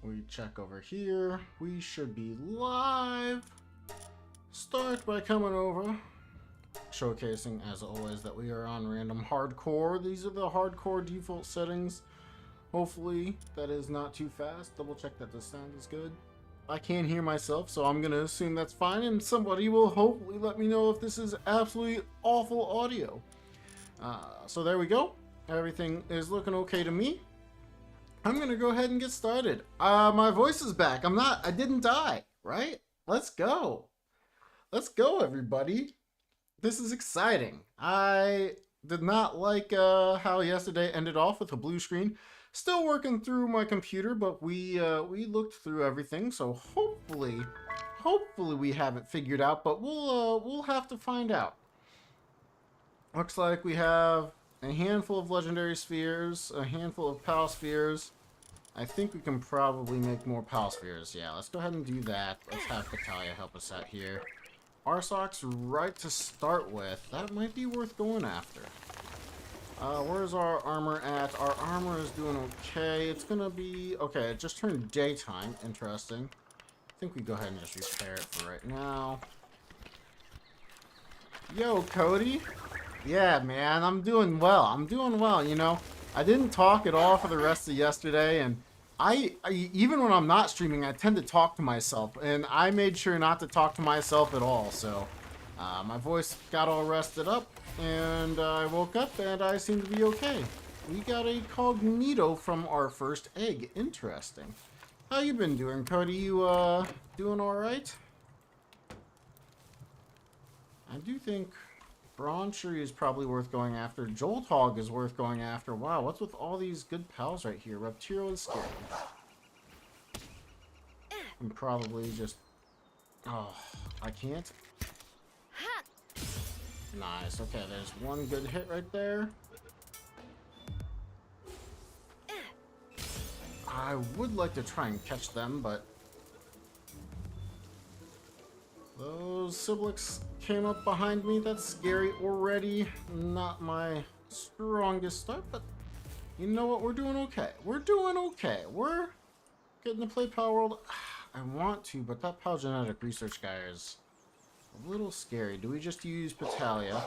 We check over here. We should be live. Start by coming over. Showcasing, as always, that we are on RandoM HarDcoRE. These are the hardcore default settings. Hopefully, that is not too fast. Double check that the sound is good. I can't hear myself, so I'm going to assume that's fine. And somebody will hopefully let me know if this is absolutely awful audio. So there we go. Everything is looking okay to me. I'm gonna go ahead and get started. My voice is back. I didn't die, right? Let's go. Let's go, everybody. This is exciting. I did not like how yesterday ended off with a blue screen. Still working through my computer, but we looked through everything, so hopefully we have it figured out, but we'll have to find out. Looks like we have a handful of legendary spheres, a handful of pal spheres. I think we can probably make more pal spheres. Yeah, let's go ahead and do that. Let's have Battaglia help us out here. Arsoc's right to start with. That might be worth going after. Where's our armor at? Our armor is doing okay. It's gonna be... Okay, it just turned daytime. Interesting. I think we go ahead and just repair it for right now. Yo, Cody. Yeah, man, I'm doing well. You know. I didn't talk at all for the rest of yesterday, and I even when I'm not streaming, I tend to talk to myself, and I made sure not to talk to myself at all, so my voice got all rested up, and I woke up, and I seem to be okay. We got a cognito from our first egg. Interesting. How you been doing, Cody? You, doing alright? I do think... Bronchery is probably worth going after. Jolt Hog is worth going after. Wow, what's with all these good pals right here? Reptiro is scary. And probably just... Oh, I can't. Nice. Okay, there's one good hit right there. I would like to try and catch them, but... Those Siblix came up behind me. That's scary already. Not my strongest start, but you know what? We're doing okay. We're doing okay. We're getting to play Palworld. I want to, but that Palgenetic research guy is a little scary. Do we just use Battaglia?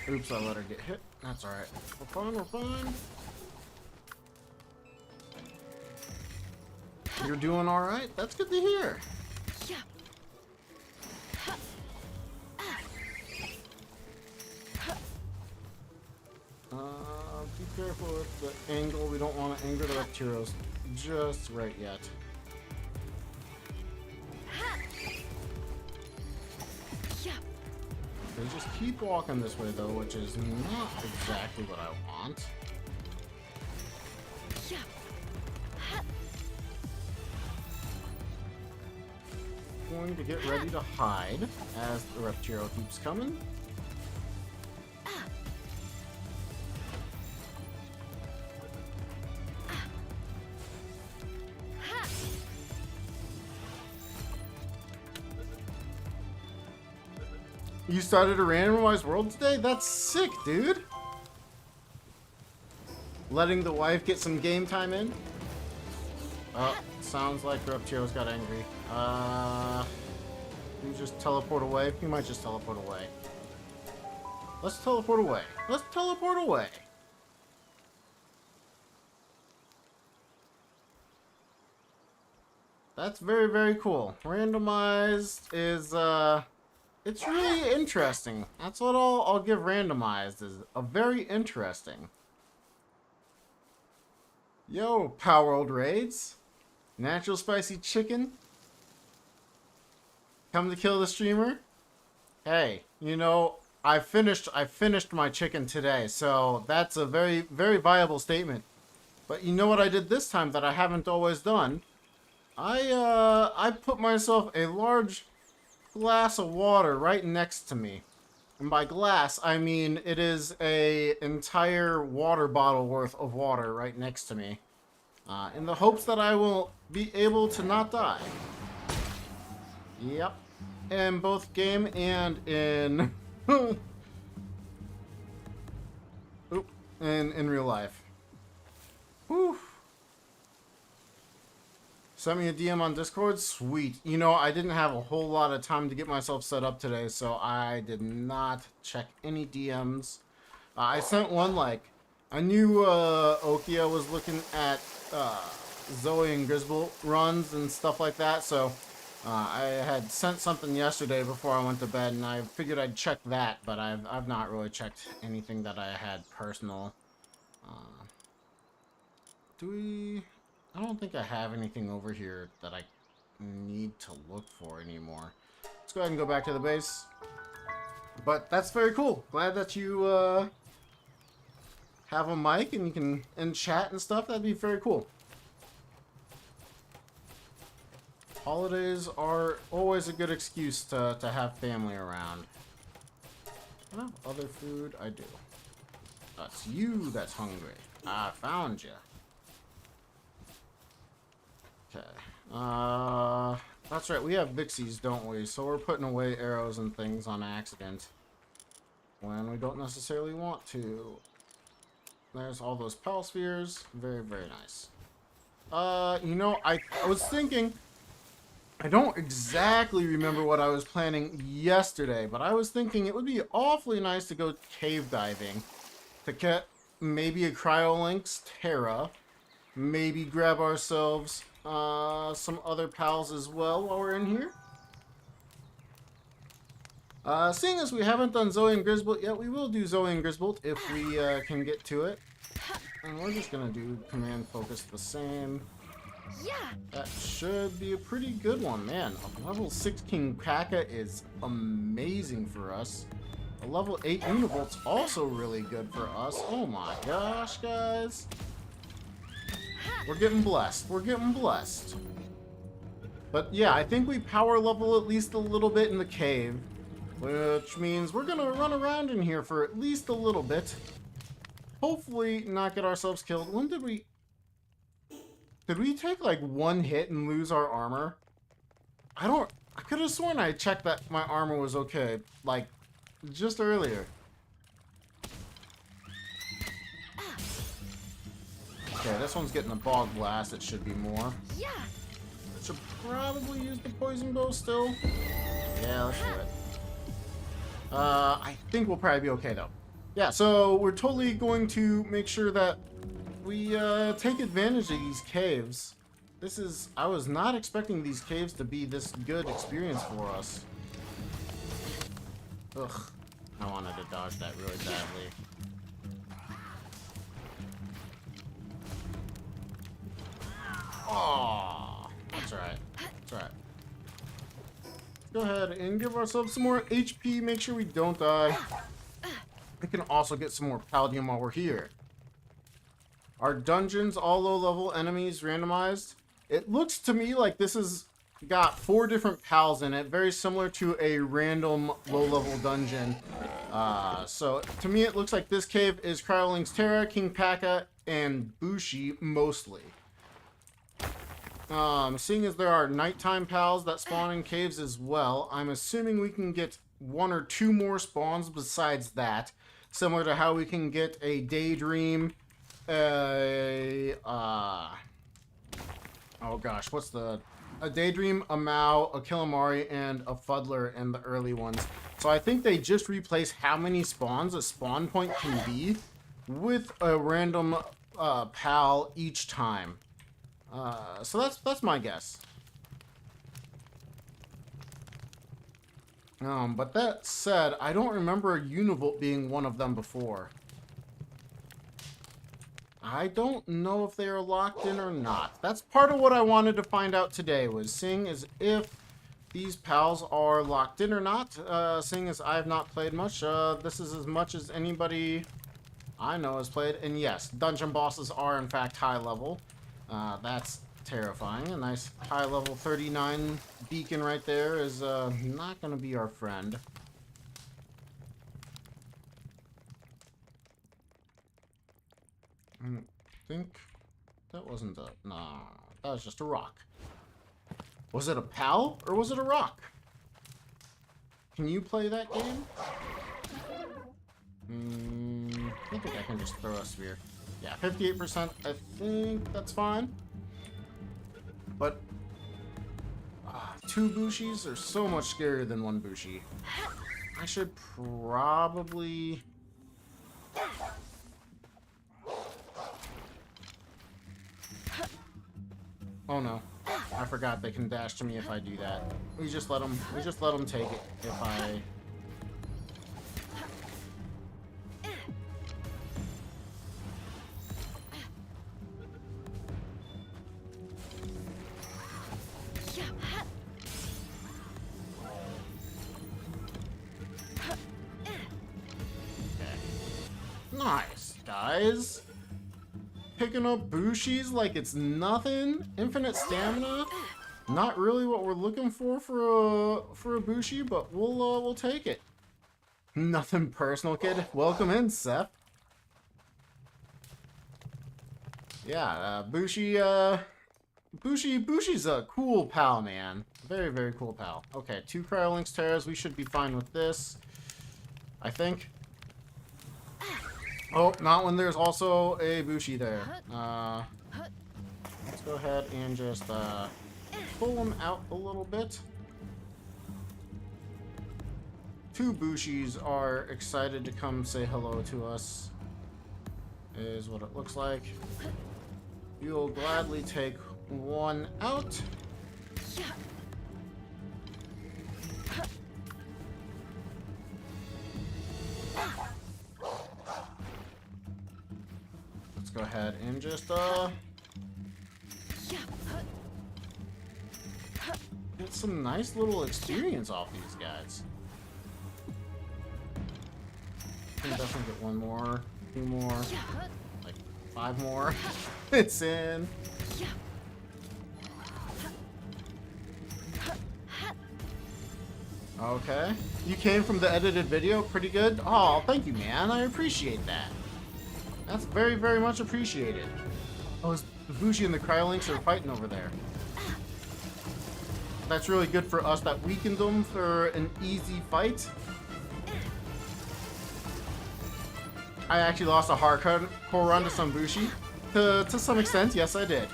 Oops, I let her get hit. That's alright. We're fine, we're fine. You're doing alright? That's good to hear. Be careful with the angle. We don't want to anger the Reptiros just right yet. They just keep walking this way, though, which is not exactly what I want. Going to get ready to hide as the Reptiro keeps coming. You started a randomized world today? That's sick, dude. Letting the wife get some game time in? Oh, sounds like Reptiro's got angry. You just teleport away? You might just teleport away. Let's teleport away. Let's teleport away. That's very, very cool. Randomized is, it's really interesting. That's what I'll give randomized, is a very interesting. Yo, Palworld raids. Natural spicy chicken. Come to kill the streamer. Hey, you know, I finished my chicken today, so that's a very, very viable statement. But you know what I did this time that I haven't always done? I put myself a large glass of water right next to me. And by glass, I mean it is a entire water bottle worth of water right next to me. In the hopes that I will be able to not die. Yep. In both game and in Oop. in real life. Whew. Send me a DM on Discord? Sweet. You know, I didn't have a whole lot of time to get myself set up today, so I did not check any DMs. I sent one, like, I knew Okia was looking at Zoe and Grisbolt runs and stuff like that, so I had sent something yesterday before I went to bed, and I figured I'd check that, but I've not really checked anything that I had personal. I don't think I have anything over here that I need to look for anymore. Let's go ahead and go back to the base. But that's very cool. Glad that you have a mic and you can chat and stuff. That'd be very cool. Holidays are always a good excuse to have family around. I have other food? I do. That's you that's hungry. I found you. Okay. That's right. We have Vixies, don't we? So we're putting away arrows and things on accident when we don't necessarily want to. There's all those pal spheres. Very, very nice. You know, I was thinking, I don't exactly remember what I was planning yesterday, but I was thinking it would be awfully nice to go cave diving to get maybe a Cryolynx Terra, maybe grab ourselves some other pals as well while we're in here. Seeing as we haven't done Zoe and Grisbolt yet, we will do Zoe and Grisbolt if we can get to it. And we're just gonna do command focus the same. Yeah. That should be a pretty good one, man. A level 6 King Kaka is amazing for us. A level 8 Univolt's also really good for us. Oh my gosh, guys. We're getting blessed. We're getting blessed. But yeah, I think we power level at least a little bit in the cave, which means we're gonna run around in here for at least a little bit. Hopefully not get ourselves killed. When did we... Did we take like one hit and lose our armor? I could have sworn I checked that my armor was okay, like, just earlier. Okay, this one's getting a bog blast. It should be more. Yeah. Should probably use the poison bow still. Yeah, let's do it. I think we'll probably be okay though. Yeah, so we're totally going to make sure that we take advantage of these caves. I was not expecting these caves to be this good experience for us. Ugh, I wanted to dodge that really badly. Oh, that's alright. That's alright. Go ahead and give ourselves some more HP. Make sure we don't die. We can also get some more Palladium while we're here. Are dungeons all low-level enemies randomized? It looks to me like this has got 4 different pals in it, very similar to a random low-level dungeon. So to me it looks like this cave is Cryolynx Terra, King Paka, and Bushi mostly. Seeing as there are nighttime pals that spawn in caves as well, I'm assuming we can get 1 or 2 more spawns besides that. Similar to how we can get a Daydream, oh gosh, a Daydream, a Mao, a Killamari, and a Fuddler in the early ones. So I think they just replace how many spawns a spawn point can be with a random pal each time. So that's my guess. But that said, I don't remember a Univolt being one of them before. I don't know if they are locked in or not. That's part of what I wanted to find out today, was seeing as if these pals are locked in or not. Seeing as I have not played much, this is as much as anybody I know has played. And yes, dungeon bosses are in fact high level. That's terrifying. A nice high level 39 beacon right there is not going to be our friend. I think that wasn't a... No, that was just a rock. Was it a pal or was it a rock? Can you play that game? I think I can just throw a sphere. Yeah, 58%. I think that's fine. But 2 Bushis are so much scarier than 1 Bushi. I should probably... Oh no. I forgot they can dash to me if I do that. We just let them take it if I... Nice, guys. Picking up Bushis like it's nothing. Infinite stamina. Not really what we're looking for a Bushi, but we'll take it. Nothing personal, kid. Welcome in, Seth. Yeah, Bushi's a cool pal, man. Very, very cool pal. Okay, 2 Cryolinks Terras. We should be fine with this, I think. Oh, not when there's also a Bushi there. Let's go ahead and just pull them out a little bit. 2 Bushis are excited to come say hello to us, is what it looks like. You'll gladly take 1 out. Let's go ahead and just get some nice little experience off these guys. I can definitely get 1 more, 2 more, like 5 more. It's in. Okay. You came from the edited video? Pretty good? Oh, thank you, man. I appreciate that. That's very, very much appreciated. Oh, the Bushi and the Cryolinks are fighting over there. That's really good for us. That weakened them for an easy fight. I actually lost a hardcore run to some Bushi. To some extent, yes, I did.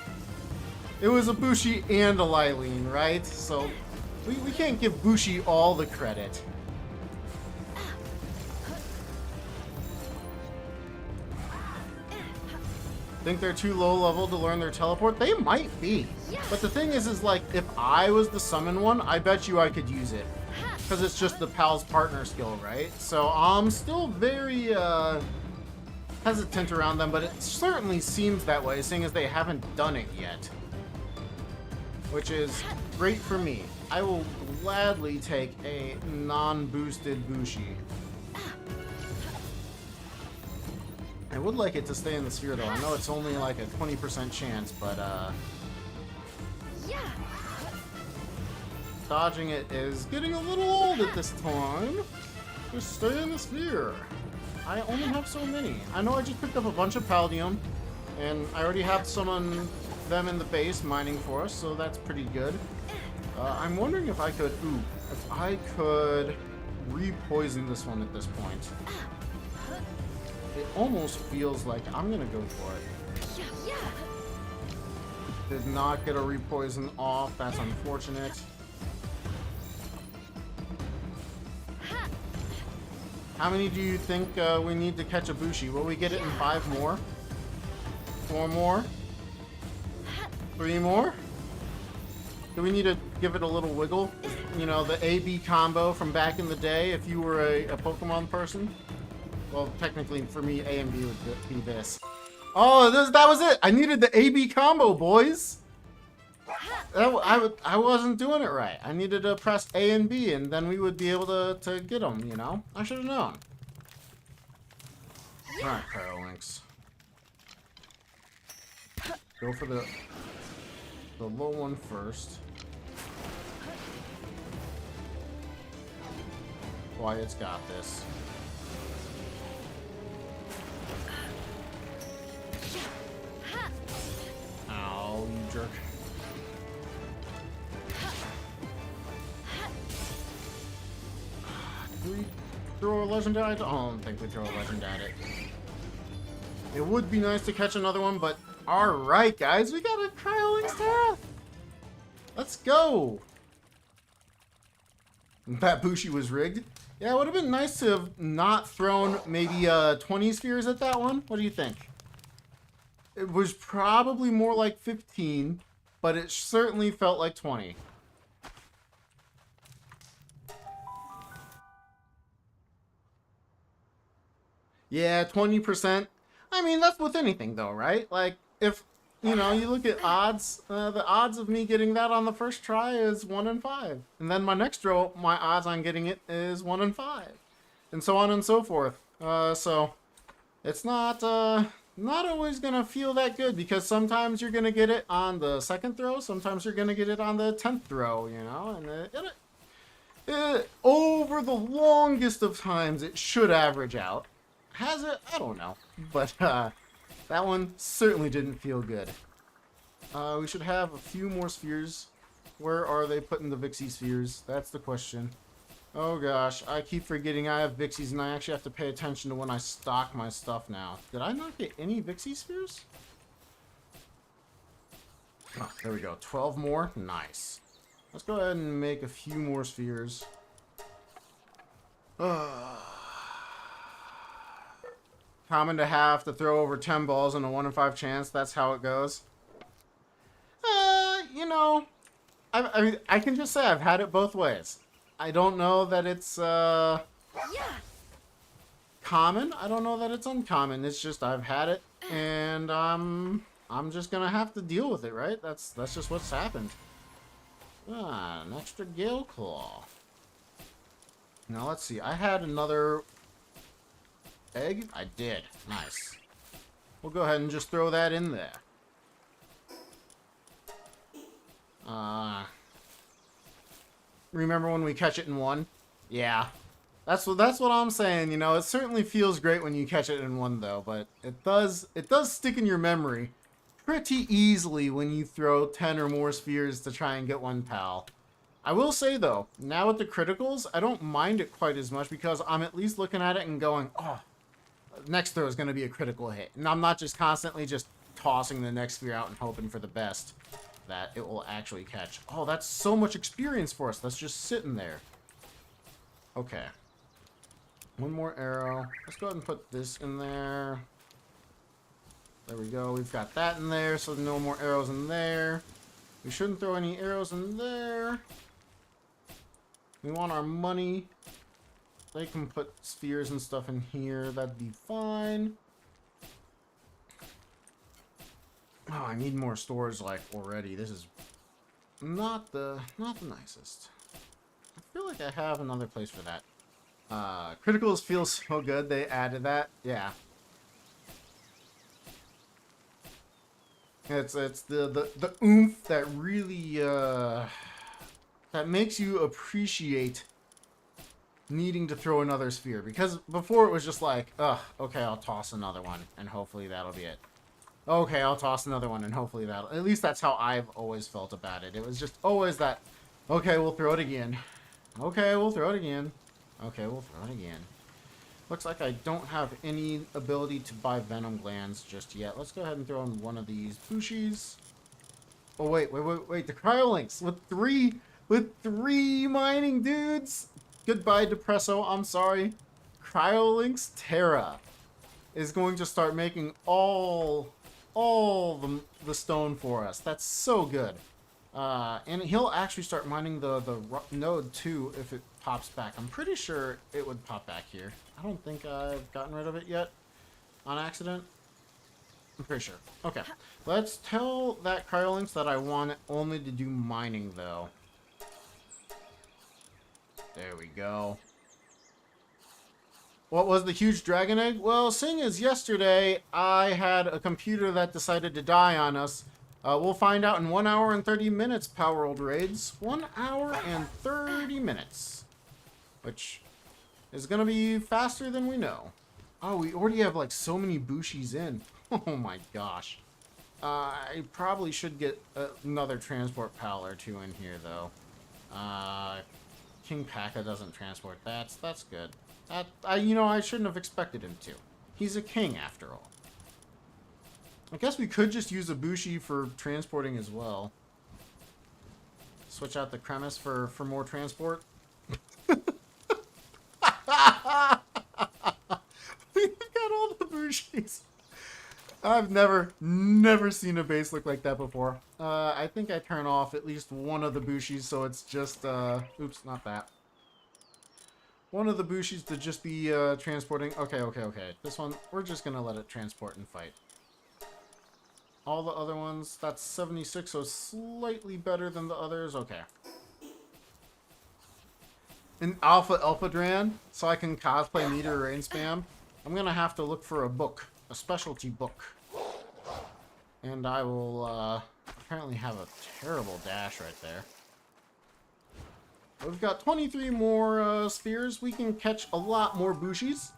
It was a Bushi and a Lylene, right? So we can't give Bushi all the credit. Think they're too low level to learn their teleport? They might be. But the thing is like, if I was the summon one, I bet you I could use it. Because it's just the pal's partner skill, right? So I'm still very hesitant around them, but it certainly seems that way, seeing as they haven't done it yet. Which is great for me. I will gladly take a non-boosted Bushi. I would like it to stay in the sphere, though. I know it's only like a 20% chance, but dodging it is getting a little old at this time. Just stay in the sphere. I only have so many. I know I just picked up a bunch of Paldium, and I already have some on them in the base mining for us, so that's pretty good. I'm wondering if I could, if I could re-poison this one at this point. It almost feels like I'm gonna go for it. Did not get a re-poison off. That's unfortunate. How many do you think we need to catch a Bushi? Will we get it in 5 more? 4 more? 3 more? Do we need to give it a little wiggle? You know, the A-B combo from back in the day if you were a Pokemon person? Well, technically, for me, A and B would be this. Oh, that was it! I needed the A-B combo, boys! I wasn't doing it right. I needed to press A and B, and then we would be able to get them, you know? I should have known. Alright, Cryolinks. Go for the low one first. Wyatt's got this. Ow, you jerk. throw a legendary? I don't think we throw a legend at it. It would be nice to catch another one, but alright, guys, we got a Cryolink Terra! Let's go! That Bushi was rigged. Yeah, it would have been nice to have not thrown maybe 20 spheres at that one. What do you think? It was probably more like 15, but it certainly felt like 20. Yeah, 20%. I mean, that's with anything, though, right? Like, if, you know, you look at odds, the odds of me getting that on the first try is 1 in 5. And then my next row, my odds on getting it is 1 in 5. And so on and so forth. So, it's not always going to feel that good, because sometimes you're going to get it on the second throw, sometimes you're going to get it on the 10th throw, you know? And over the longest of times, it should average out. Has it? I don't know. But that one certainly didn't feel good. We should have a few more spheres. Where are they putting the Vixie spheres? That's the question. Oh gosh, I keep forgetting I have Vixies and I actually have to pay attention to when I stock my stuff now. Did I not get any Vixie spheres? Oh, there we go. 12 more. Nice. Let's go ahead and make a few more spheres. Common to have to throw over 10 balls in a 1 in 5 chance. That's how it goes. You know, I can just say I've had it both ways. I don't know that it's common. I don't know that it's uncommon. It's just I've had it, and I'm just gonna have to deal with it, right? That's just what's happened. An extra Gale Claw. Now let's see. I had another egg? I did. Nice. We'll go ahead and just throw that in there. Remember when we catch it in one? Yeah. That's what I'm saying, you know. It certainly feels great when you catch it in one, though, but it does stick in your memory pretty easily when you throw 10 or more spheres to try and get one pal. I will say, though, now with the criticals, I don't mind it quite as much because I'm at least looking at it and going, oh, next throw is going to be a critical hit. And I'm not just constantly just tossing the next sphere out and hoping for the best that it will actually catch. Oh, that's so much experience for us. That's just sitting there. Okay. One more arrow. Let's go ahead and put this in there. There we go. We've got that in there, so no more arrows in there. We shouldn't throw any arrows in there. We want our money. They can put spheres and stuff in here. That'd be fine. Oh, I need more storage like already. This is not the nicest. I feel like I have another place for that. Criticals feel so good. They added that. Yeah. It's the oomph that really that makes you appreciate needing to throw another sphere, because before it was just like, ugh, okay, I'll toss another one and hopefully that'll be it. Okay, I'll toss another one and hopefully that'll... At least that's how I've always felt about it. It was just always that, okay, we'll throw it again. Okay, we'll throw it again. Okay, we'll throw it again. Looks like I don't have any ability to buy venom glands just yet. Let's go ahead and throw in one of these Bushis. Oh, wait. The Cryolinks with three mining dudes. Goodbye, Depresso. I'm sorry. Cryolinks Terra is going to start making all the stone for us. That's so good. And he'll actually start mining the node too if it pops back. I'm pretty sure it would pop back here. I don't think I've gotten rid of it yet on accident. I'm pretty sure. Okay. Let's tell that Cryolinks that I want it only to do mining though. There we go. What was the huge dragon egg? Well, seeing as yesterday I had a computer that decided to die on us, we'll find out in 1 hour and 30 minutes, Palworld raids. 1 hour and 30 minutes. Which is going to be faster than we know. Oh, we already have like so many Bushis in. Oh my gosh. I probably should get another transport pal or two in here though. King Paka doesn't transport. That's good. I shouldn't have expected him to. He's a king after all. I guess we could just use a Bushi for transporting as well. Switch out the Cremis for more transport. We've got all the Bushis. I've never seen a base look like that before. I think I turn off at least one of the Bushis, so it's just, oops, not that. One of the Bushis to just be, transporting. Okay. This one, we're just gonna let it transport and fight. All the other ones, that's 76, so slightly better than the others. Okay. In Alpha Dran, so I can cosplay meter rain spam, I'm gonna have to look for a book. A specialty book. And I will, apparently have a terrible dash right there. We've got 23 more, spheres. We can catch a lot more Bushis.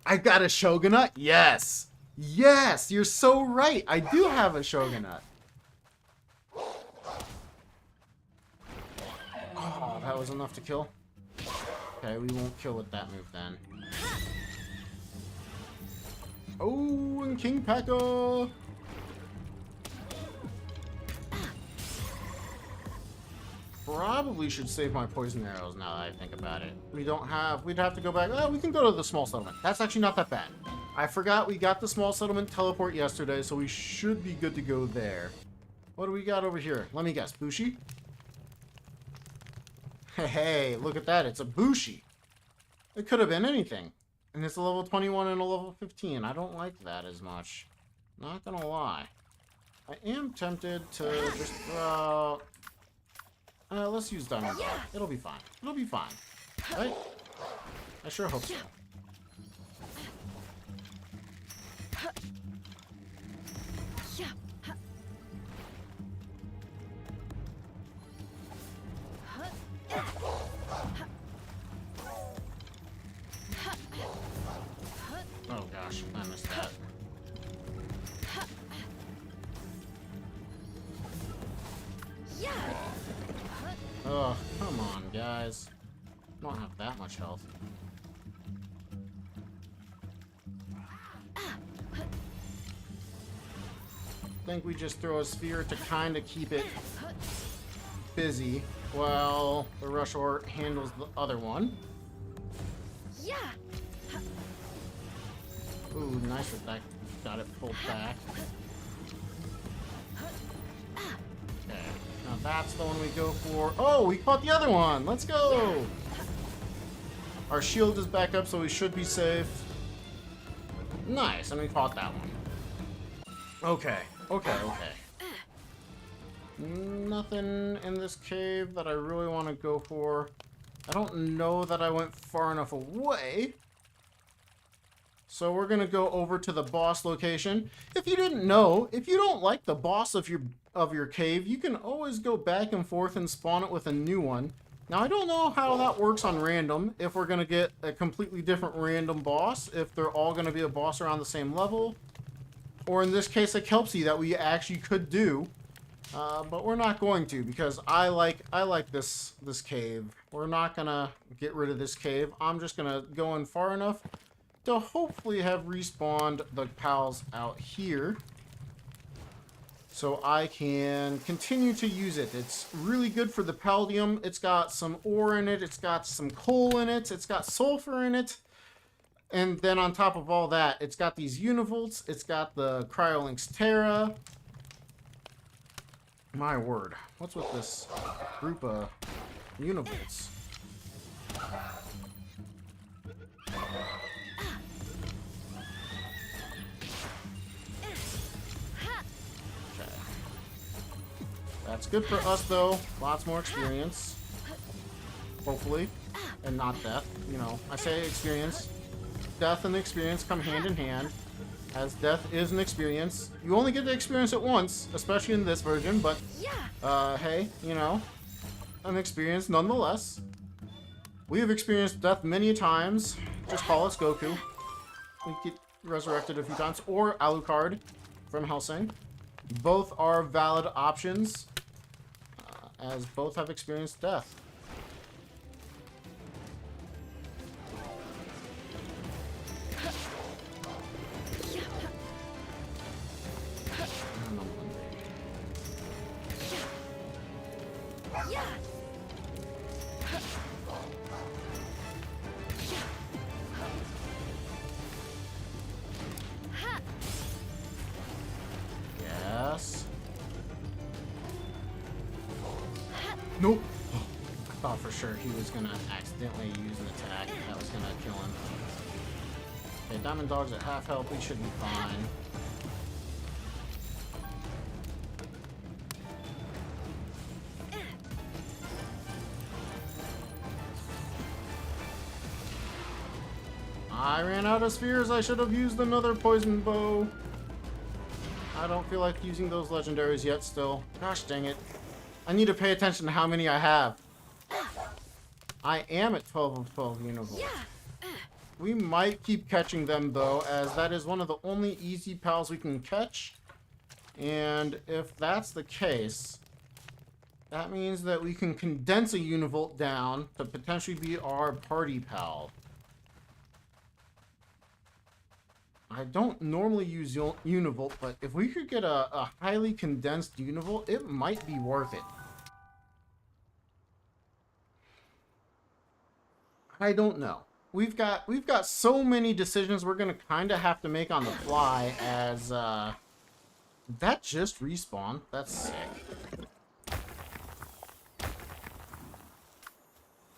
I got a Shogunate? Yes! Yes! You're so right! I do have a Shogunate. Oh, that was enough to kill. Okay, we won't kill with that move then. Oh, and King Paka! Probably should save my poison arrows now that I think about it. We'd have to go back. Oh, we can go to the small settlement. That's actually not that bad. I forgot we got the small settlement teleport yesterday, so we should be good to go there. What do we got over here? Let me guess. Bushi? Hey, look at that. It's a Bushi. It could have been anything. And it's a level 21 and a level 15. I don't like that as much. Not gonna lie. I am tempted to just throw... let's use Diamond Bar. It'll be fine. It'll be fine. Right? I sure hope so. Oh gosh, I missed that. Oh, come on, guys. I don't have that much health. I think we just throw a sphere to kind of keep it busy while the Rush Ort handles the other one. Ooh, nice that that got it pulled back. Okay, now that's the one we go for. Oh, we caught the other one! Let's go! Our shield is back up, so we should be safe. Nice, and we caught that one. Okay. Nothing in this cave that I really want to go for. I don't know that I went far enough away. So we're going to go over to the boss location. If you didn't know, if you don't like the boss of your cave, you can always go back and forth and spawn it with a new one. Now, I don't know how that works on random, if we're going to get a completely different random boss, if they're all going to be a boss around the same level, or in this case, a Kelpie that we actually could do, but we're not going to, because I like this cave. We're not going to get rid of this cave. I'm just going to go in far enough to hopefully have respawned the pals out here, so I can continue to use it. It's really good for the Paldium. It's got some ore in it. It's got some coal in it. It's got sulfur in it. And then on top of all that, it's got these univolts. It's got the Cryolinx Terra. My word. What's with this group of univolts? That's good for us, though. Lots more experience. Hopefully. And not death. You know, I say experience. Death and experience come hand in hand, as death is an experience. You only get to experience it once, especially in this version, but, hey, you know, an experience nonetheless. We have experienced death many times. Just call us Goku. We get resurrected a few times. Or Alucard from Hellsing. Both are valid options, as both have experienced death. Yes. Nope. I thought for sure he was gonna accidentally use an attack that was gonna kill him. Okay, Diamond Dog's at half health. We should be fine. I ran out of spheres. I should have used another poison bow. I don't feel like using those legendaries yet still. Gosh dang it. I need to pay attention to how many I have. I am at 12 of 12 univolts. We might keep catching them though, as that is one of the only easy pals we can catch. And if that's the case, that means that we can condense a univolt down to potentially be our party pal. I don't normally use univolt, but if we could get a highly condensed univolt, it might be worth it. I don't know. We've got so many decisions we're gonna kind of have to make on the fly. As that just respawned. That's sick.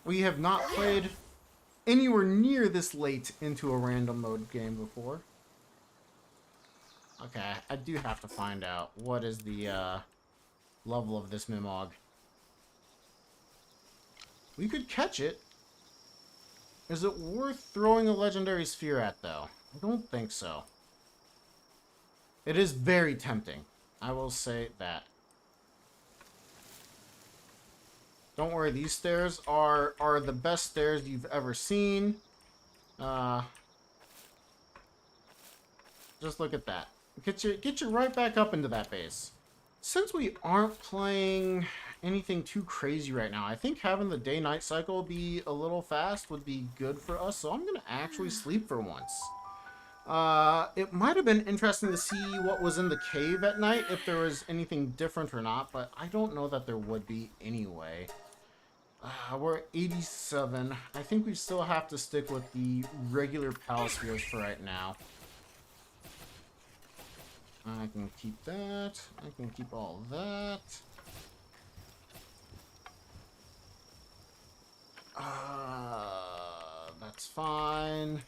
We have not played anywhere near this late into a random mode game before. Okay, I do have to find out what is the level of this Mimog. We could catch it. Is it worth throwing a legendary sphere at, though? I don't think so. It is very tempting. I will say that. Don't worry, these stairs are the best stairs you've ever seen. Just look at that. Get you right back up into that base. Since we aren't playing anything too crazy right now, I think having the day-night cycle be a little fast would be good for us, so I'm going to actually sleep for once. It might have been interesting to see what was in the cave at night, if there was anything different or not, but I don't know that there would be anyway. We're at 87. I think we still have to stick with the regular Palaspheres for right now. I can keep that. I can keep all that. That's fine.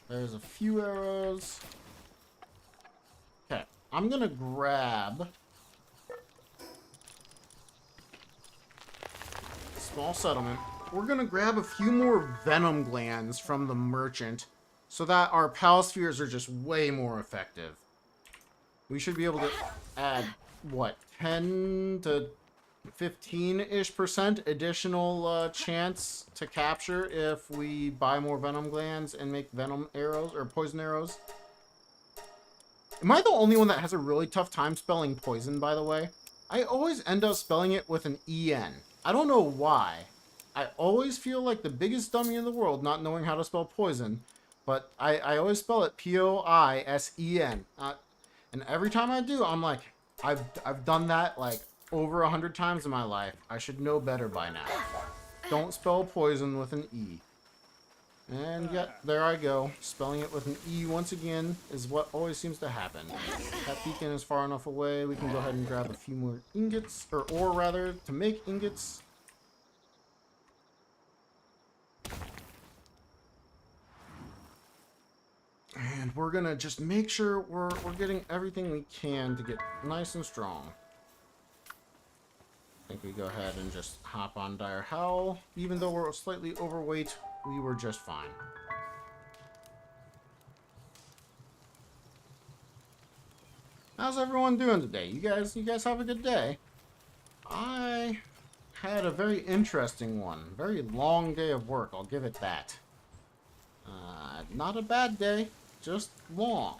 There's a few arrows. Okay, I'm gonna grab small settlement. We're gonna grab a few more venom glands from the merchant so that our Palaspheres are just way more effective. We should be able to add, what, 10 to 15-ish% additional chance to capture if we buy more venom glands and make venom arrows or poison arrows. Am I the only one that has a really tough time spelling poison, by the way? I always end up spelling it with an EN. I don't know why. I always feel like the biggest dummy in the world not knowing how to spell poison, but I always spell it P-O-I-S-E-N. And every time I do, I'm like, I've done that like over 100 times in my life. I should know better by now. Don't spell poison with an E. And yet, there I go. Spelling it with an E once again is what always seems to happen. That beacon is far enough away. We can go ahead and grab a few more ingots, or ore rather, to make ingots. And we're gonna just make sure we're getting everything we can to get nice and strong. I think we go ahead and just hop on Dire Howl. Even though we're slightly overweight, we were just fine. How's everyone doing today? You guys have a good day? I had a very interesting one. Very long day of work, I'll give it that. Not a bad day, just long.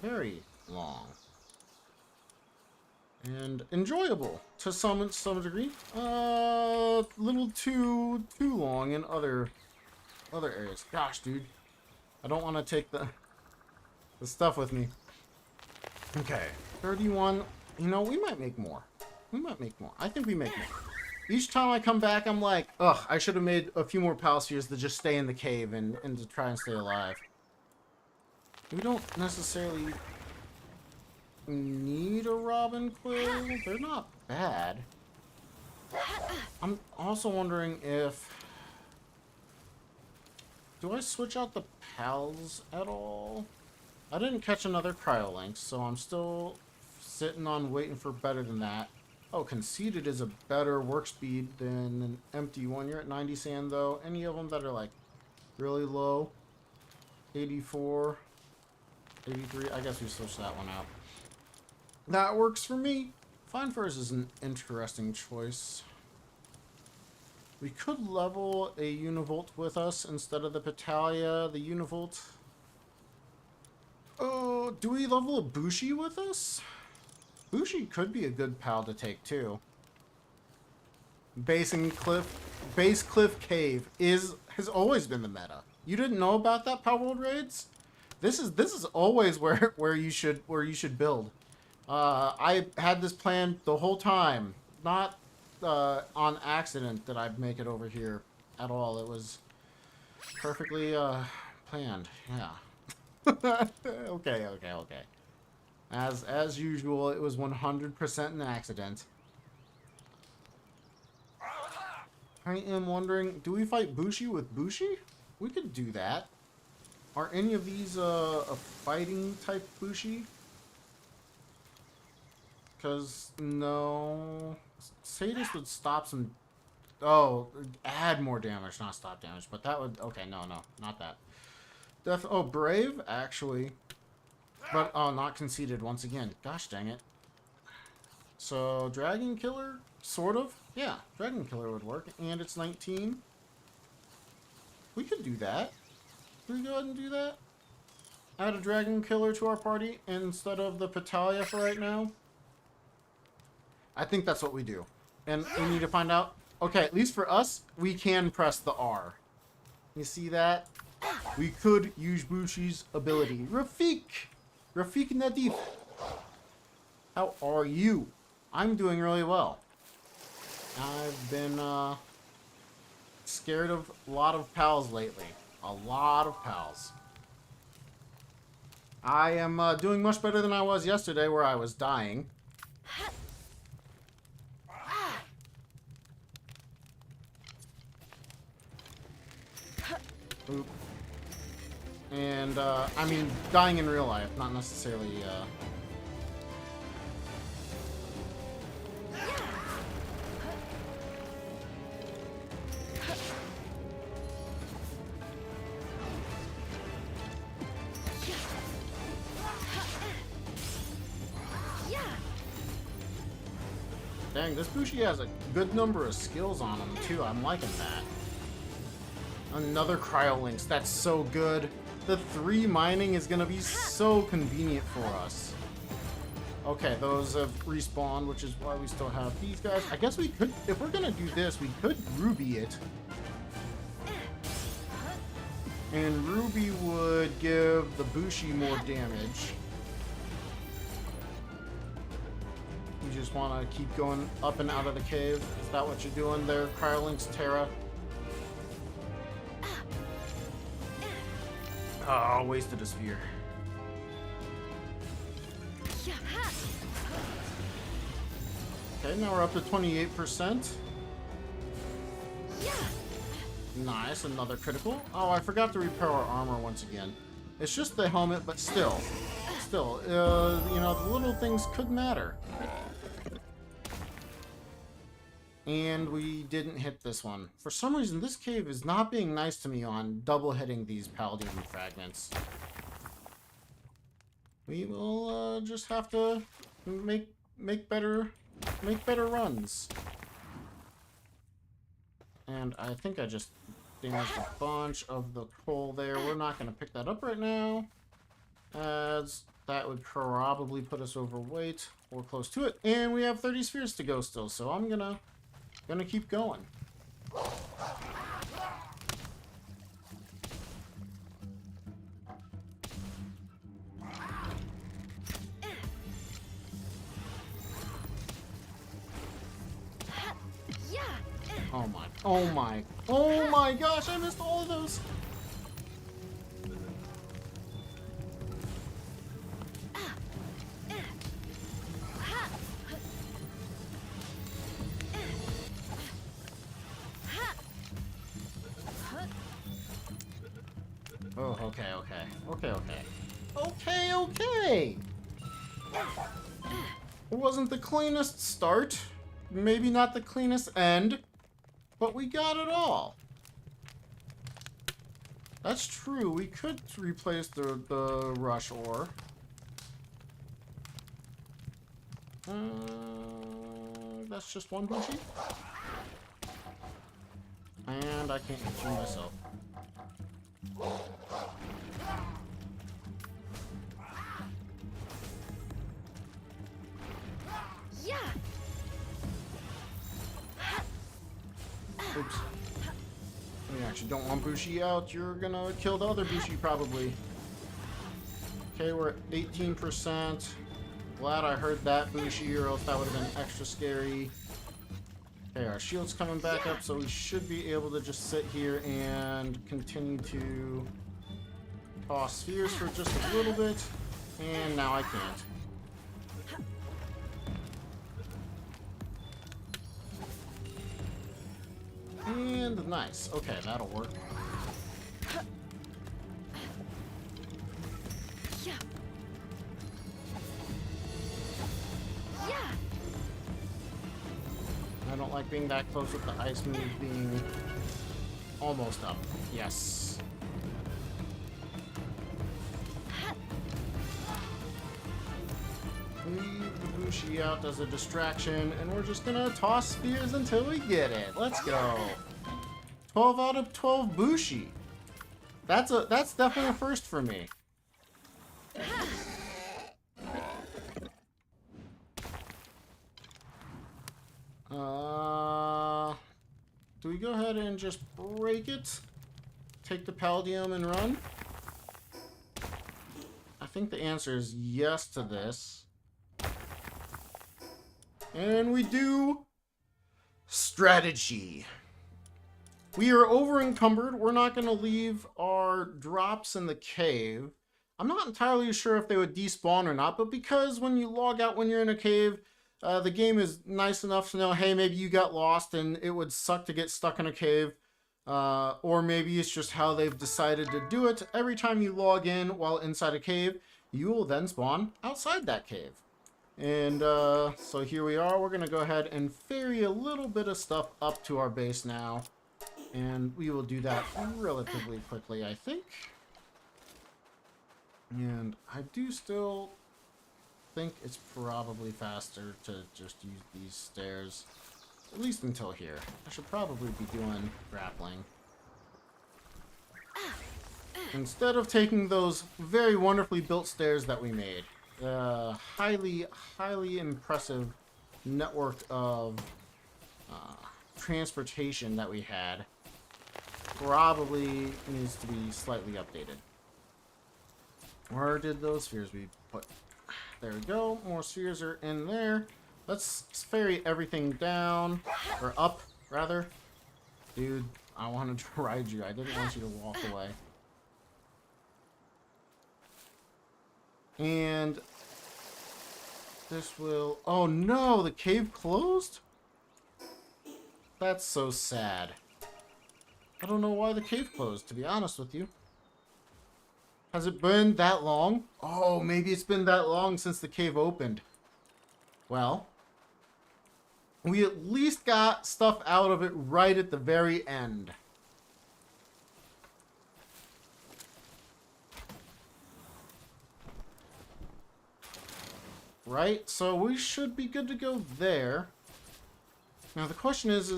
Very long. And enjoyable to some degree. Little too long in other areas. Gosh, dude, I don't want to take the stuff with me. Okay, 31. You know, we might make more. We might make more. I think we make more. Each time I come back, I'm like, ugh, I should have made a few more pal spheres to just stay in the cave and to try and stay alive. We don't necessarily need a robin quill. They're not bad. I'm also wondering if... Do I switch out the pals at all? I didn't catch another cryo-link, so I'm still sitting on waiting for better than that. Oh, conceded is a better work speed than an empty one. You're at 90 sand, though. Any of them that are, like, really low? 84, 83. I guess we switch that one out. That works for me. Fine Furs is an interesting choice. We could level a Univolt with us instead of the Petalia, the Univolt. Oh, do we level a Bushi with us? Bushi could be a good pal to take, too. Base Cliff Cave has always been the meta. You didn't know about that, Palworld raids? This is always where you should build. I had this plan the whole time, not on accident that I'd make it over here at all. It was perfectly planned. Yeah. Okay. As usual, it was 100% an accident. I am wondering, do we fight Bushi with Bushi? We could do that. Are any of these a fighting type Bushi? Because, no... Sadist would stop some... Oh, add more damage, not stop damage. But that would... Okay, no, not that. Oh, Brave, actually. But, oh, not conceded once again. Gosh dang it. So, Dragon Killer, sort of. Yeah, Dragon Killer would work. And it's 19. We could do that. Can we go ahead and do that? Add a Dragon Killer to our party instead of the Petalia for right now? I think that's what we do. And we need to find out... Okay, at least for us, we can press the R. You see that? We could use Bushi's ability. Rafik Nadif. How are you? I'm doing really well. I've been scared of a lot of pals lately. A lot of pals. I am doing much better than I was yesterday where I was dying. Oop. And, I mean, dying in real life, not necessarily, Dang, this Bushi has a good number of skills on him, too. I'm liking that. Another cryolinks. That's so good. The 3 mining is going to be so convenient for us. Okay, those have respawned, which is why we still have these guys. I guess we could, if we're going to do this, we could Ruby it. And Ruby would give the Bushi more damage. You just want to keep going up and out of the cave. Is that what you're doing there, Cryolinks Terra? Oh, wasted a sphere. Okay, now we're up to 28%. Nice, another critical. Oh, I forgot to repair our armor once again. It's just the helmet, but still, you know, the little things could matter. And we didn't hit this one. For some reason, this cave is not being nice to me on double hitting these Paladin fragments. We will just have to make better runs. And I think I just damaged a bunch of the coal there. We're not going to pick that up right now, as that would probably put us overweight or close to it. And we have 30 spheres to go still, so I'm gonna keep going. Oh my gosh, I missed all of those. Oh, okay. It wasn't the cleanest start, maybe not the cleanest end, but we got it all. That's true, we could replace the rush ore. That's just one bushy. And I can't control myself. Yeah. Oops. We actually don't want Bushi out. You're gonna kill the other Bushi probably. Okay, we're at 18%. Glad I heard that Bushi, or else that would have been extra scary. Okay, our shield's coming back up, so we should be able to just sit here and continue to toss spheres for just a little bit. And now I can't. And nice. Okay, that'll work. Yeah. Yeah. I don't like being that close with the ice move being almost up. Yes. Leave the Bushi out as a distraction, and we're just gonna toss spears until we get it. Let's go. 12 out of 12 Bushi. That's definitely a first for me. Do we go ahead and just break it? Take the Palladium and run? I think the answer is yes to this. And we do strategy. We are over encumbered. We're not going to leave our drops in the cave. I'm not entirely sure if they would despawn or not, but because when you log out when you're in a cave, the game is nice enough to know, hey, maybe you got lost and it would suck to get stuck in a cave. Or maybe it's just how they've decided to do it. Every time you log in while inside a cave, you will then spawn outside that cave. And so here we are. We're going to go ahead and ferry a little bit of stuff up to our base now. And we will do that relatively quickly, I think. And I do still think it's probably faster to just use these stairs. At least until here. I should probably be doing grappling. Instead of taking those very wonderfully built stairs that we made. Highly impressive network of transportation that we had probably needs to be slightly updated. Where did those spheres we put? There we go. More spheres are in there. Let's ferry everything down, or up, rather. Dude, I wanted to ride you. I didn't want you to walk away. And this will... Oh no, the cave closed? That's so sad. I don't know why the cave closed, to be honest with you. Has it been that long? Oh, maybe it's been that long since the cave opened. Well, we at least got stuff out of it right at the very end. Right? So we should be good to go there. Now the question is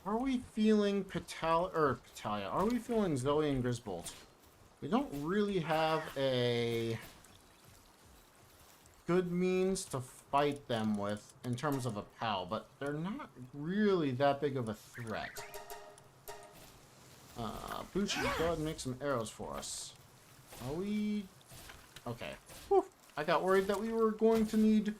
are we feeling Petalia? Are we feeling Zoe and Grisbolt? We don't really have a good means to fight them with in terms of a PAL, but they're not really that big of a threat. Bushi, go ahead and make some arrows for us. Are we... Okay. Whew. I got worried that we were going to need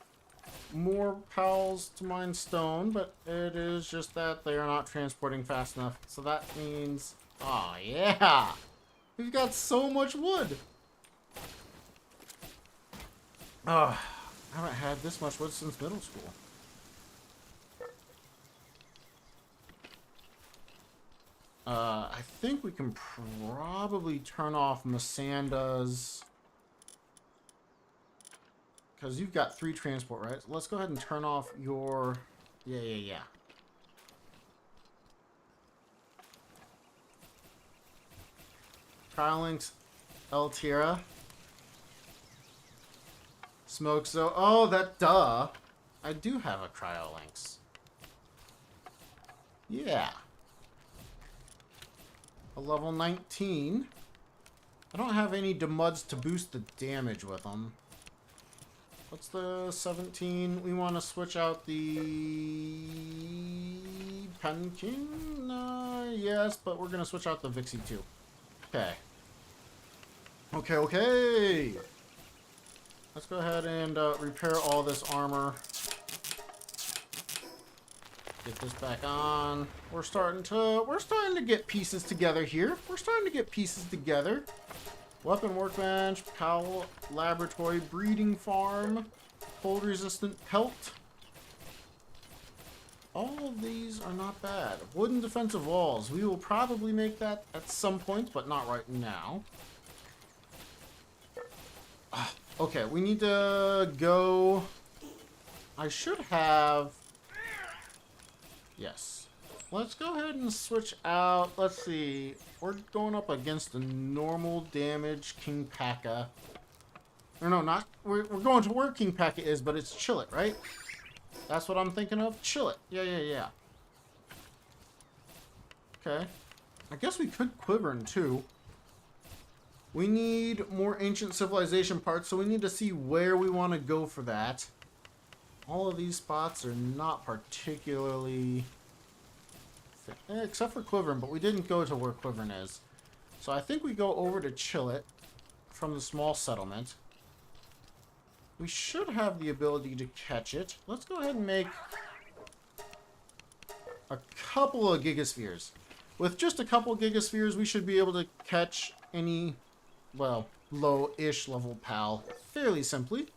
more pals to mine stone, but it is just that they are not transporting fast enough. So that means, oh yeah, we've got so much wood. I haven't had this much wood since middle school. I think we can probably turn off Masanda's, because you've got 3 transport, right? So let's go ahead and turn off your, yeah. Cryolinks, Eltira. Smoke so, oh, that duh. I do have a Cryolinks. Yeah. A level 19. I don't have any demuds to boost the damage with them. What's the 17? We want to switch out the Pumpkin? Yes, but we're going to switch out the Vixie too. Okay. Okay. Let's go ahead and repair all this armor. Get this back on. We're starting to get pieces together here. Weapon workbench, Palworld laboratory, breeding farm, cold resistant pelt. All of these are not bad. Wooden defensive walls. We will probably make that at some point, but not right now. Okay, we need to go. I should have. Yes. Let's go ahead and switch out. Let's see. We're going up against a normal damage King P.A.K.A. Or no, not. We're going to where King P.A.K.A. is, but it's Chillet, right? That's what I'm thinking of. Chillet. Yeah. Okay. I guess we could Quiverin too. We need more ancient civilization parts, so we need to see where we want to go for that. All of these spots are not particularly... except for Quiverin, but we didn't go to where Quiverin is. So I think we go over to Chillet from the small settlement. We should have the ability to catch it. Let's go ahead and make a couple of Gigaspheres. With just a couple Gigaspheres, we should be able to catch any, well, low-ish level pal fairly simply.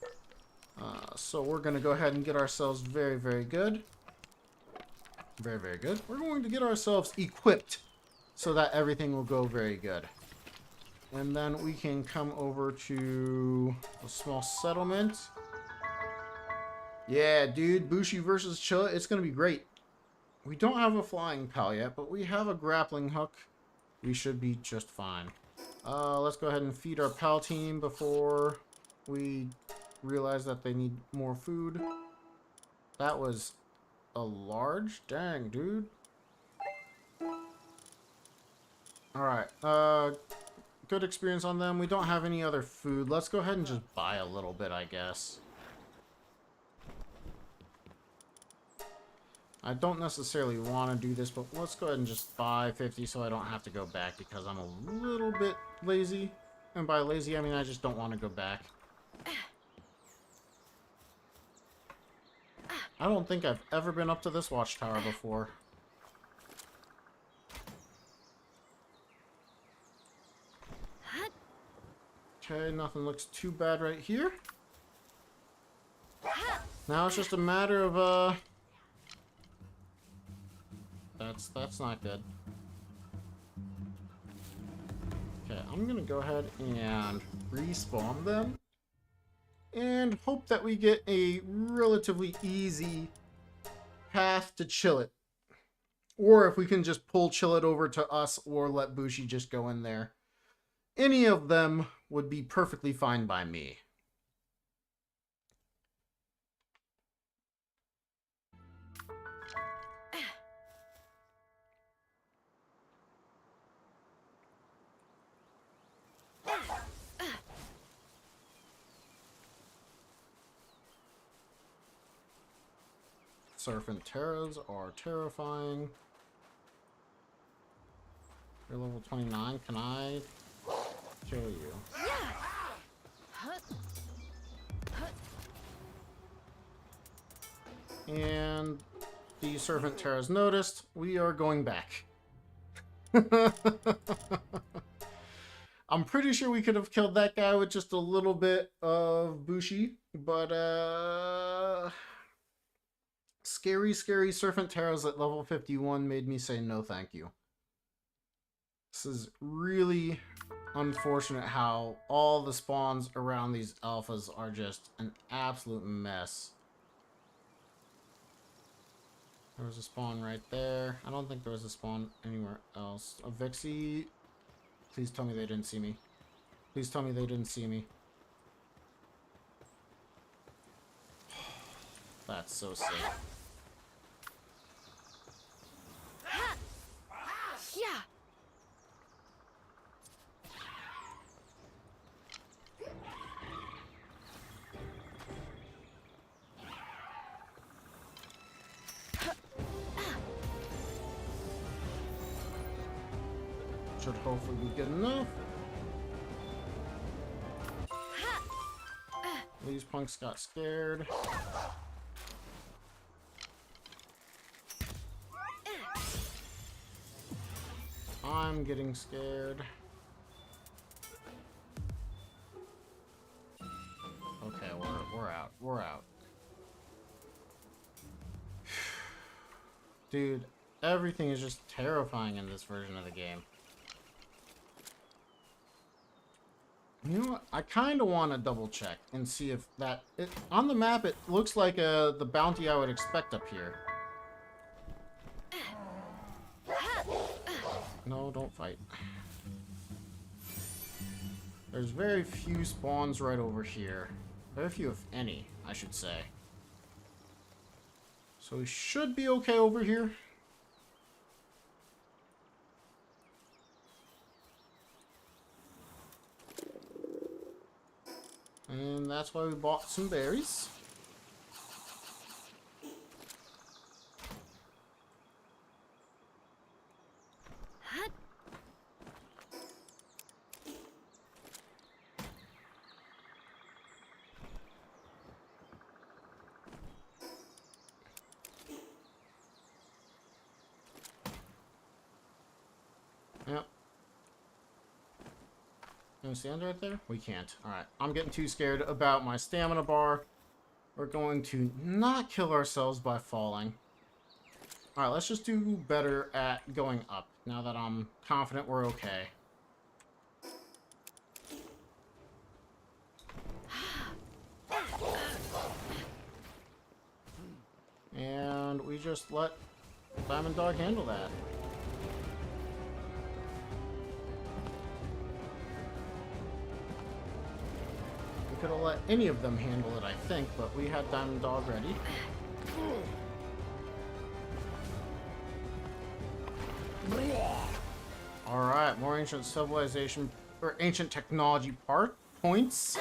So we're going to go ahead and get ourselves very, very good. Very, very good. We're going to get ourselves equipped so that everything will go very good. And then we can come over to a small settlement. Yeah, dude. Bushi versus Chilla. It's going to be great. We don't have a flying pal yet, but we have a grappling hook. We should be just fine. Let's go ahead and feed our pal team before we realize that they need more food. That was a large? Dang, dude. Alright, good experience on them. We don't have any other food. Let's go ahead and just buy a little bit, I guess. I don't necessarily want to do this, but let's go ahead and just buy 50 so I don't have to go back because I'm a little bit lazy. And by lazy, I mean I just don't want to go back. I don't think I've ever been up to this watchtower before. Okay, nothing looks too bad right here. Now it's just a matter of, That's not good. Okay, I'm gonna go ahead and respawn them. And hope that we get a relatively easy path to Chillet. Or if we can just pull Chillet over to us or let Bushi just go in there. Any of them would be perfectly fine by me. Serpent Terras are terrifying. You're level 29. Can I kill you? And the Servant Terra's noticed. We are going back. I'm pretty sure we could have killed that guy with just a little bit of Bushi, but scary Serpent Terras at level 51 made me say no thank you. This is really unfortunate how all the spawns around these alphas are just an absolute mess. There was a spawn right there. I don't think there was a spawn anywhere else. A Vixie. Please tell me they didn't see me. Please tell me they didn't see me. That's so sick. Yeah. Should hopefully be good enough. These punks got scared. I'm getting scared. Okay, we're out. We're out. Dude, everything is just terrifying in this version of the game. You know what? I kind of want to double check and see if that... on the map, it looks like the bounty I would expect up here. No, don't fight. There's very few spawns right over here. Very few, if any, I should say. So we should be okay over here. And that's why we bought some berries. Yep. Can we stand right there? We can't. Alright. I'm getting too scared about my stamina bar. We're going to not kill ourselves by falling. Alright, let's just do better at going up, now that I'm confident we're okay. And we just let Diamond Dog handle that. We could have let any of them handle it, I think, but we had Diamond Dog ready. Alright, more ancient civilization, or ancient technology points.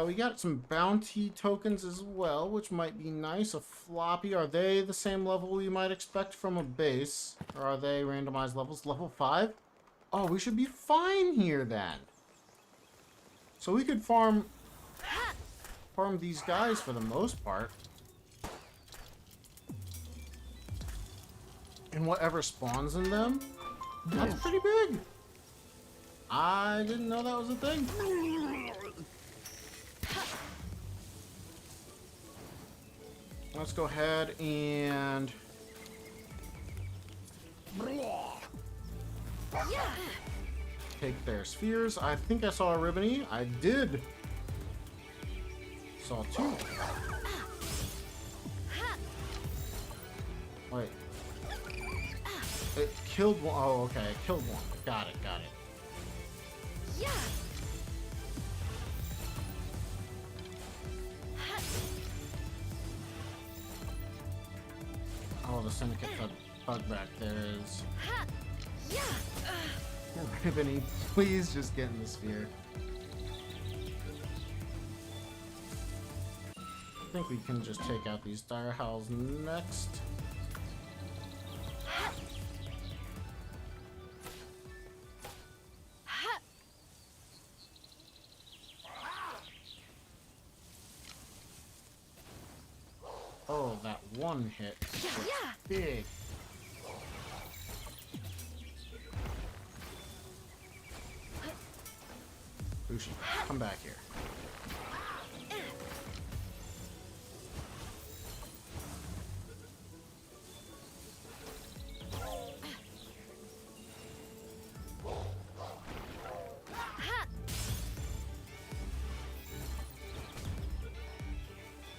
We got some bounty tokens as well, which might be nice. A floppy. Are they the same level we might expect from a base? Or are they randomized levels? Level 5? Oh, we should be fine here then. So we could farm these guys for the most part. And whatever spawns in them, that's pretty big. I didn't know that was a thing. Let's go ahead and take their spheres. I think I saw a ribbony. I did. Saw two. Wait. It killed one. Oh, okay. It killed one. Got it. Got it. Yeah. Oh, the syndicate bug back there is. Yeah. Ribbony, please just get in the sphere. I think we can just take out these dire howls next. Oh, that one hit was Yeah. big. Bushi, come back here.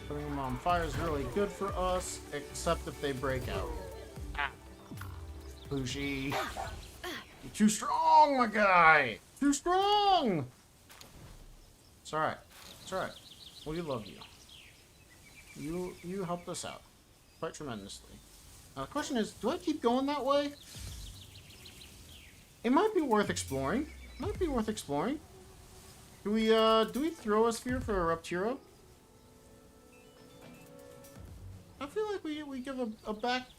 Putting them on fire is really good for us, except if they break out. Ah. Bushi. You're too strong, my guy! Too strong! It's alright. It's alright. We love you. You helped us out. Quite tremendously. Now the question is, do I keep going that way? It might be worth exploring. Might be worth exploring. Do we throw a sphere for a Reptiro? I feel like we give a back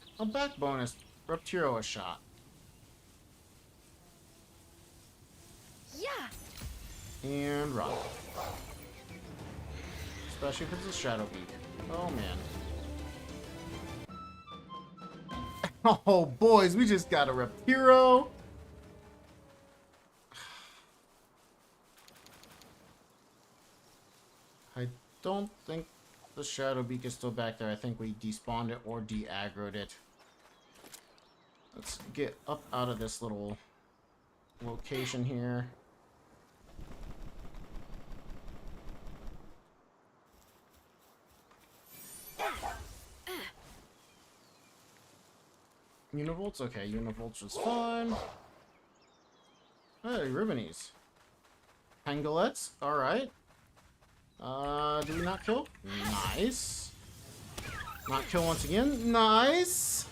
bonus Reptiro a shot. Yeah. And run. Especially if it's a Shadow Beak. Oh man. Oh boys, we just got a Reptiro. I don't think the Shadow Beak is still back there. I think we despawned it or de-aggroed it. Let's get up out of this little location here. Univolts? Okay, Univolts was fine. Hey, Ribbonies. Pangolets? Alright. Do we not kill? Nice. Not kill once again. Nice.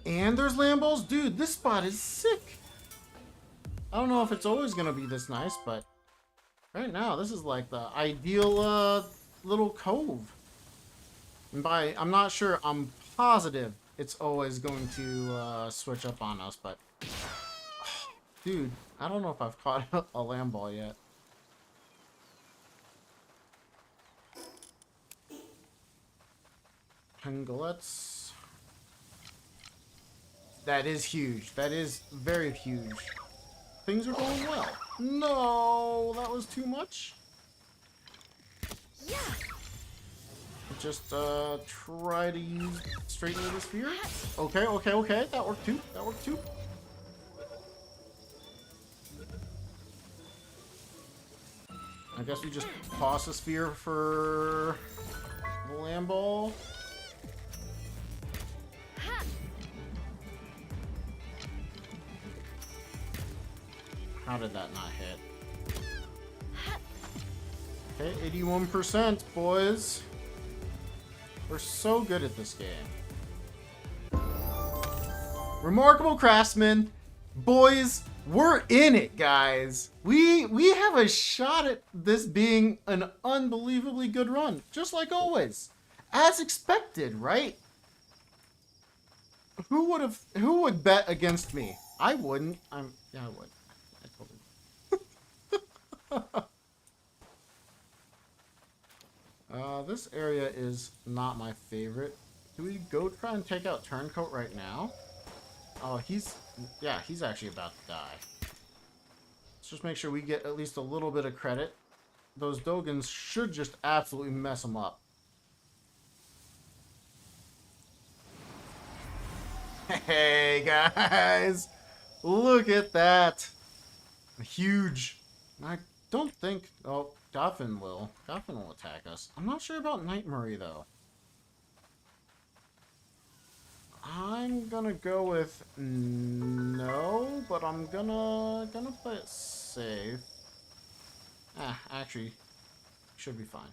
And there's Lambos. Dude, this spot is sick. I don't know if it's always going to be this nice, but right now, this is like the ideal little cove. And by, I'm not sure, I'm positive it's always going to switch up on us, but dude, I don't know if I've caught a Lamball yet. Pangolets. That is huge. That is very huge. Things are going well. No, that was too much. Yeah. Just try to use straighten the sphere. Okay, okay, okay. That worked too. That worked too. I guess we just toss a sphere for the Lamball. How did that not hit? Okay, 81%, boys. We're so good at this game. Remarkable Craftsman. Boys, we're in it, guys. We have a shot at this being an unbelievably good run. Just like always. As expected, right? Who would bet against me? I wouldn't. Yeah, I would. I totally this area is not my favorite. Do we go try and take out Turncoat right now? Oh, he's actually about to die. Let's just make sure we get at least a little bit of credit. Those Dogons should just absolutely mess him up. Hey, guys! Look at that! Huge. I don't think... Oh, Goffin will. Goffin will attack us. I'm not sure about Night Murray, though. I'm gonna go with no, but I'm gonna play it safe. Actually, should be fine.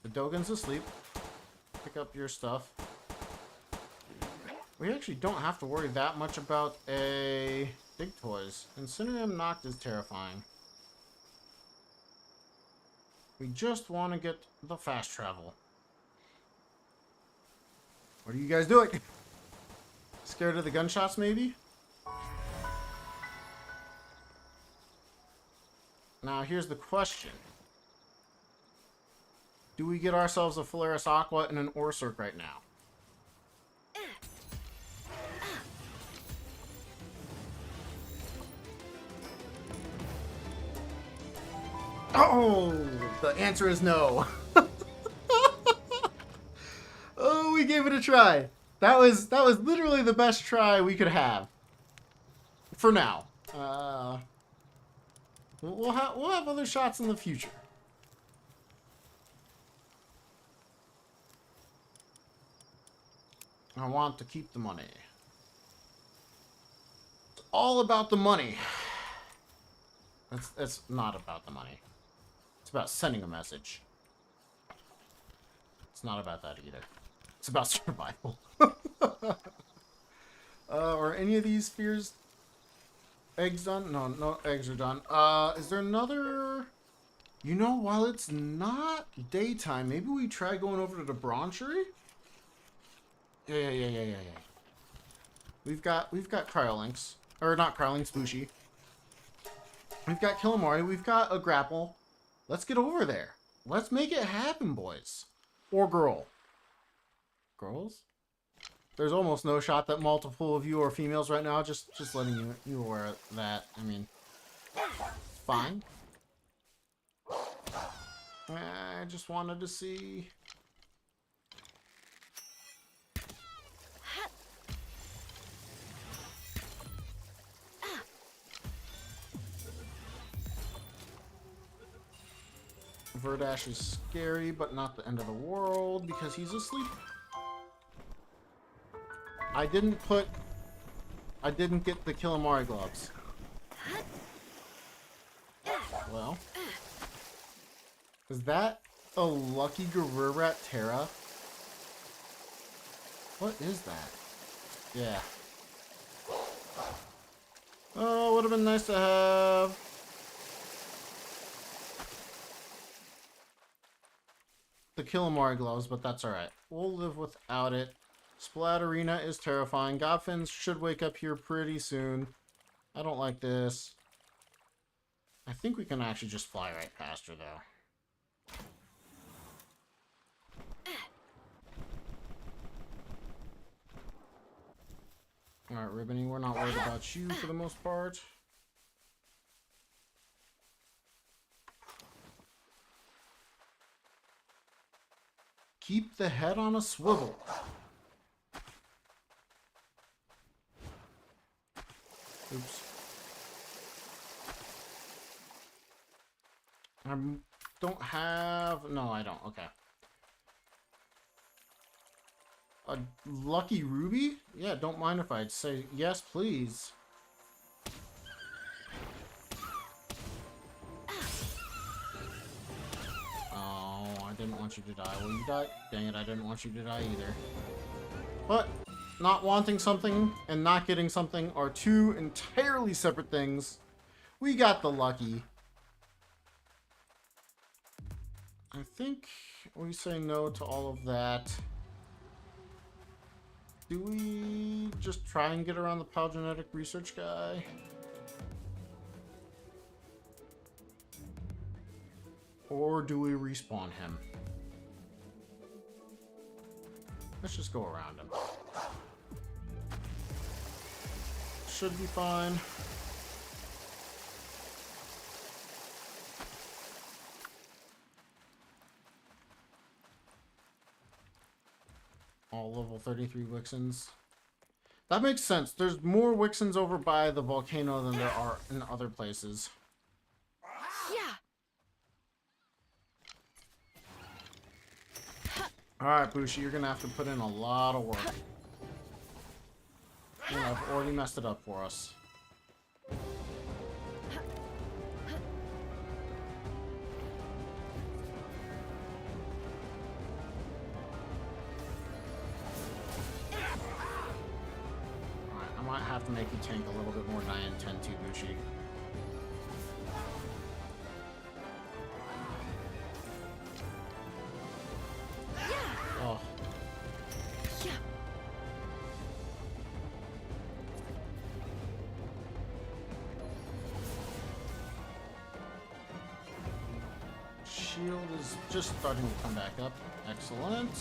The Dogan's asleep. Pick up your stuff. We actually don't have to worry that much about a Big Toys. Incineroar knocked is terrifying. We just want to get the fast travel. What are you guys doing? Scared of the gunshots, maybe? Now, here's the question. Do we get ourselves a Polaris Aqua and an Orsurk right now? Oh, the answer is no. Oh, we gave it a try. That was literally the best try we could have. For now. We'll have other shots in the future. I want to keep the money. It's all about the money. It's not about the money. It's about sending a message. It's not about that either. It's about survival. Are any of these spheres eggs done? No, no eggs are done. Is there another... You know, while it's not daytime, maybe we try going over to the Bronchery? Yeah. We've got Cryolinks. Or not Cryolinks, Bushi. We've got Killamari. We've got a grapple. Let's get over there. Let's make it happen, boys. Or girl. Girls? There's almost no shot that multiple of you are females right now. Just letting you aware of that. I mean, fine. I just wanted to see. Verdash is scary, but not the end of the world because he's asleep. I didn't get the Killamari gloves. Well, is that a lucky Garurat Terra? What is that? Yeah. Oh, would have been nice to have. The Killamari gloves, but that's alright. We'll live without it. Splatterina is terrifying. Godfins should wake up here pretty soon. I don't like this. I think we can actually just fly right past her, though. Alright, Ribbony, we're not worried about you for the most part. Keep the head on a swivel. Oops. I don't have... No, I don't. Okay. A lucky ruby? Yeah, don't mind if I'd say yes, please. I didn't want you to die. Well, you died. Dang it, I didn't want you to die either. But not wanting something and not getting something are two entirely separate things. We got the lucky. I think we say no to all of that. Do we just try and get around the Palgenetic research guy? Or do we respawn him? Let's just go around him. Should be fine. All level 33 Wixens. That makes sense. There's more Wixens over by the volcano than there are in other places. Alright, Bushi, you're gonna have to put in a lot of work. You know, I've already messed it up for us. Alright, I might have to make you tank a little bit more than I intend to, Bushi. Oh. shield is just starting to come back up. Excellent.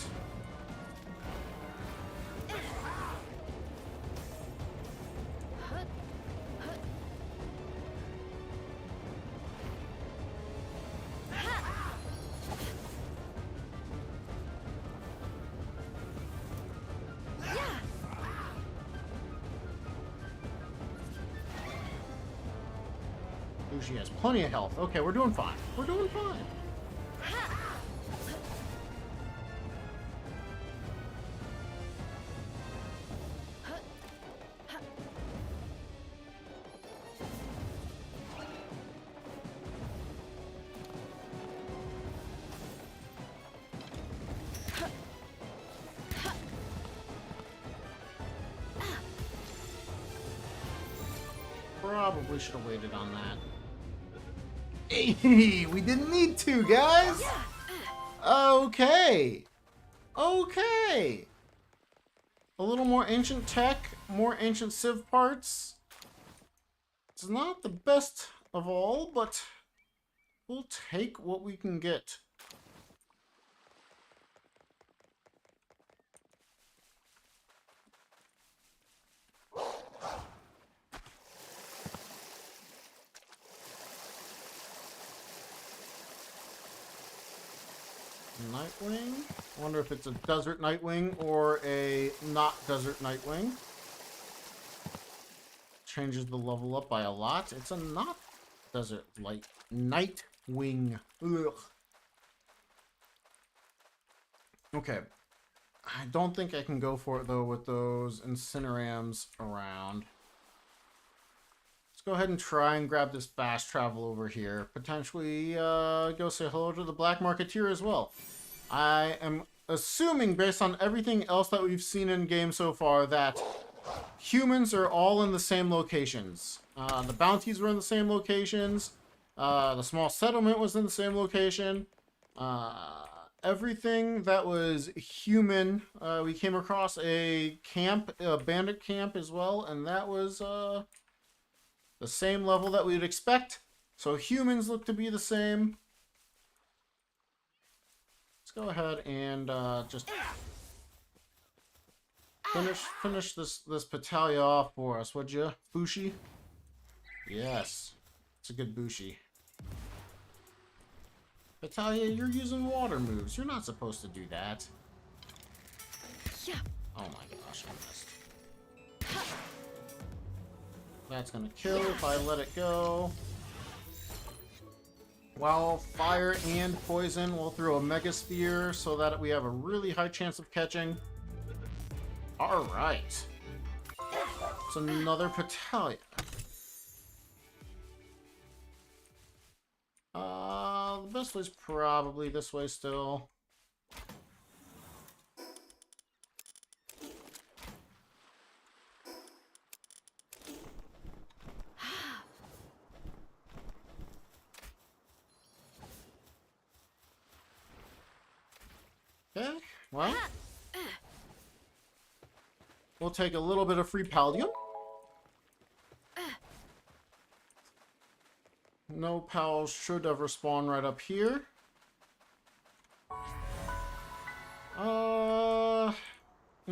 She has plenty of health. Okay, we're doing fine. We're doing fine. Probably should have waited on that. Hey, we didn't need to, guys. Okay. Okay. A little more ancient tech, more ancient civ parts. It's not the best of all, but we'll take what we can get. Nightwing. I wonder if it's a desert Nightwing or a not desert Nightwing. Changes the level up by a lot. It's a not desert light Nightwing. Ugh. Okay. I don't think I can go for it though with those Incinerams around. Let's go ahead and try and grab this fast travel over here. Potentially go say hello to the Black Marketeer as well. I am assuming, based on everything else that we've seen in game so far, that humans are all in the same locations. The bounties were in the same locations. The small settlement was in the same location. Everything that was human, we came across a camp, a bandit camp as well, and that was the same level that we'd expect. So humans look to be the same. Let's go ahead and just finish this Patalia off for us, would you, Bushi? Yes, it's a good Bushi. Patalia, you're using water moves. You're not supposed to do that. Yeah. Oh my gosh, I missed. That's gonna kill if I let it go. While fire and poison, we'll throw a Mega Sphere so that we have a really high chance of catching. Alright. It's another Patalia. The best way's probably this way still. Okay, well, we'll take a little bit of free Paldium. No pals should ever spawn right up here. You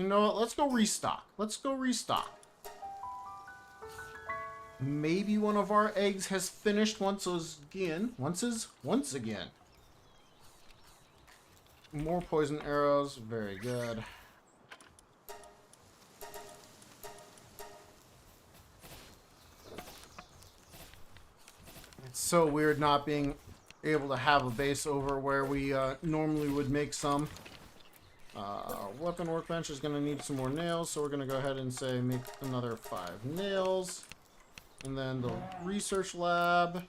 know what? Let's go restock. Let's go restock. Maybe one of our eggs has finished once again. Once again. More poison arrows. Very good. It's so weird not being able to have a base over where we normally would make some. Weapon workbench is going to need some more nails, so we're going to go ahead and say make another 5 nails. And then the research lab,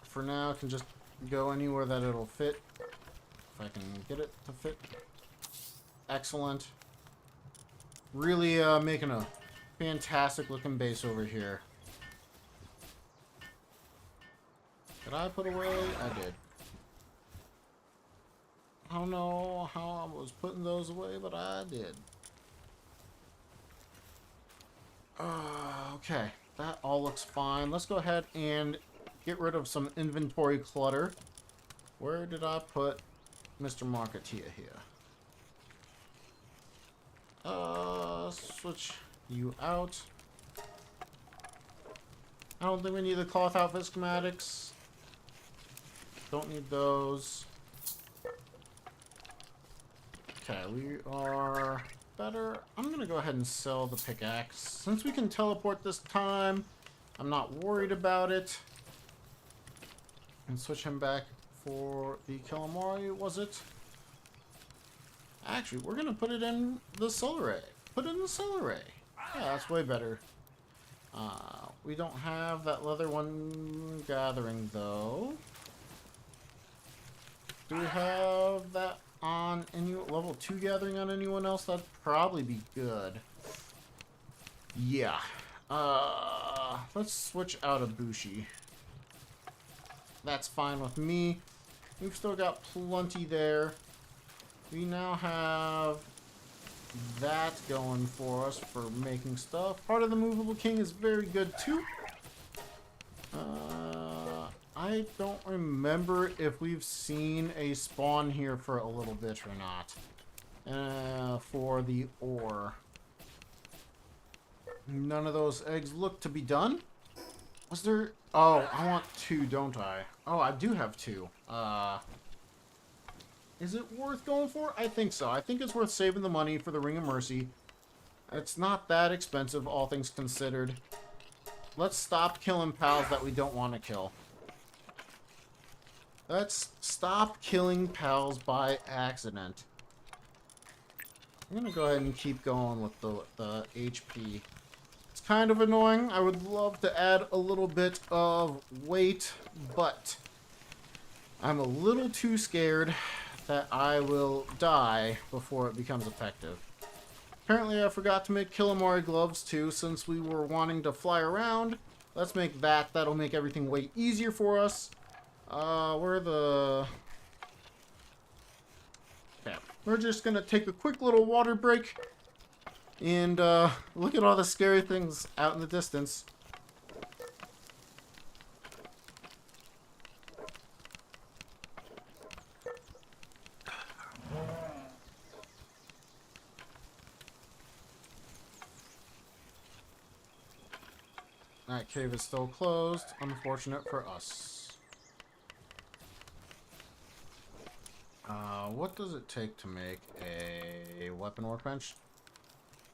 for now, can just go anywhere that it'll fit. If I can get it to fit. Excellent. Really making a fantastic looking base over here. Did I put away? I did. I don't know how I was putting those away, but I did. Okay, that all looks fine. Let's go ahead and get rid of some inventory clutter. Where did I put Mr. Marketeer here? Switch you out. I don't think we need the cloth outfit schematics. Don't need those. Okay, we are better. I'm gonna go ahead and sell the pickaxe. Since we can teleport this time, I'm not worried about it. And switch him back for the calamari, was it? Actually, we're gonna put it in the celery. Put it in the celery. Yeah, that's way better. We don't have that leather one gathering, though. Do we have that on any level 2 gathering on anyone else? That'd probably be good. Yeah. Let's switch out of Bushi. That's fine with me. We've still got plenty there. We now have that going for us for making stuff. Part of the Movable King is very good too. I don't remember if we've seen a spawn here for a little bit or not. For the ore. None of those eggs look to be done. Was there... Oh, I want 2, don't I? Oh, I do have 2. Is it worth going for? I think so. I think it's worth saving the money for the Ring of Mercy. It's not that expensive, all things considered. Let's stop killing pals that we don't want to kill. Let's stop killing pals by accident. I'm going to go ahead and keep going with the HP. It's kind of annoying. I would love to add a little bit of weight, but I'm a little too scared that I will die before it becomes effective. Apparently I forgot to make Calamari gloves too, since we were wanting to fly around. Let's make that. That'll make everything way easier for us. Where the... Okay. We're just gonna take a quick little water break. And, look at all the scary things out in the distance. That cave is still closed. Unfortunate for us. What does it take to make a weapon workbench?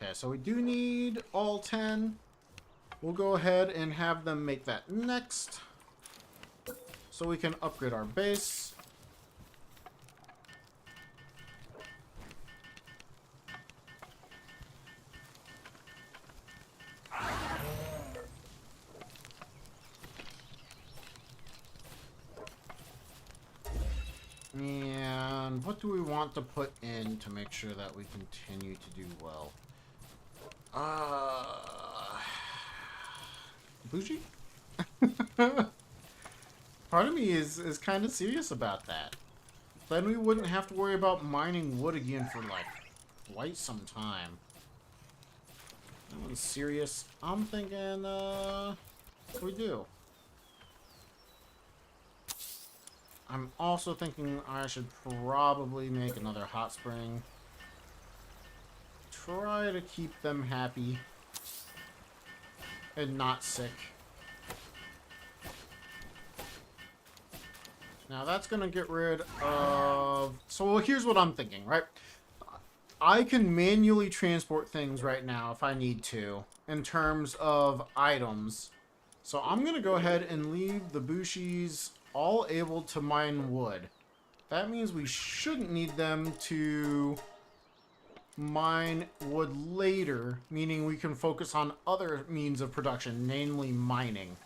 Okay, so we do need all 10. We'll go ahead and have them make that next. So we can upgrade our base. And what do we want to put in to make sure that we continue to do well? Bougie? Part of me is kind of serious about that. Then we wouldn't have to worry about mining wood again for like quite some time. That one's serious. I'm thinking, we do. I'm also thinking I should probably make another hot spring. Try to keep them happy. And not sick. Now that's gonna get rid of... So here's what I'm thinking, right? I can manually transport things right now if I need to. In terms of items. So I'm gonna go ahead and leave the Bushis all able to mine wood. That means we shouldn't need them to mine wood later, meaning we can focus on other means of production, namely mining.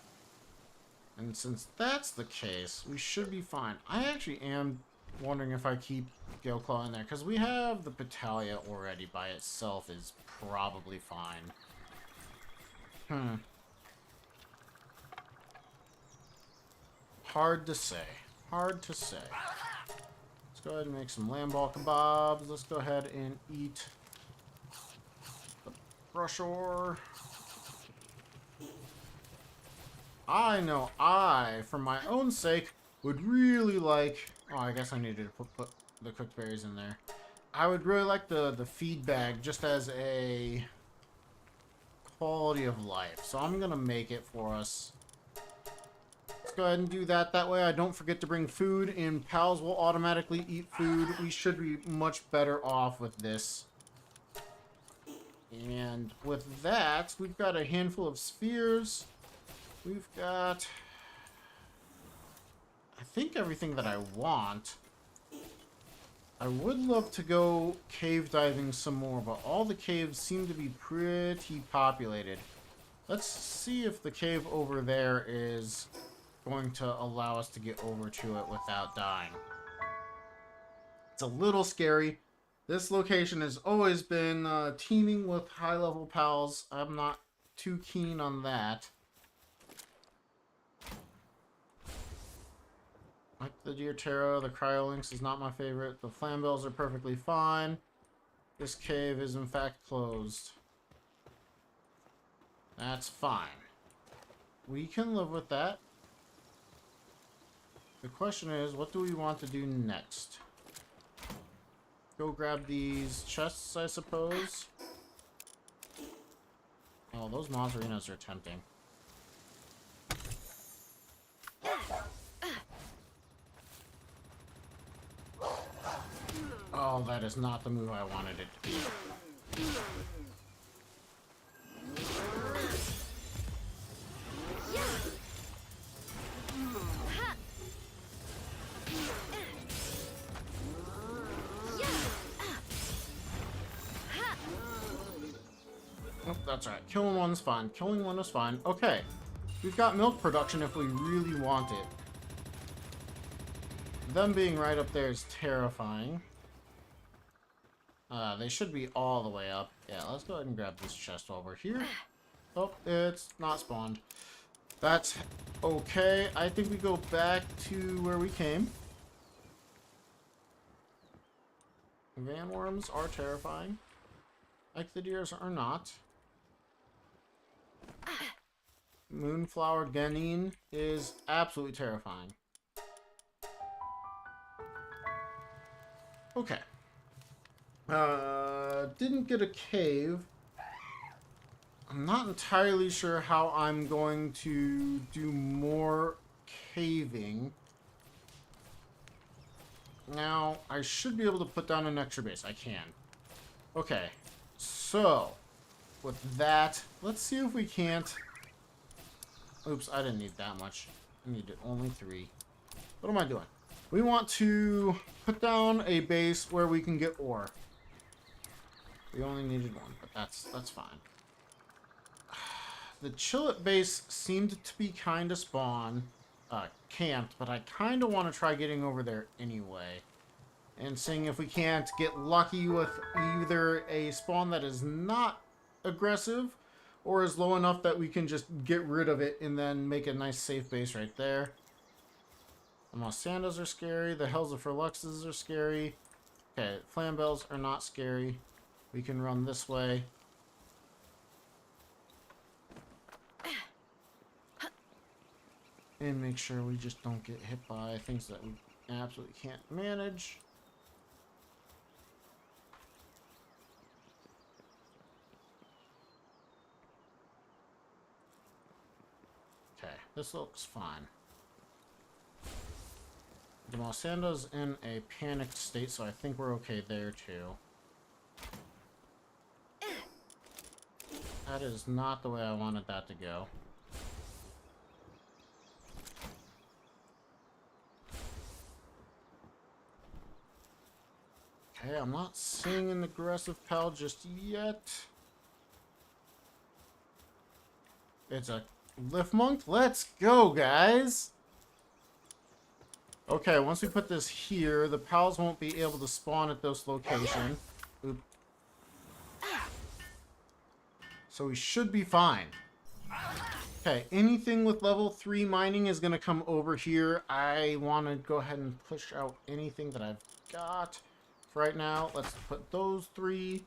And since that's the case, we should be fine. I actually am wondering if I keep Galeclaw in there, because we have the Petalia already by itself is probably fine. Hard to say. Hard to say. Let's go ahead and make some lamb ball kebabs. Let's go ahead and eat the brush ore. I know I, for my own sake, would really like... Oh, I guess I needed to put the cooked berries in there. I would really like the feed bag just as a quality of life. So I'm going to make it for us. Let's go ahead and do that. That way I don't forget to bring food, and pals will automatically eat food. We should be much better off with this. And with that, we've got a handful of spheres. We've got... I think everything that I want. I would love to go cave diving some more, but all the caves seem to be pretty populated. Let's see if the cave over there is going to allow us to get over to it without dying. It's a little scary. This location has always been teeming with high-level pals. I'm not too keen on that. Like the Deer Terra, the Cryolinks is not my favorite. The Flambells are perfectly fine. This cave is in fact closed. That's fine. We can live with that. The question is, what do we want to do next? Go grab these chests, I suppose. Oh, those Mozzarinas are tempting. Oh, that is not the move I wanted it to be. Oh, that's right. Killing one's fine. Killing one is fine. Okay. We've got milk production if we really want it. Them being right up there is terrifying. They should be all the way up. Yeah, let's go ahead and grab this chest while we're here. Oh, it's not spawned. That's okay. I think we go back to where we came. Van worms are terrifying. Ecthodeers are not. Moonflower Ganin is absolutely terrifying. Okay. Didn't get a cave. I'm not entirely sure how I'm going to do more caving. Now, I should be able to put down an extra base. I can. Okay. So, with that, let's see if we can't... Oops, I didn't need that much. I needed only 3. What am I doing? We want to put down a base where we can get ore. We only needed 1, but that's fine. The Chillet base seemed to be kind of camped, but I kind of want to try getting over there anyway. And seeing if we can't get lucky with either a spawn that is not aggressive or is low enough that we can just get rid of it and then make a nice safe base right there. The Mosandas are scary. The Helsifer Luxes are scary. Okay, Flambells are not scary. We can run this way. And make sure we just don't get hit by things that we absolutely can't manage. Okay, this looks fine. The Mosanda's in a panicked state, so I think we're okay there too. That is not the way I wanted that to go. Okay, I'm not seeing an aggressive pal just yet. It's a lift monk. Let's go, guys! Okay, once we put this here, the pals won't be able to spawn at this location. Oop. So we should be fine. Okay, anything with level 3 mining is going to come over here. I want to go ahead and push out anything that I've got. For right now, let's put those 3.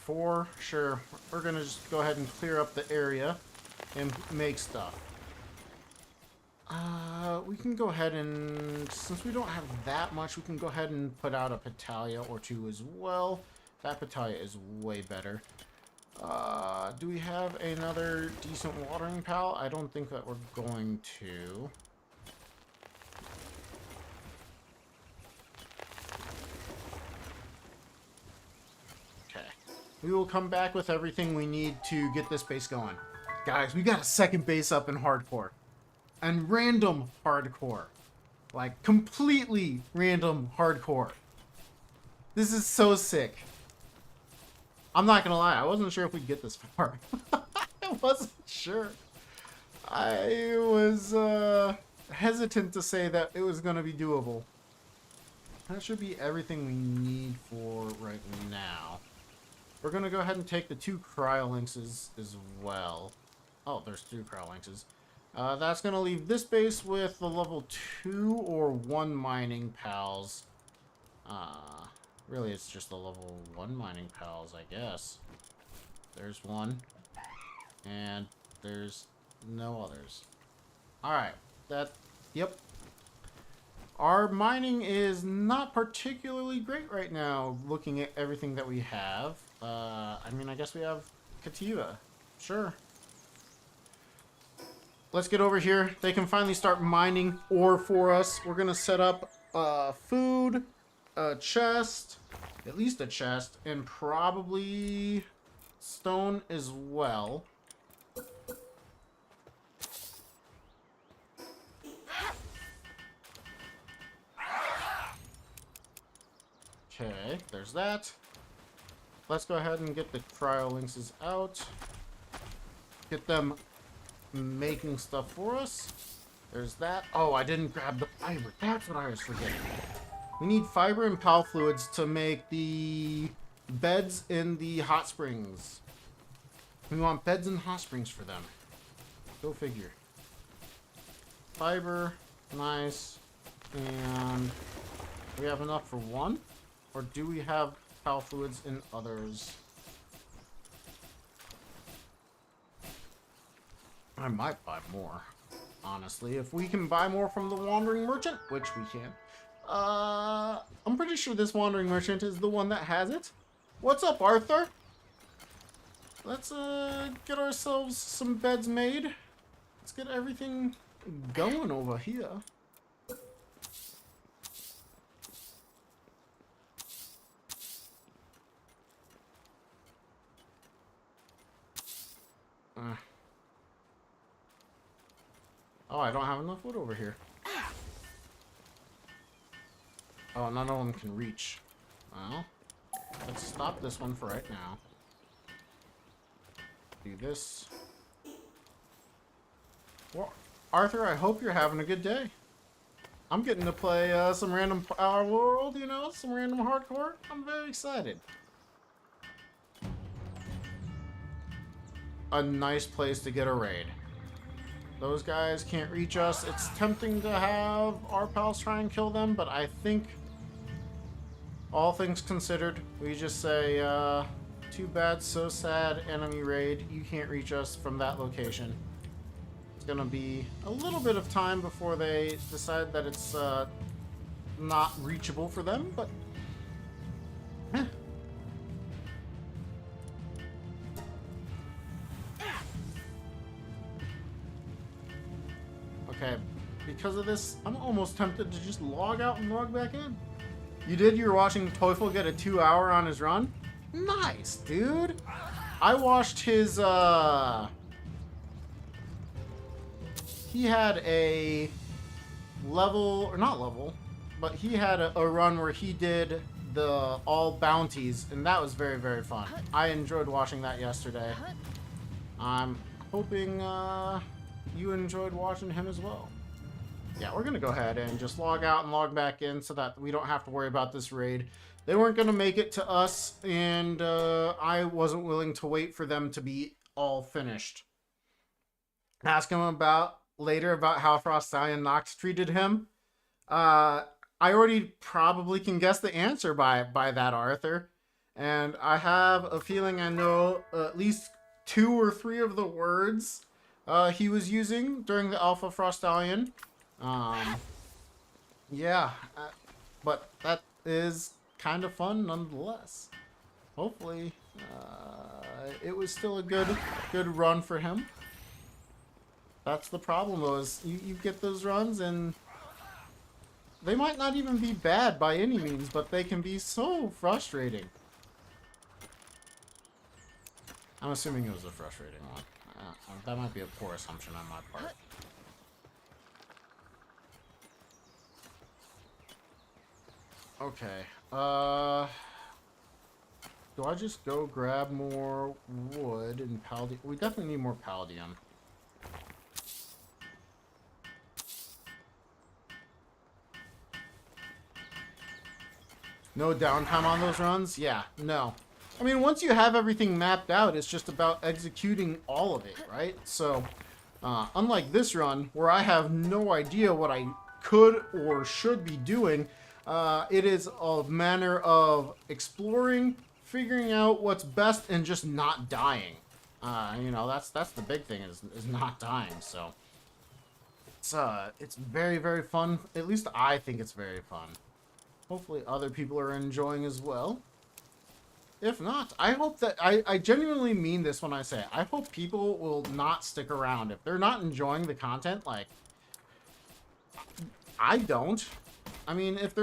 4, sure. We're going to just go ahead and clear up the area. and make stuff. We can go ahead and, since we don't have that much, we can go ahead and put out a Petalia or two as well. That Petalia is way better. Do we have another decent watering pal? I don't think that we're going to. Okay. We will come back with everything we need to get this base going. Guys, we got a second base up in hardcore. And random hardcore. Like, completely random hardcore. This is so sick. I'm not gonna lie, I wasn't sure if we'd get this far. I wasn't sure. I was hesitant to say that it was gonna be doable. That should be everything we need for right now. We're gonna go ahead and take the 2 cryolinxes as well. Oh, there's 2 cryolinxes. That's going to leave this base with the level 2 or 1 mining pals. Really, it's just the level 1 mining pals, I guess. There's one. And there's no others. Alright. Yep. Our mining is not particularly great right now, looking at everything that we have. I mean, I guess we have Kativa. Sure. Let's get over here. They can finally start mining ore for us. We're going to set up food, a chest, at least a chest, and probably stone as well. Okay, there's that. Let's go ahead and get the cryolinxes out. Get them making stuff for us. There's that. Oh, I didn't grab the fiber. That's what I was forgetting. We need fiber and pal fluids to make the beds in the hot springs. We want beds and hot springs for them. Go figure. Fiber. Nice. And we have enough for one? Or do we have pal fluids in others? I might buy more, honestly. If we can buy more from the Wandering Merchant, which we can. I'm pretty sure this Wandering Merchant is the one that has it. What's up, Arthur? Let's get ourselves some beds made. Let's get everything going over here. Oh, I don't have enough wood over here. Oh, none of them can reach. Well, let's stop this one for right now. Do this. Well, Arthur, I hope you're having a good day. I'm getting to play some random Palworld, you know, some random hardcore. I'm very excited. A nice place to get a raid. Those guys can't reach us. It's tempting to have our pals try and kill them, but I think, all things considered, we just say, too bad, so sad, enemy raid. You can't reach us from that location. It's gonna be a little bit of time before they decide that it's not reachable for them, but eh. Okay, because of this, I'm almost tempted to just log out and log back in. You did? You were watching Teufel get a 2-hour on his run? Nice, dude. I watched his, he had a level, or not level, but he had a run where he did the all bounties, and that was very, very fun. I enjoyed watching that yesterday. I'm hoping, you enjoyed watching him as well. Yeah, we're gonna go ahead and just log out and log back in so that we don't have to worry about this raid. They weren't gonna make it to us, and I wasn't willing to wait for them to be all finished. Ask him about later about how Frostallion Nox treated him. I already probably can guess the answer by that, Arthur. And I have a feeling I know at least 2 or 3 of the words he was using during the Alpha Frostallion. Yeah, but that is kind of fun nonetheless. Hopefully, it was still a good run for him. That's the problem, though, is you get those runs and they might not even be bad by any means, but they can be so frustrating. I'm assuming it was a frustrating one. That might be a poor assumption on my part. Okay. Do I just go grab more wood and palladium? We definitely need more palladium. No downtime on those runs? Yeah, no. I mean, once you have everything mapped out, it's just about executing all of it, right? So, unlike this run, where I have no idea what I could or should be doing, it is a manner of exploring, figuring out what's best, and just not dying. You know, that's the big thing, is not dying, so. It's very, very fun. At least I think it's very fun. Hopefully other people are enjoying as well. If not, I hope that... I genuinely mean this when I say it. I hope people will not stick around. If they're not enjoying the content, like... I don't. I mean, if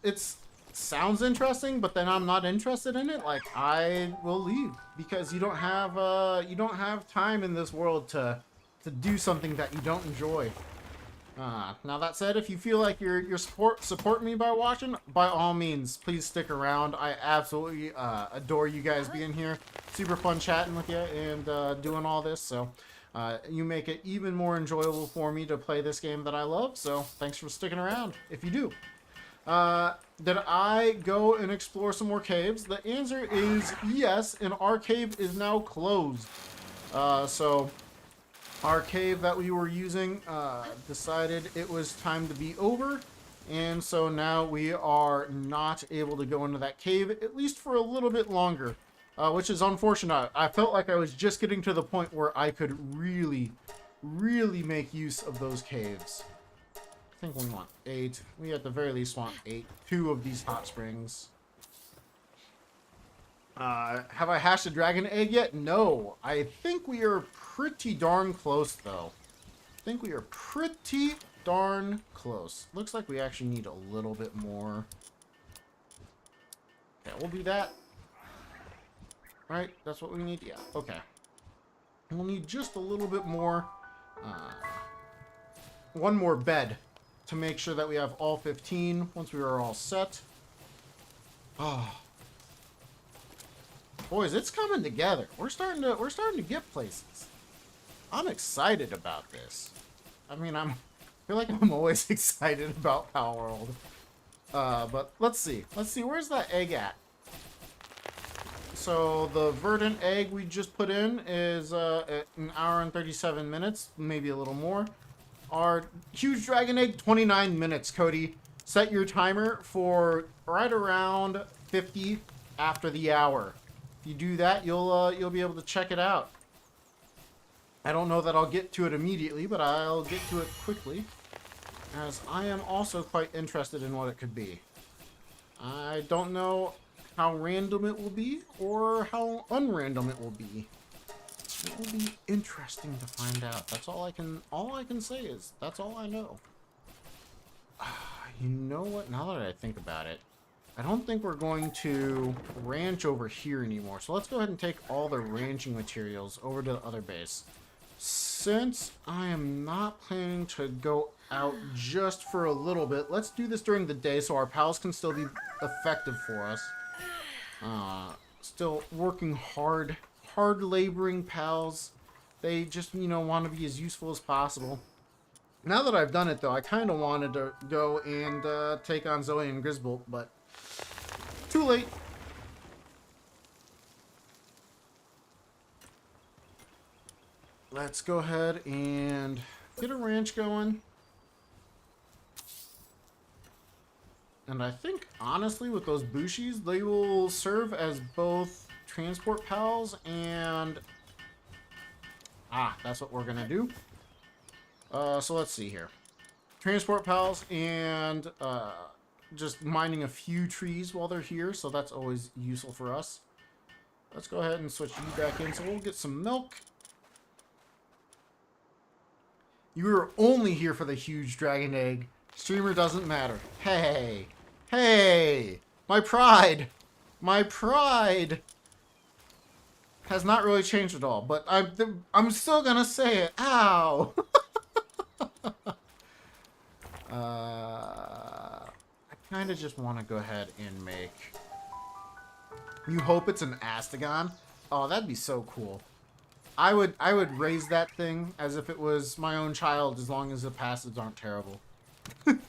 it's sounds interesting, but then I'm not interested in it, like, I will leave. Because you don't have time in this world to do something that you don't enjoy. Now that said, if you feel like you're support me by watching, by all means, please stick around. I absolutely adore you guys being here. Super fun chatting with you and doing all this. So you make it even more enjoyable for me to play this game that I love. So thanks for sticking around. If you do, did I go and explore some more caves? The answer is yes, and our cave is now closed. So. Our cave that we were using decided it was time to be over, and so now we are not able to go into that cave, at least for a little bit longer, which is unfortunate. I felt like I was just getting to the point where I could really, really make use of those caves. I think we want 8. We at the very least want 8. 2 of these hot springs. Have I hatched a dragon egg yet? No. I think we are pretty darn close, though. I think we are pretty darn close. Looks like we actually need a little bit more. Okay, we'll do that. Right? That's what we need? Yeah, okay. We'll need just a little bit more. One more bed to make sure that we have all 15 once we are all set. Oh. Boys, it's coming together. We're starting to get places. I'm excited about this. I mean, I feel like I'm always excited about Palworld. But let's see. Let's see, where's that egg at? So the verdant egg we just put in is at 1 hour and 37 minutes, maybe a little more. Our huge dragon egg, 29 minutes, Cody. Set your timer for right around 50 after the hour. If you do that, you'll be able to check it out. I don't know that I'll get to it immediately, but I'll get to it quickly, as I am also quite interested in what it could be. I don't know how random it will be or how unrandom it will be. It will be interesting to find out. That's all I can say is that's all I know. You know what? Now that I think about it, I don't think we're going to ranch over here anymore. So let's go ahead and take all the ranching materials over to the other base. Since I am not planning to go out just for a little bit, let's do this during the day so our pals can still be effective for us. Still working hard laboring pals. They just, you know, want to be as useful as possible. Now that I've done it, though, I kind of wanted to go and take on Zoe and Grisbolt, but too late. Let's go ahead and get a ranch going. And I think, honestly, with those bushies, they will serve as both transport pals and Ah, that's what we're gonna do. So let's see here. Transport pals and just mining a few trees while they're here, so that's always useful for us. Let's go ahead and switch you back in, so we'll get some milk. You were only here for the huge dragon egg. Streamer doesn't matter. Hey! Hey! My pride! My pride! Has not really changed at all, but I'm still gonna say it. Ow! I kind of just want to go ahead and make... You hope it's an Astagon? Oh, that'd be so cool. I would raise that thing as if it was my own child, as long as the passives aren't terrible. We've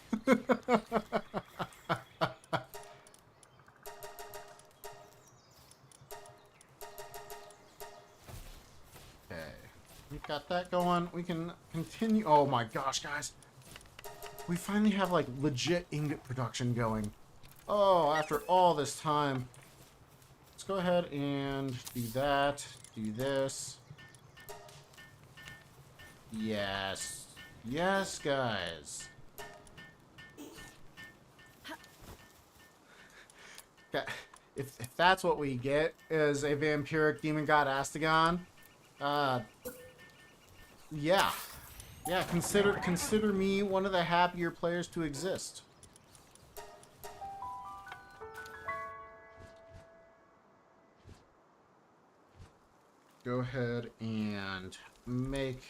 got that going. We can continue. Oh my gosh, guys. We finally have like legit ingot production going. Oh, after all this time. Let's go ahead and do that. Do this. Yes. Yes, guys. If that's what we get is a vampiric demon god Astagon, yeah. Yeah, consider me one of the happier players to exist. Go ahead and make...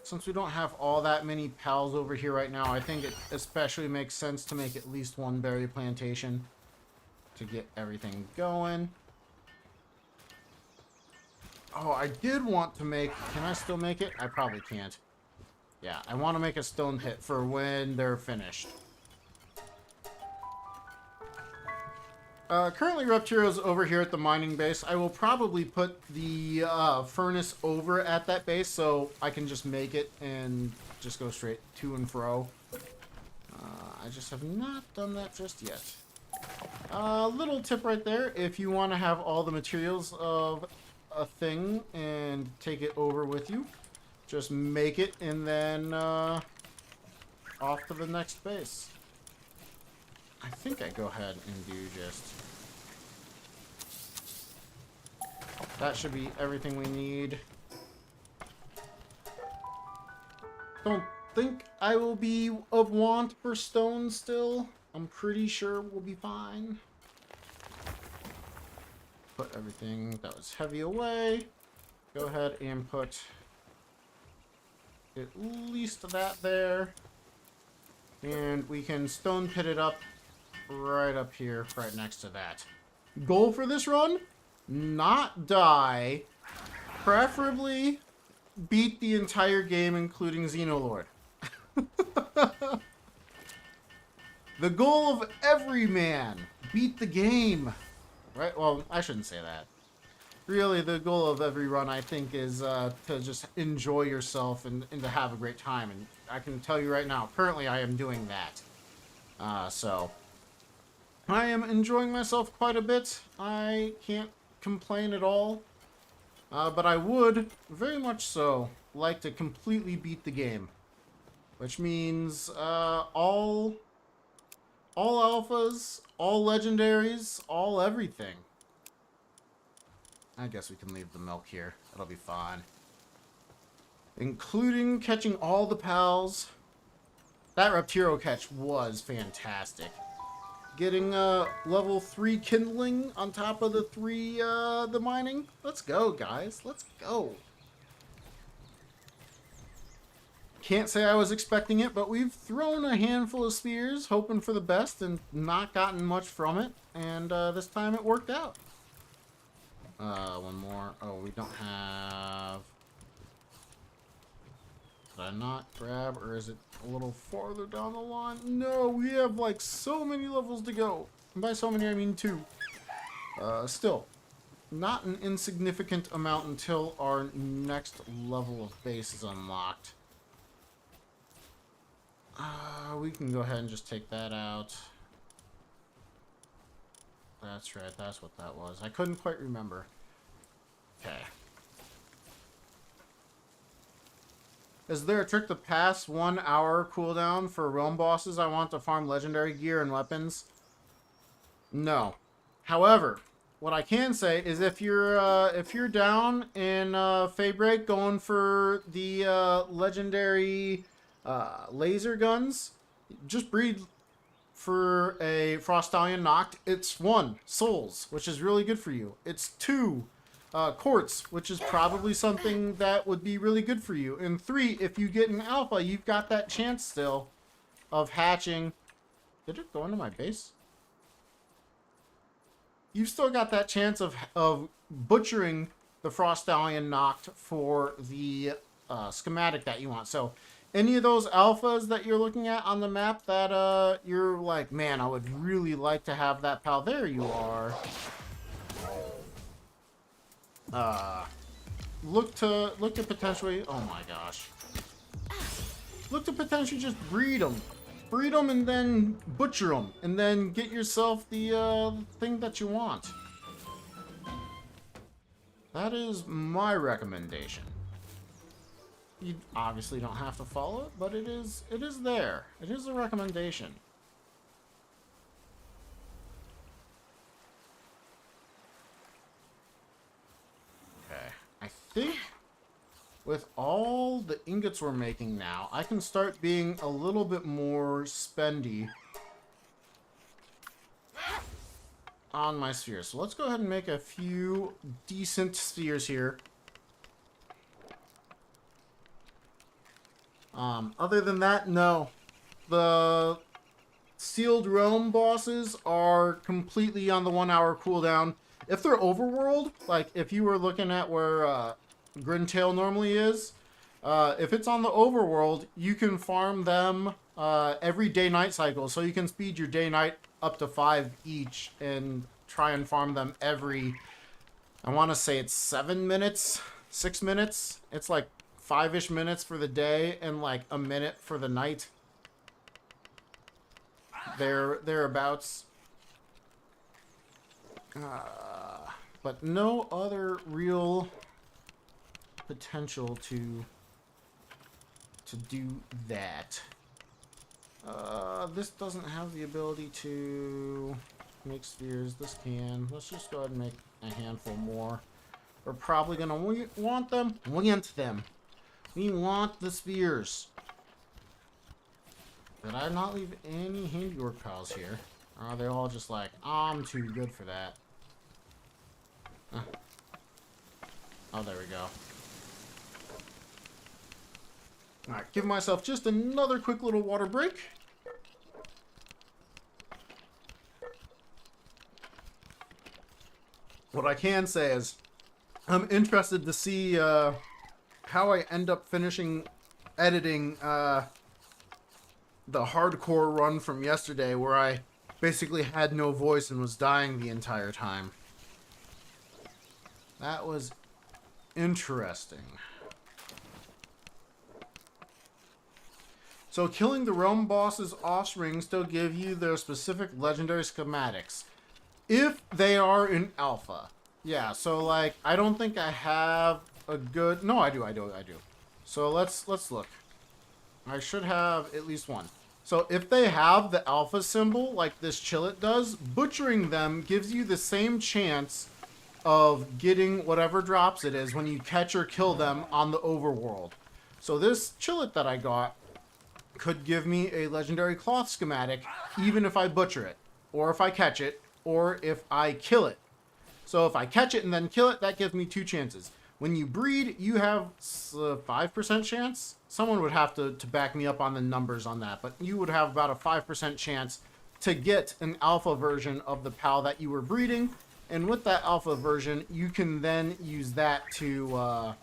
Since we don't have all that many pals over here right now, I think it especially makes sense to make at least one berry plantation to get everything going. Oh, I did want to make... Can I still make it? I probably can't. Yeah, I want to make a stone pit for when they're finished. Currently, Reptiro's over here at the mining base. I will probably put the furnace over at that base so I can just make it and just go straight to and fro. I just have not done that just yet. Little tip right there. If you want to have all the materials of a thing and take it over with you, just make it and then off to the next base. I think I go ahead and do just... That should be everything we need. Don't think I will be of want for stone still. I'm pretty sure we'll be fine. Put everything that was heavy away. Go ahead and put at least that there. And we can stone pit it up right up here, right next to that. Goal for this run? Not die. Preferably beat the entire game, including Xenoloord. The goal of every man. Beat the game. Right? Well, I shouldn't say that. Really, the goal of every run, I think, is to just enjoy yourself and to have a great time. And I can tell you right now, currently I am doing that. So, I am enjoying myself quite a bit. I can't complain at all. But I would, very much so, like to completely beat the game. Which means all alphas, all legendaries, all everything. I guess we can leave the milk here. That'll be fine. Including catching all the pals. That Reptiro catch was fantastic. Getting level 3 kindling on top of the the mining. Let's go, guys. Let's go. Can't say I was expecting it, but we've thrown a handful of spears, hoping for the best, and not gotten much from it. And this time it worked out. One more. Oh, we don't have... Did I not grab, or is it a little farther down the line? No, we have like so many levels to go. And by so many, I mean 2. Still, not an insignificant amount until our next level of base is unlocked. We can go ahead and just take that out. That's right, that's what that was. I couldn't quite remember. Okay. Is there a trick to pass 1 hour cooldown for realm bosses I want to farm legendary gear and weapons? No. However, what I can say is if you're down in Faybreak going for the legendary laser guns, just breed for a Frost Stallion Noct. It's 1 souls, which is really good for you. It's 2 quartz, which is probably something that would be really good for you. And 3, if you get an alpha, you've got that chance still of hatching. Did it go into my base? You've still got that chance of butchering the Frost Stallion Noct for the schematic that you want. So any of those alphas that you're looking at on the map that you're like, man, I would really like to have that pal. There you are. Look to potentially, oh my gosh. Look to potentially just breed them. Breed them and then butcher them. And then get yourself the thing that you want. That is my recommendation. You obviously don't have to follow it, but it is there. It is a recommendation. Okay. I think with all the ingots we're making now, I can start being a little bit more spendy on my spheres. So let's go ahead and make a few decent spheres here. Other than that, no. The sealed realm bosses are completely on the 1 hour cooldown. If they're overworld, like if you were looking at where Grintail normally is, if it's on the overworld, you can farm them every day-night cycle. So you can speed your day-night up to 5 each and try and farm them every, I want to say it's 7 minutes, 6 minutes. It's like 5-ish minutes for the day and like a minute for the night. Thereabouts. But no other real potential to do that. This doesn't have the ability to make spheres. This can. Let's just go ahead and make a handful more. We're probably gonna want them. We want the spheres. Did I not leave any handiwork piles here? Or are they all just like, I'm too good for that? Oh, there we go. Alright, give myself just another quick little water break. What I can say is, I'm interested to see how I end up finishing editing the hardcore run from yesterday, where I basically had no voice and was dying the entire time. That was interesting. So killing the realm boss's offspring still give you their specific legendary schematics, if they are in alpha. Yeah, so like I don't think I have a good. No, I do. So let's look. I should have at least one. So if they have the alpha symbol, like this Chillet does, butchering them gives you the same chance of getting whatever drops it is when you catch or kill them on the overworld. So this Chillet that I got could give me a legendary cloth schematic, even if I butcher it, or if I catch it, or if I kill it. So if I catch it and then kill it, that gives me 2 chances. When you breed, you have a 5% chance. Someone would have to back me up on the numbers on that, but you would have about a 5% chance to get an alpha version of the pal that you were breeding. And with that alpha version, you can then use that to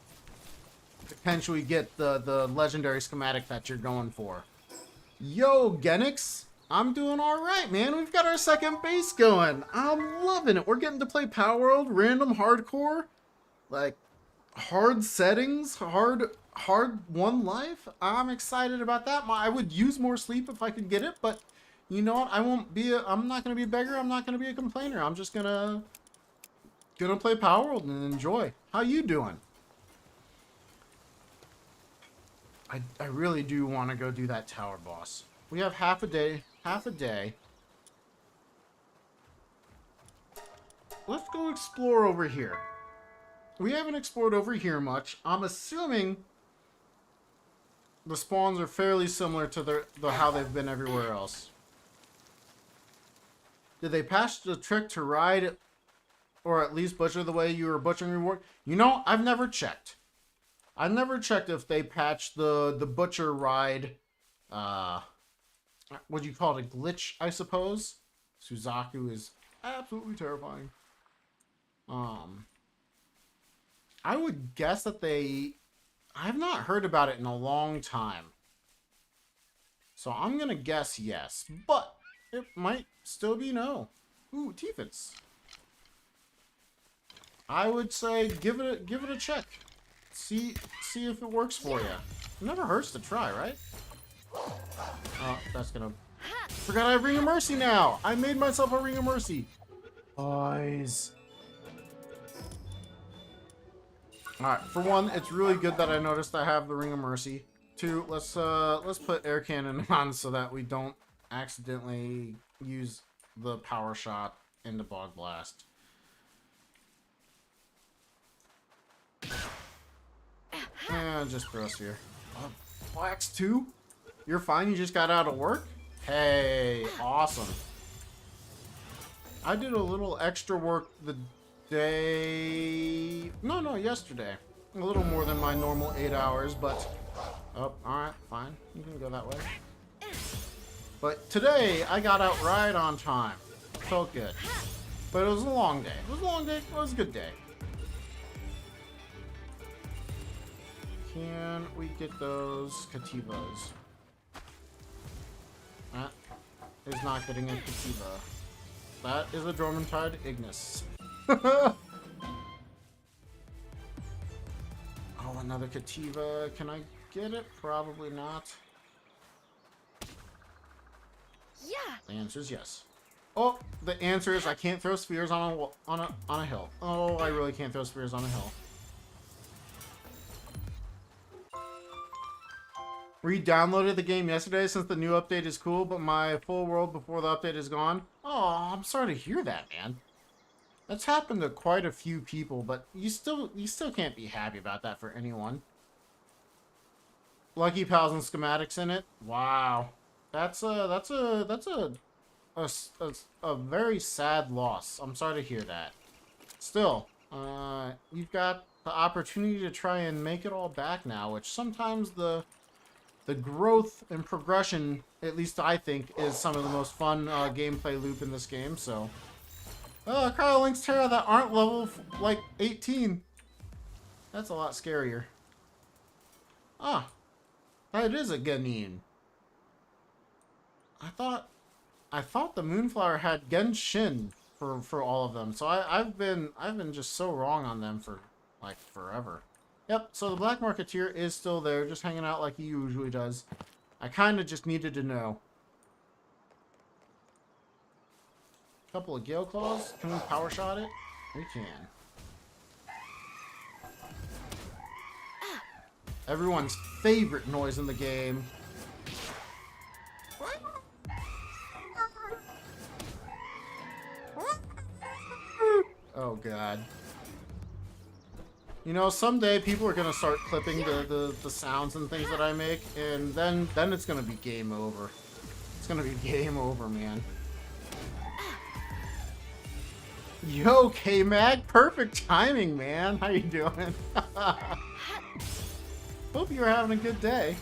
potentially get the legendary schematic that you're going for. Yo, Genix! I'm doing alright, man. We've got our second base going. I'm loving it. We're getting to play Palworld RandoM HarDcoRE. Like, hard settings, hard 1 life. I'm excited about that. I would use more sleep if I could get it, but you know what? I'm not gonna be a beggar. I'm not gonna be a complainer. I'm just gonna play Palworld and enjoy. How you doing? I really do want to go do that tower boss. We have half a day. Let's go explore over here. We haven't explored over here much. I'm assuming the spawns are fairly similar to the how they've been everywhere else. Did they patch the trick to ride, or at least butcher the way you were butchering reward? You know, I've never checked. I've never checked if they patched the butcher ride, what do you call it, a glitch, I suppose? Suzaku is absolutely terrifying. I would guess that I've not heard about it in a long time. So I'm gonna guess yes, but it might still be no. Ooh, Tiefits. I would say give it a check. See if it works for you. It never hurts to try, right? Oh, that's gonna... Forgot I have Ring of Mercy now! I made myself a Ring of Mercy! Boys. Alright, for one, it's really good that I noticed I have the Ring of Mercy. Two, let's put air cannon on so that we don't accidentally use the power shot into Bog Blast. And just cross here. Wax 2? You're fine, you just got out of work? Hey, awesome. I did a little extra work the day... No, yesterday. A little more than my normal 8 hours, but... Oh, alright, fine. You can go that way. But today, I got out right on time. Felt good. But it was a long day. It was a long day. It was a good day. Can we get those Kativas? That is not getting a Kativa. That is a Dormantide Ignis. Oh, another Kativa. Can I get it? Probably not. Yeah. The answer is yes. Oh, the answer is I can't throw spheres on a hill. Oh, I really can't throw spheres on a hill. Re-downloaded the game yesterday since the new update is cool, but my full world before the update is gone. Oh, I'm sorry to hear that, man. That's happened to quite a few people, but you still can't be happy about that for anyone. Lucky Pals and schematics in it. Wow, that's a very sad loss. I'm sorry to hear that. Still, you've got the opportunity to try and make it all back now, which sometimes the growth and progression, at least I think, is some of the most fun gameplay loop in this game, so... Cryolinks Terra that aren't level, like, 18. That's a lot scarier. Ah, that is a Genin. I thought the Moonflower had Genshin for all of them, so I've been just so wrong on them for, like, forever. Yep, so the Black Marketeer is still there, just hanging out like he usually does. I kind of just needed to know. Couple of Gale Claws. Can we power shot it? We can. Everyone's favorite noise in the game. Oh, God. You know, someday people are gonna start clipping the sounds and things that I make, and then it's gonna be game over. It's gonna be game over, man. Yo, K-Mag, perfect timing, man. How you doing? Hope you're having a good day.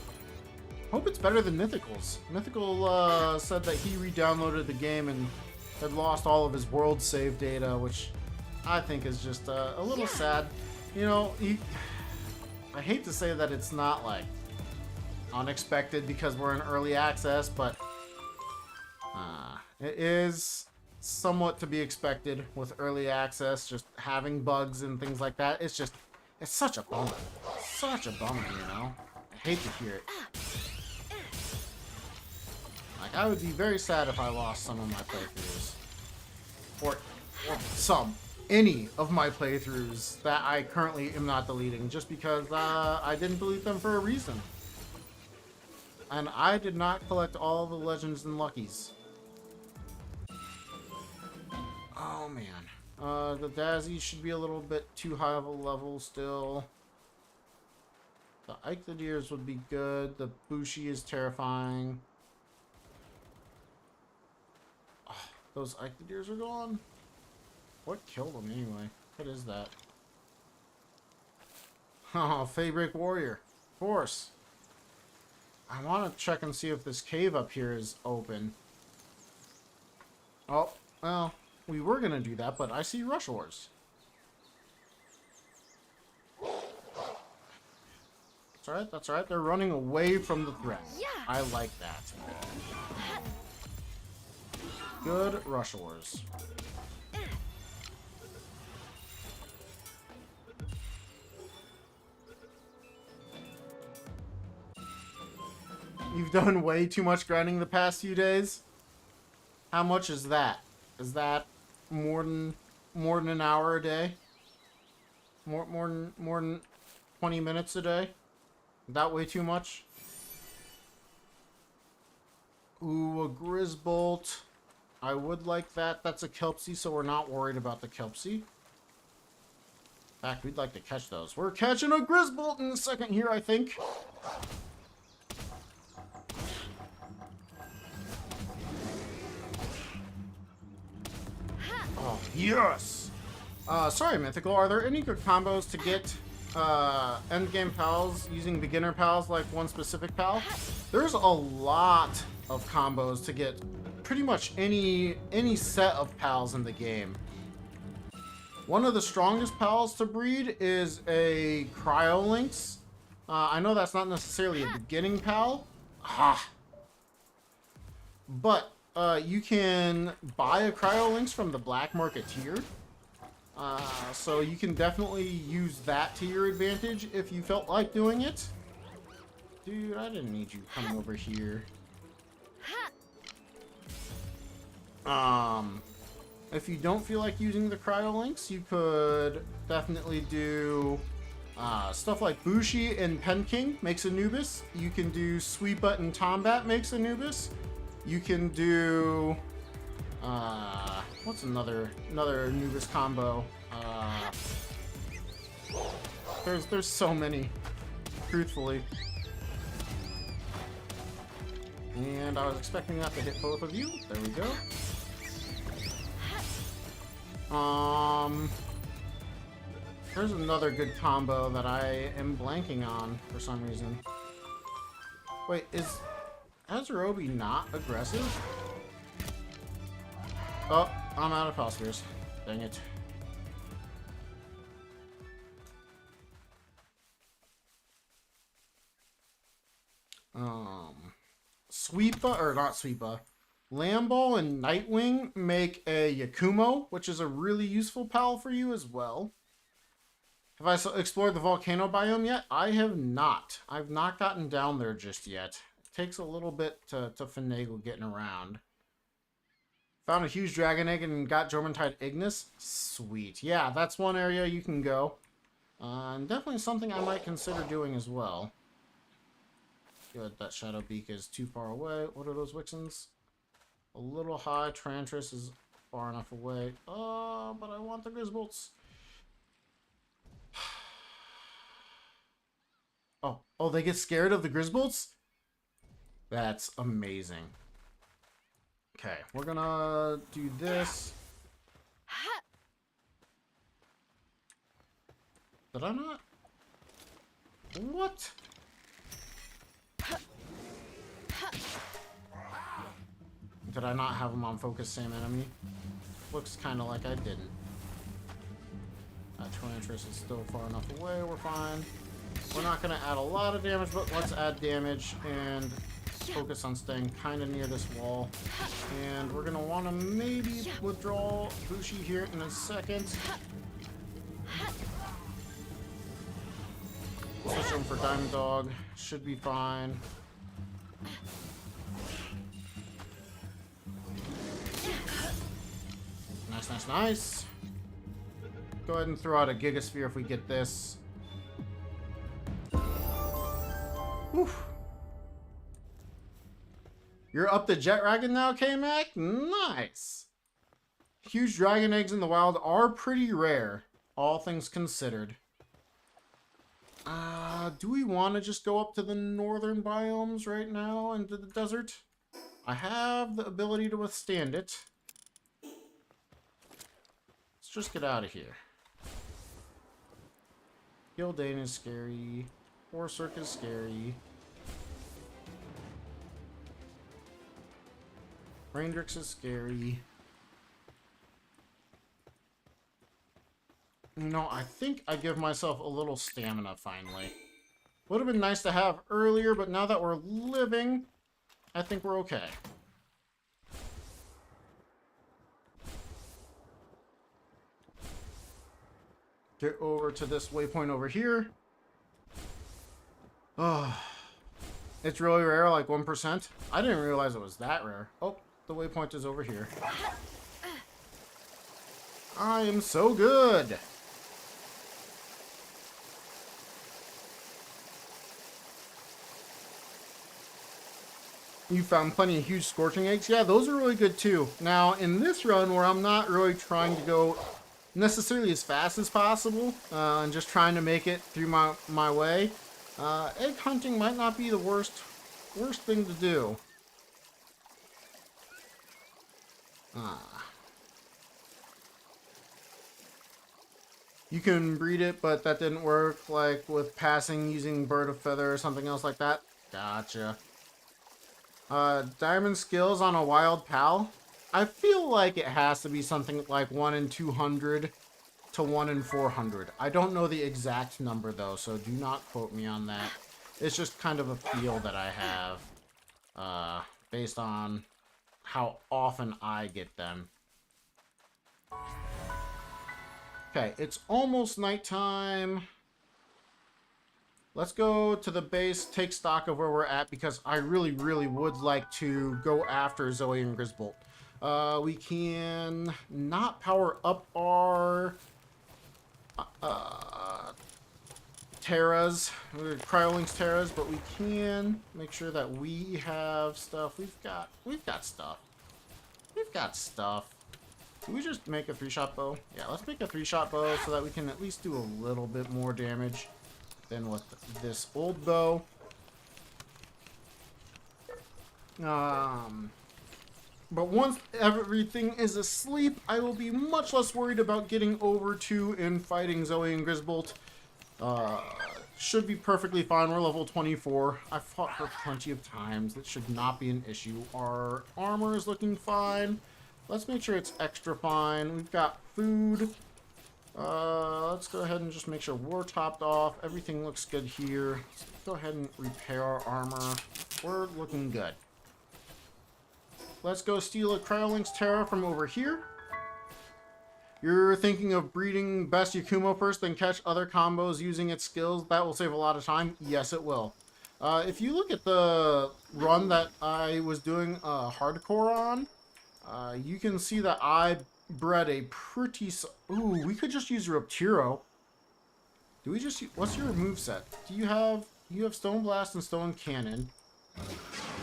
Hope it's better than Mythical's. Mythical said that he re-downloaded the game and had lost all of his world save data, which I think is just a little sad. You know, I hate to say that it's not, like, unexpected because we're in early access, but it is somewhat to be expected with early access, just having bugs and things like that. It's such a bummer. Such a bummer, you know? I hate to hear it. Like, I would be very sad if I lost some of my playthroughs. Or any of my playthroughs that I currently am not deleting, just because I didn't delete them for a reason. And I did not collect all the legends and luckies. Oh man. The Dazzy should be a little bit too high of a level still. The Ichladiers would be good. The Bushi is terrifying. Oh, those Ichladiers are gone. What killed them anyway? What is that? Oh, Fabric Warrior. Of course. I want to check and see if this cave up here is open. Oh, well, we were going to do that, but I see Rush Ores. That's alright, that's alright. They're running away from the threat. Yeah. I like that. Good Rush Ores. You've done way too much grinding the past few days. How much is that? Is that more than an hour a day? More than 20 minutes a day? That way too much? Ooh, a Grizzbolt. I would like that. That's a Kelpsy, so we're not worried about the Kelpsy. In fact, we'd like to catch those. We're catching a Grizzbolt in a second here, I think. Oh, yes! Sorry, Mythical. Are there any good combos to get endgame pals using beginner pals like one specific pal? There's a lot of combos to get pretty much any set of pals in the game. One of the strongest pals to breed is a Cryolinx. I know that's not necessarily a beginning pal. But you can buy a Cryolinx from the Black Marketeer. So you can definitely use that to your advantage if you felt like doing it. Dude, I didn't need you coming over here. If you don't feel like using the Cryolinx, you could definitely do stuff like Bushi and Penking makes Anubis. You can do Sweetbutt and Tombat makes Anubis. You can do what's another Anubis combo? There's so many, truthfully. And I was expecting that to hit both of you. There we go. There's another good combo that I am blanking on for some reason. Wait, is Azurobi not aggressive? Oh, I'm out of pal spheres. Dang it. Sweepa, or not Sweepa, Lamball and Nightwing make a Yakumo, which is a really useful pal for you as well. Have I explored the volcano biome yet? I have not. I've not gotten down there just yet. It takes a little bit to finagle getting around. Found a huge dragon egg and got Jormuntide Ignis. Sweet. Yeah, that's one area you can go. And definitely something I might consider doing as well. Good, that Shadow Beak is too far away. What are those Wixens? A little high. Trantris is far enough away. Oh, but I want the Grizzbolts. Oh, they get scared of the Grizzbolts? That's amazing. Okay, we're gonna do this. Did I not? What? Did I not have them on focus same enemy? Looks kind of like I didn't. Trantris is still far enough away. We're fine. We're not going to add a lot of damage, but let's add damage and focus on staying kind of near this wall. And we're going to want to maybe withdraw Bushi here in a second. Switch him for Diamond Dog. Should be fine. Nice, nice, nice. Go ahead and throw out a Gigasphere if we get this. Whew. You're up the jet dragon now, K-Mac? Nice. Huge dragon eggs in the wild are pretty rare, all things considered. Do we want to just go up to the northern biomes right now into the desert? I have the ability to withstand it. Let's just get out of here. Gildane is scary. Forcirk is scary. Raindrix is scary. You know, I think I give myself a little stamina finally. Would have been nice to have earlier, but now that we're living, I think we're okay. Get over to this waypoint over here. Oh, it's really rare, like 1%. I didn't realize it was that rare. Oh, the waypoint is over here. I am so good. You found plenty of huge scorching eggs. Yeah, those are really good too. Now, in this run where I'm not really trying to go necessarily as fast as possible, and just trying to make it through my way, egg hunting might not be the worst thing to do. You can breed it, but that didn't work, like with passing using bird of feather or something else like that. Gotcha. Diamond skills on a wild pal. I feel like it has to be something like 1 in 200 to 1 in 400. I don't know the exact number though, so do not quote me on that. It's just kind of a feel that I have, based on how often I get them. Okay, it's almost nighttime. Let's go to the base, take stock of where we're at, because I really, really would like to go after Zoe and Grisbolt. We can not power up our Terras, Cryolinks Terras, but we can make sure that we have stuff. We've got stuff. We've got stuff. Can we just make a 3-shot bow? Yeah, let's make a 3-shot bow so that we can at least do a little bit more damage than with this old bow. But once everything is asleep, I will be much less worried about getting over to and fighting Zoe and Grisbolt. Should be perfectly fine. We're level 24. I've fought her plenty of times. That should not be an issue. Our armor is looking fine. Let's make sure it's extra fine. We've got food. Let's go ahead and just make sure we're topped off. Everything looks good here. Let's go ahead and repair our armor. We're looking good. Let's go steal a Cryolinks Terra from over here. You're thinking of breeding best Yakumo first, then catch other combos using its skills. That will save a lot of time. Yes, it will. If you look at the run that I was doing hardcore on, you can see that I bred a pretty... Ooh, we could just use Reptiro. Do we just... What's your moveset? Do you have... You have Stone Blast and Stone Cannon.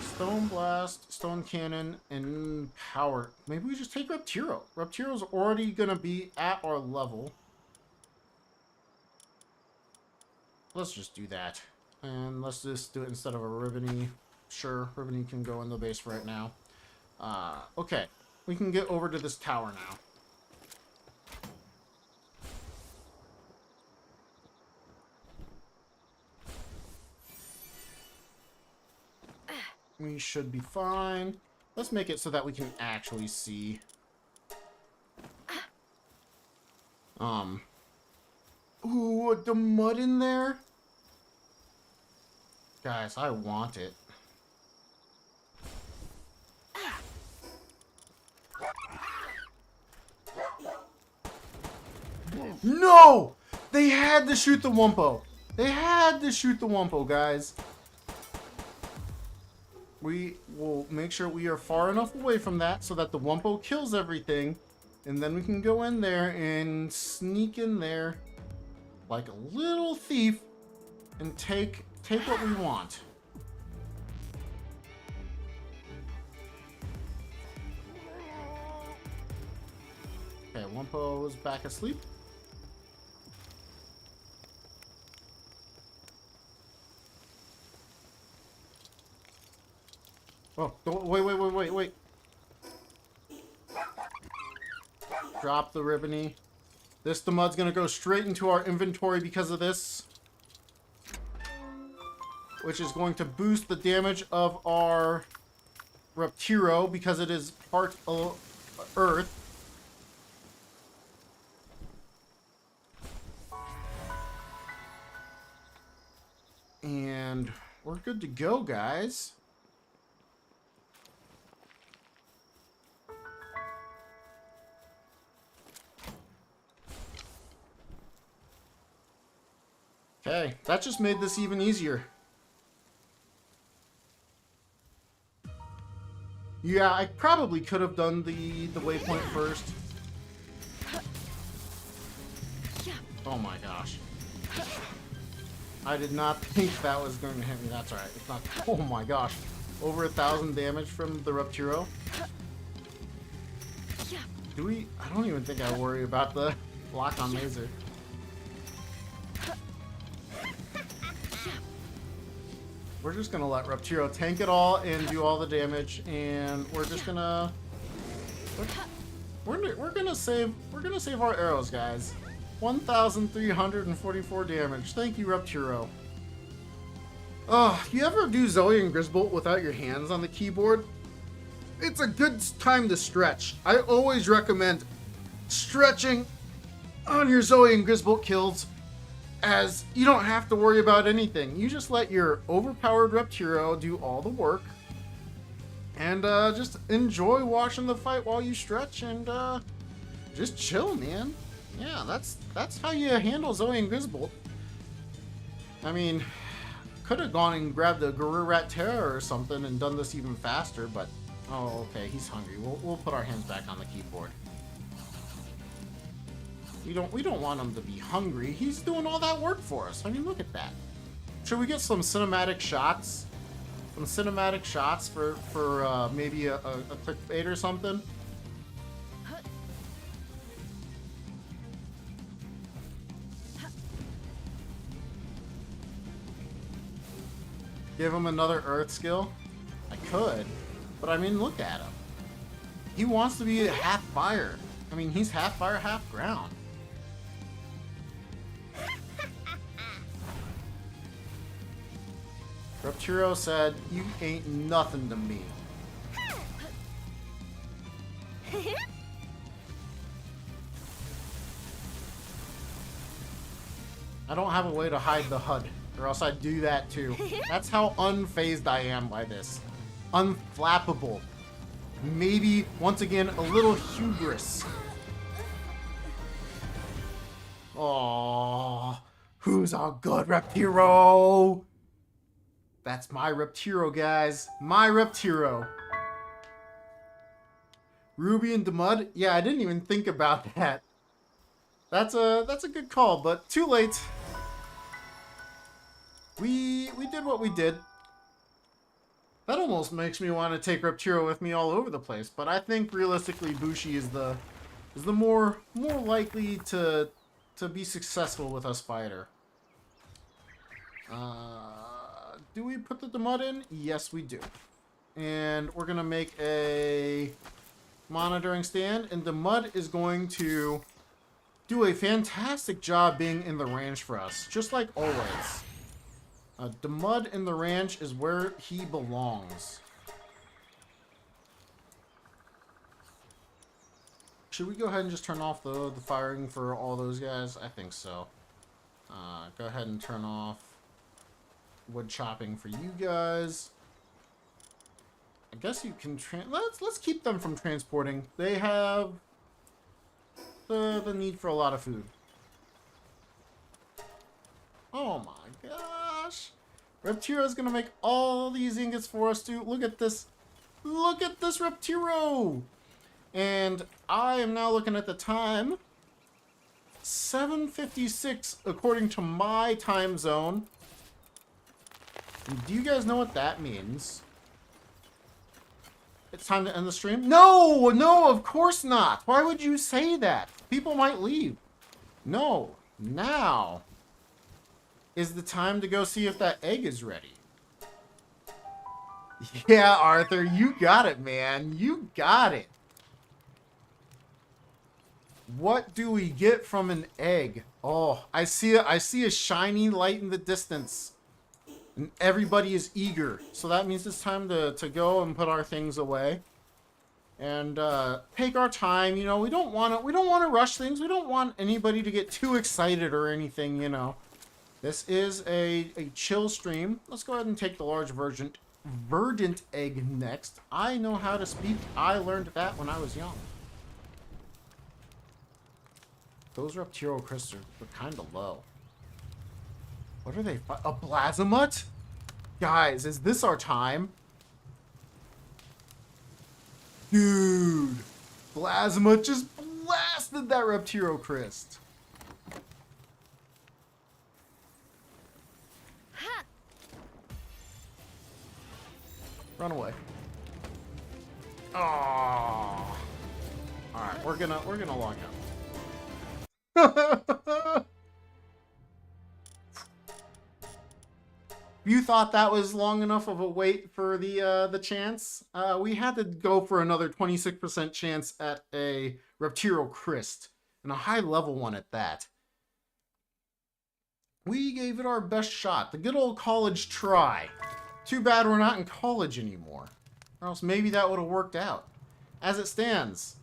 Stone Blast, Stone Cannon, and Power. Maybe we just take Reptiro. Reptiro's already going to be at our level. Let's just do that. And let's just do it instead of a Riveny. Sure, Riveny can go in the base right now. Okay. We can get over to this tower now. We should be fine. Let's make it so that we can actually see. Ooh, the mud in there? Guys, I want it. No! They had to shoot the Wumpo. They had to shoot the Wumpo, guys. We will make sure we are far enough away from that so that the Wumpo kills everything. And then we can go in there and sneak in there like a little thief and take what we want. Wumpo's back asleep. Oh, wait. Drop the ribbony. The mud's gonna go straight into our inventory because of this. Which is going to boost the damage of our Reptiro because it is part of Earth. And we're good to go, guys. Okay, that just made this even easier. Yeah, I probably could have done the waypoint first. Oh my gosh. I did not think that was going to hit me. That's alright. It's not. Oh my gosh. Over 1,000 damage from the Reptiro. Do we? I don't even think I worry about the lock on laser. We're just gonna let Reptiro tank it all and do all the damage, and we're just gonna we're gonna save our arrows, guys. 1,344 damage. Thank you, Reptiro. You ever do Zoe and Grisbolt without your hands on the keyboard? It's a good time to stretch. I always recommend stretching on your Zoe and Grisbolt kills, as you don't have to worry about anything. You just let your overpowered Reptiro do all the work, and just enjoy watching the fight while you stretch, and just chill, man. Yeah, that's how you handle Zoe and Grisbolt. I mean, could have gone and grabbed a Rat Terror or something and done this even faster, but oh, okay, he's hungry. We'll put our hands back on the keyboard. We don't want him to be hungry. He's doing all that work for us. I mean, look at that. Should we get some cinematic shots? Some cinematic shots for maybe a clickbait or something? Give him another Earth skill? I could, but I mean, look at him. He wants to be half fire. I mean, he's half fire, half ground. Reptiro said, "You ain't nothing to me." I don't have a way to hide the HUD, or else I'd do that too. That's how unfazed I am by this. Unflappable. Maybe, once again, a little hubris. Oh, who's a good Reptiro? That's my Reptiro, guys. My Reptiro. Ruby and Demud? Yeah, I didn't even think about that. That's a good call, but too late. We did what we did. That almost makes me want to take Reptiro with me all over the place, but I think realistically Bushi is the more likely to be successful with us fighter. Do we put the mud in? Yes, we do. And we're gonna make a monitoring stand, and the mud is going to do a fantastic job being in the ranch for us, just like always. The mud in the ranch is where he belongs. Should we go ahead and just turn off the firing for all those guys? I think so. Go ahead and turn off wood chopping for you guys. I guess you can let's keep them from transporting. They have the need for a lot of food. Oh my gosh. Reptiro is gonna make all these ingots for us too. Look at this. Look at this Reptiro. And I am now looking at the time. 7:56 according to my time zone. And do you guys know what that means? It's time to end the stream? No, of course not. Why would you say that? People might leave. No, now is the time to go see if that egg is ready. Yeah, Arthur, you got it, man. You got it. What do we get from an egg? Oh, I see a shiny light in the distance. And everybody is eager. So that means it's time to go and put our things away. And take our time, you know. We don't want to rush things. We don't want anybody to get too excited or anything, you know. This is a chill stream. Let's go ahead and take the large verdant egg next. I know how to speak. I learned that when I was young. Those RandoM are kind of low. What are they? A Blazamut? Guys, is this our time? Dude, Blazamut just blasted that RandoM. Run away. Oh. All right, we're gonna log out. You thought that was long enough of a wait for the chance? We had to go for another 26% chance at a RandoM, and a high level one at that. We gave it our best shot, the good old college try. Too bad we're not in college anymore, or else maybe that would have worked out. As it stands,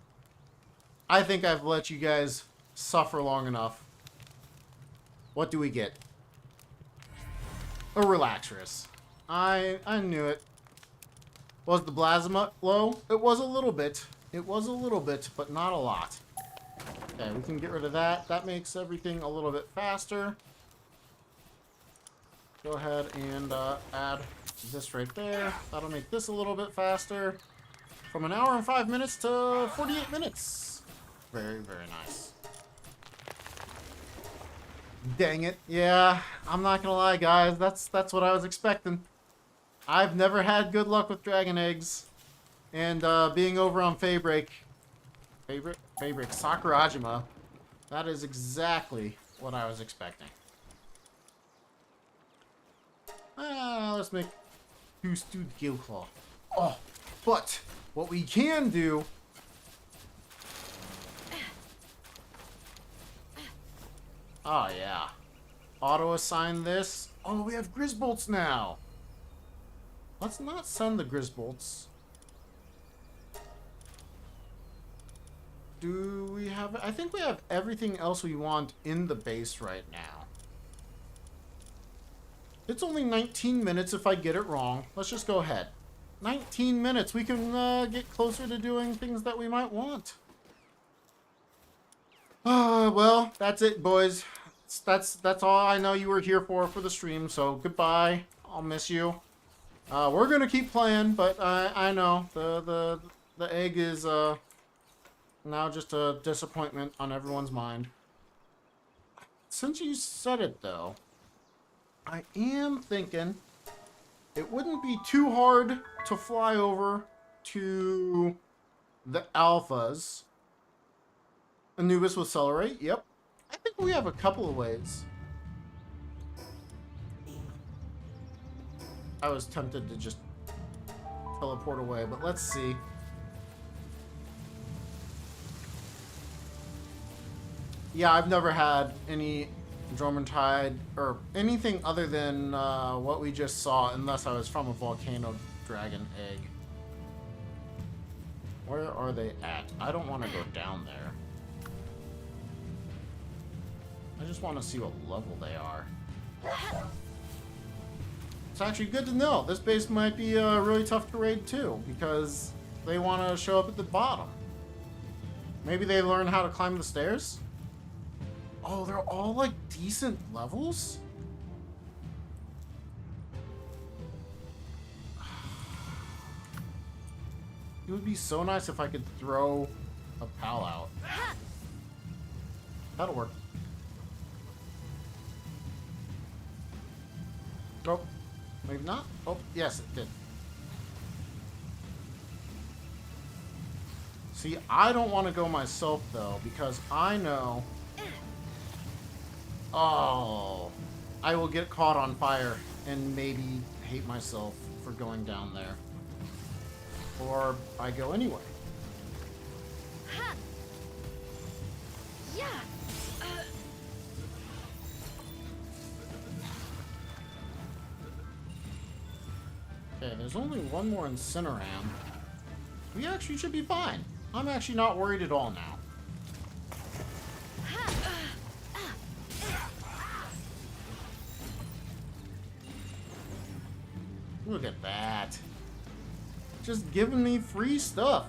I think I've let you guys suffer long enough. What do we get? A Relaxrus. I knew it. Was the Blazamut low? It was a little bit. It was a little bit, but not a lot. Okay, we can get rid of that. That makes everything a little bit faster. Go ahead and add this right there. That'll make this a little bit faster. From an hour and 5 minutes to 48 minutes. Very, very nice. Dang it. Yeah, I'm not gonna lie, guys. That's what I was expecting. I've never had good luck with dragon eggs. And being over on Fabric Sakurajima, that is exactly what I was expecting. Let's make 2 stewed Gilclaw. Oh, but what we can do... Oh, yeah. Auto-assign this. Oh, we have Grizzbolts now. Let's not send the Grizzbolts. Do we have... I think we have everything else we want in the base right now. It's only 19 minutes if I get it wrong. Let's just go ahead. 19 minutes. We can get closer to doing things that we might want. Well, that's it, boys. That's all I know you were here for the stream, so goodbye. I'll miss you. We're gonna keep playing, but I know the egg is now just a disappointment on everyone's mind. Since you said it, though, I am thinking it wouldn't be too hard to fly over to the alphas. Anubis will accelerate. Yep. I think we have a couple of ways. I was tempted to just teleport away, but let's see. Yeah, I've never had any Dormantide or anything other than what we just saw, unless I was from a volcano dragon egg. Where are they at? I don't want to go down there. I just want to see what level they are. It's actually good to know. This base might be really tough to raid too, because they want to show up at the bottom. Maybe they learn how to climb the stairs? Oh, they're all like decent levels? It would be so nice if I could throw a pal out. That'll work. Nope. Maybe not. Oh, yes, it did. See, I don't want to go myself, though, because I know... Oh, I will get caught on fire and maybe hate myself for going down there. Or I go anyway. Yeah. Okay, there's only one more Incineram. We actually should be fine. I'm actually not worried at all now. Look at that. Just giving me free stuff.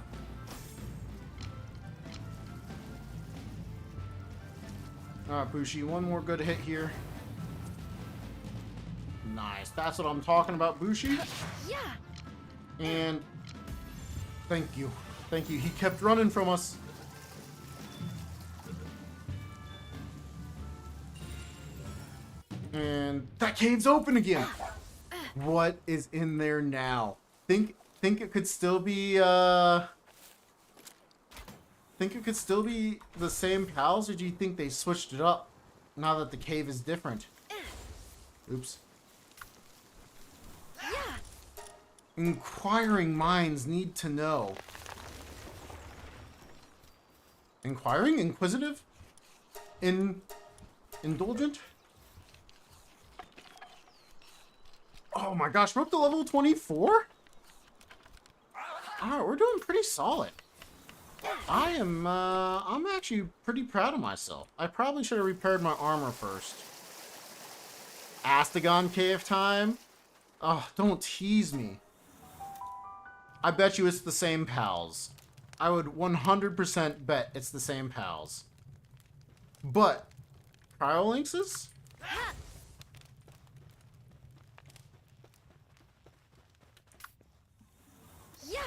Alright, Bushi, one more good hit here. Nice. That's what I'm talking about, Bushi. Yeah. And thank you. Thank you. He kept running from us. And that cave's open again. What is in there now? Think it could still be think it could still be the same pals, or do you think they switched it up now that the cave is different? Oops. Yeah. Inquiring minds need to know. Inquiring? Inquisitive? Indulgent? Oh my gosh, we're up to level 24? Alright, we're doing pretty solid. I'm actually pretty proud of myself. I probably should have repaired my armor first. Astagon cave time? Oh, don't tease me. I bet you it's the same pals. I would 100% bet it's the same pals. But, cryolinxes? Yeah.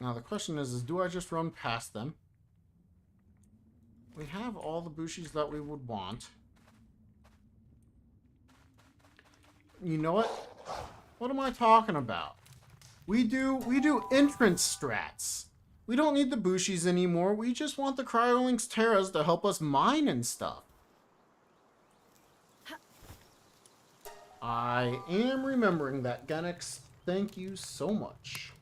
Now the question is do I just run past them? We have all the Bushis that we would want. You know what? What am I talking about? We do entrance strats. We don't need the Bushis anymore. We just want the Cryolinx Terras to help us mine and stuff. I am remembering that, Gunix. Thank you so much.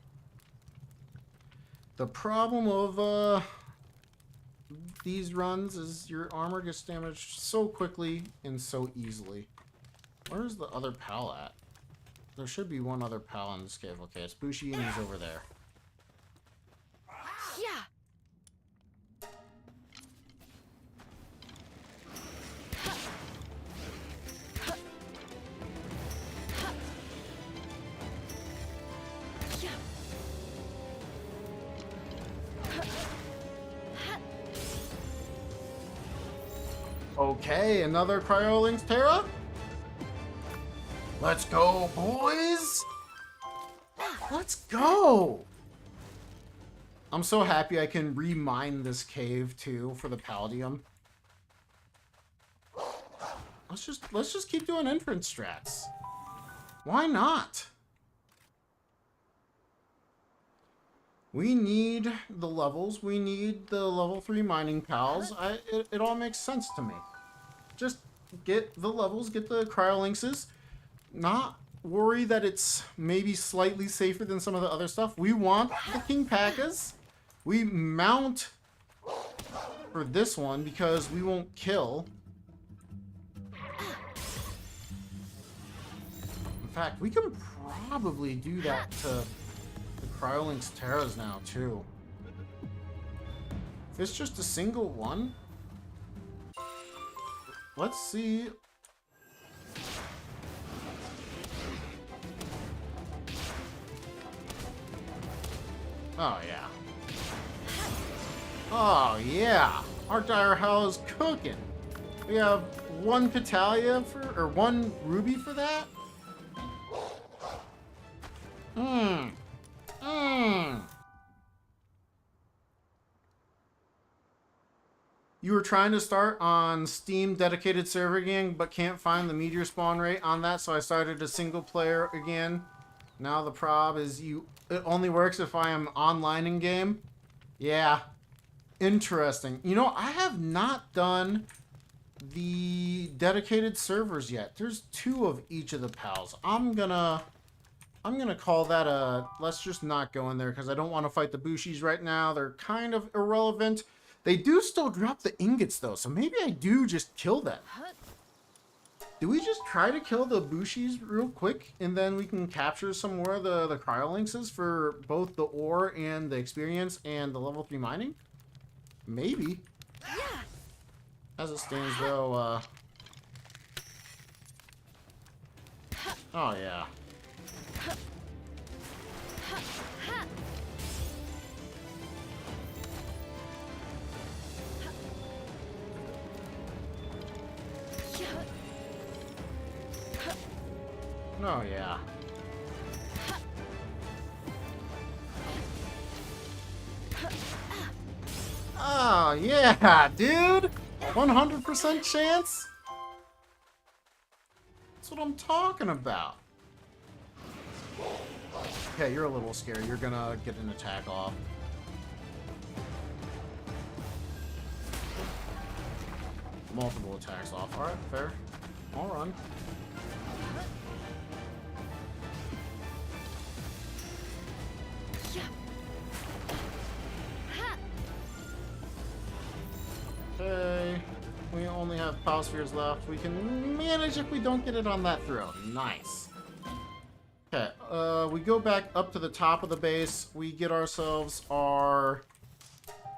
The problem of these runs is your armor gets damaged so quickly and so easily. Where's the other pal at? There should be one other pal in this cave. Okay, it's Bushi and he's over there. Yeah. Okay, another Cryolinx Terra? Let's go, boys! Let's go! I'm so happy I can remine this cave too for the Palladium. Let's just keep doing entrance strats. Why not? We need the levels. We need the level 3 mining pals. It all makes sense to me. Just get the levels, get the cryolinxes. Not worry that it's maybe slightly safer than some of the other stuff. We want the King Packas. We mount for this one because we won't kill. In fact, we can probably do that to the Cryolinx Terras now, too. If it's just a single one, let's see. Oh, yeah. Oh, yeah. Our dire hell is cooking. We have one Petalia or one Ruby for that? You were trying to start on Steam dedicated server again, but can't find the meteor spawn rate on that, so I started a single player again. Now the prob is you it only works if I am online in game. Yeah. Interesting. You know, I have not done the dedicated servers yet. There's 2 of each of the pals. I'm gonna call that a... Let's just not go in there because I don't want to fight the Bushis right now. They're kind of irrelevant. They do still drop the ingots though, so maybe I do just kill them. Do we just try to kill the Bushis real quick and then we can capture some more of the cryolinxes for both the ore and the experience and the level 3 mining? Maybe. As it stands though, oh yeah. Oh yeah. Oh yeah, dude! 100% chance? That's what I'm talking about. Okay, you're a little scary. You're gonna get an attack off. Multiple attacks off. Alright, fair. I'll run. Okay, we only have power spheres left. We can manage if we don't get it on that throw. Nice. Okay, we go back up to the top of the base. We get ourselves our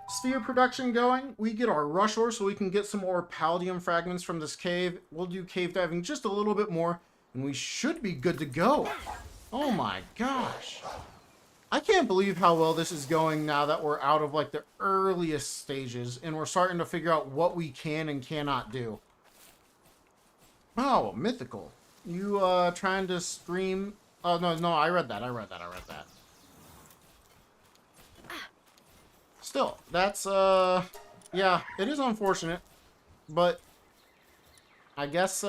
sphere production going. We get our rush ore so we can get some more palladium fragments from this cave. We'll do cave diving just a little bit more, and we should be good to go. Oh my gosh. I can't believe how well this is going now that we're out of like the earliest stages and we're starting to figure out what we can and cannot do. Oh, mythical. You trying to stream? Oh no, I read that. Still, that's yeah, it is unfortunate, but I guess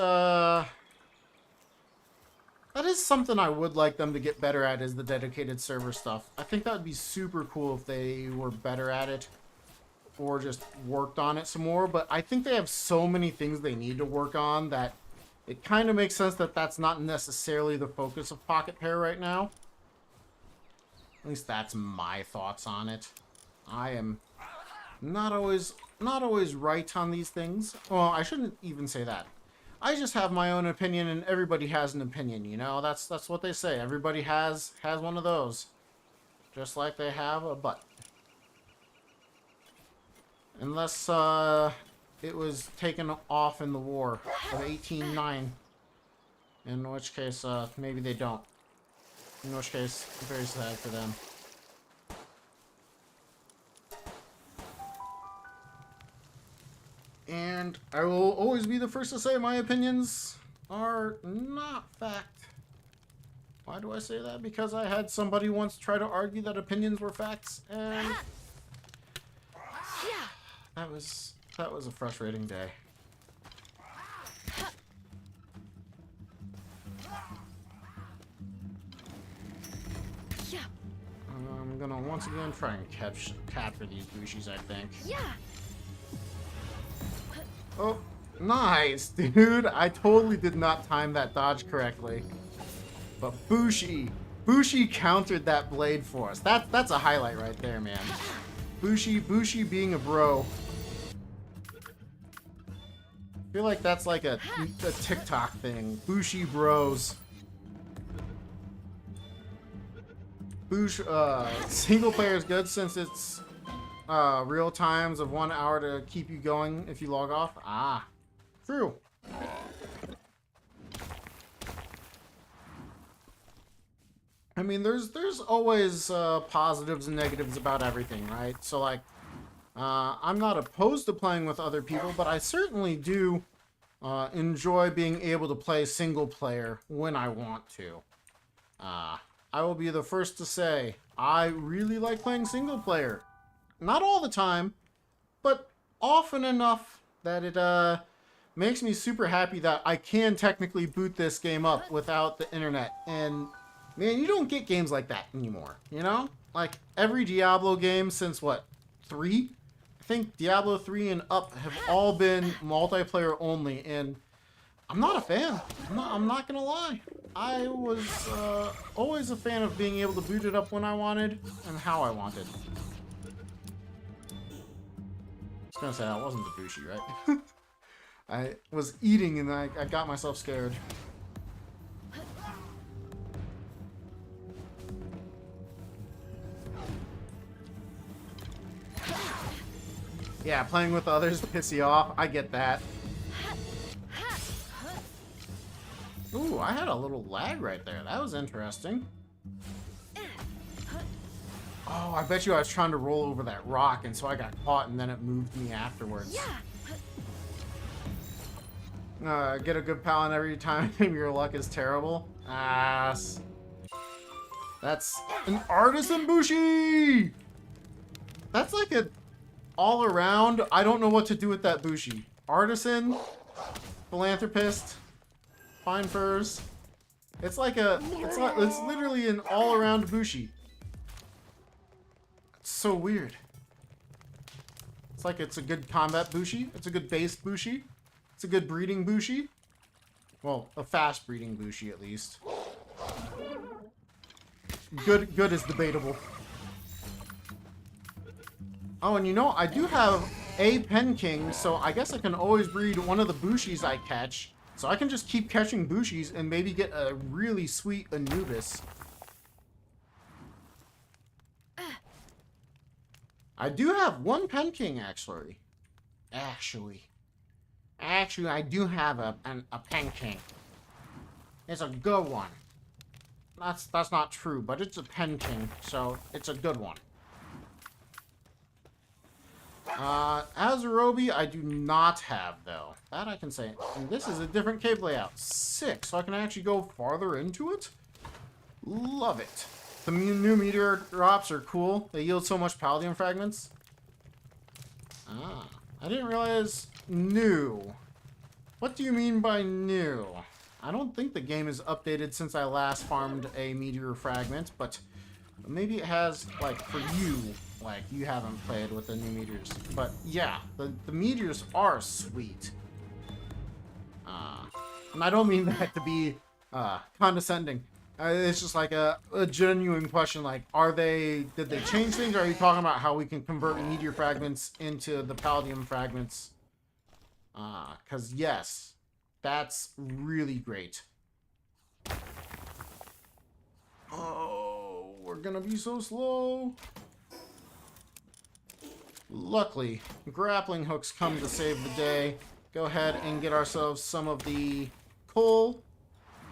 that is something I would like them to get better at, is the dedicated server stuff. I think that would be super cool if they were better at it or just worked on it some more. But I think they have so many things they need to work on that it kind of makes sense that that's not necessarily the focus of Pocket Pair right now. At least that's my thoughts on it. I am not always right on these things. Well, I shouldn't even say that. I just have my own opinion, and everybody has an opinion, you know? That's what they say. Everybody has one of those. Just like they have a butt. Unless it was taken off in the war of 1809. In which case, maybe they don't. In which case, very sad for them. And I will always be the first to say my opinions are not fact. Why do I say that? Because I had somebody once try to argue that opinions were facts, and that was a frustrating day. I'm gonna once again try and capture these Bushis, I think. Oh, nice, dude. I totally did not time that dodge correctly. But Bushi countered that blade for us. That's a highlight right there, man. Bushi being a bro. I feel like that's like a TikTok thing. Bushi bros. Single player is good since it's real times of 1 hour to keep you going if you log off. Ah, true. I mean, there's always positives and negatives about everything, right? So like, I'm not opposed to playing with other people, but I certainly do enjoy being able to play single player when I want to. I will be the first to say I really like playing single player. Not all the time, but often enough that it makes me super happy that I can technically boot this game up without the internet. And Man, you don't get games like that anymore, you know? Like, every Diablo game since, what, 3? I think Diablo 3 and up have all been multiplayer only, and I'm not a fan. I'm not gonna lie. I was always a fan of being able to boot it up when I wanted and how I wanted. I was gonna say, that wasn't the Bushi, right? I was eating and I got myself scared. Yeah, playing with others piss you off. I get that. Ooh, I had a little lag right there. That was interesting. Oh, I bet you I was trying to roll over that rock, and so I got caught, and then it moved me afterwards. Get a good pal, and every time your luck is terrible. Ass. That's an artisan Bushi! That's like a all around, I don't know what to do with that Bushi. Artisan, philanthropist, fine furs. It's like a, it's literally an all around Bushi. It's so weird. It's like it's a good combat Bushi. It's a good base Bushi. It's a good breeding Bushi. Well, a fast breeding Bushi at least. Good is debatable. Oh, and you know, I do have a Pen King, so I guess I can always breed one of the Bushis I catch. So I can just keep catching Bushis and maybe get a really sweet Anubis. I do have one Pen King, actually. Actually, I do have a Pen King. It's a good one. That's not true, but it's a Pen King, so it's a good one. Azarobi, I do not have, though. That I can say. And this is a different cave layout. Sick, so I can actually go farther into it. Love it. The new meteor drops are cool. They yield so much Paldium fragments. Ah, I didn't realize new. What do you mean by new? I don't think the game is updated since I last farmed a meteor fragment, but maybe it has, like, for you. Like, you haven't played with the new meteors. But, yeah, the meteors are sweet. And I don't mean that to be condescending. It's just like a genuine question, like, did they change things? Or are you talking about how we can convert meteor fragments into the Paldium fragments? Because, yes, that's really great. Oh, we're gonna be so slow. Luckily, grappling hooks come to save the day. Go ahead and get ourselves some of the coal.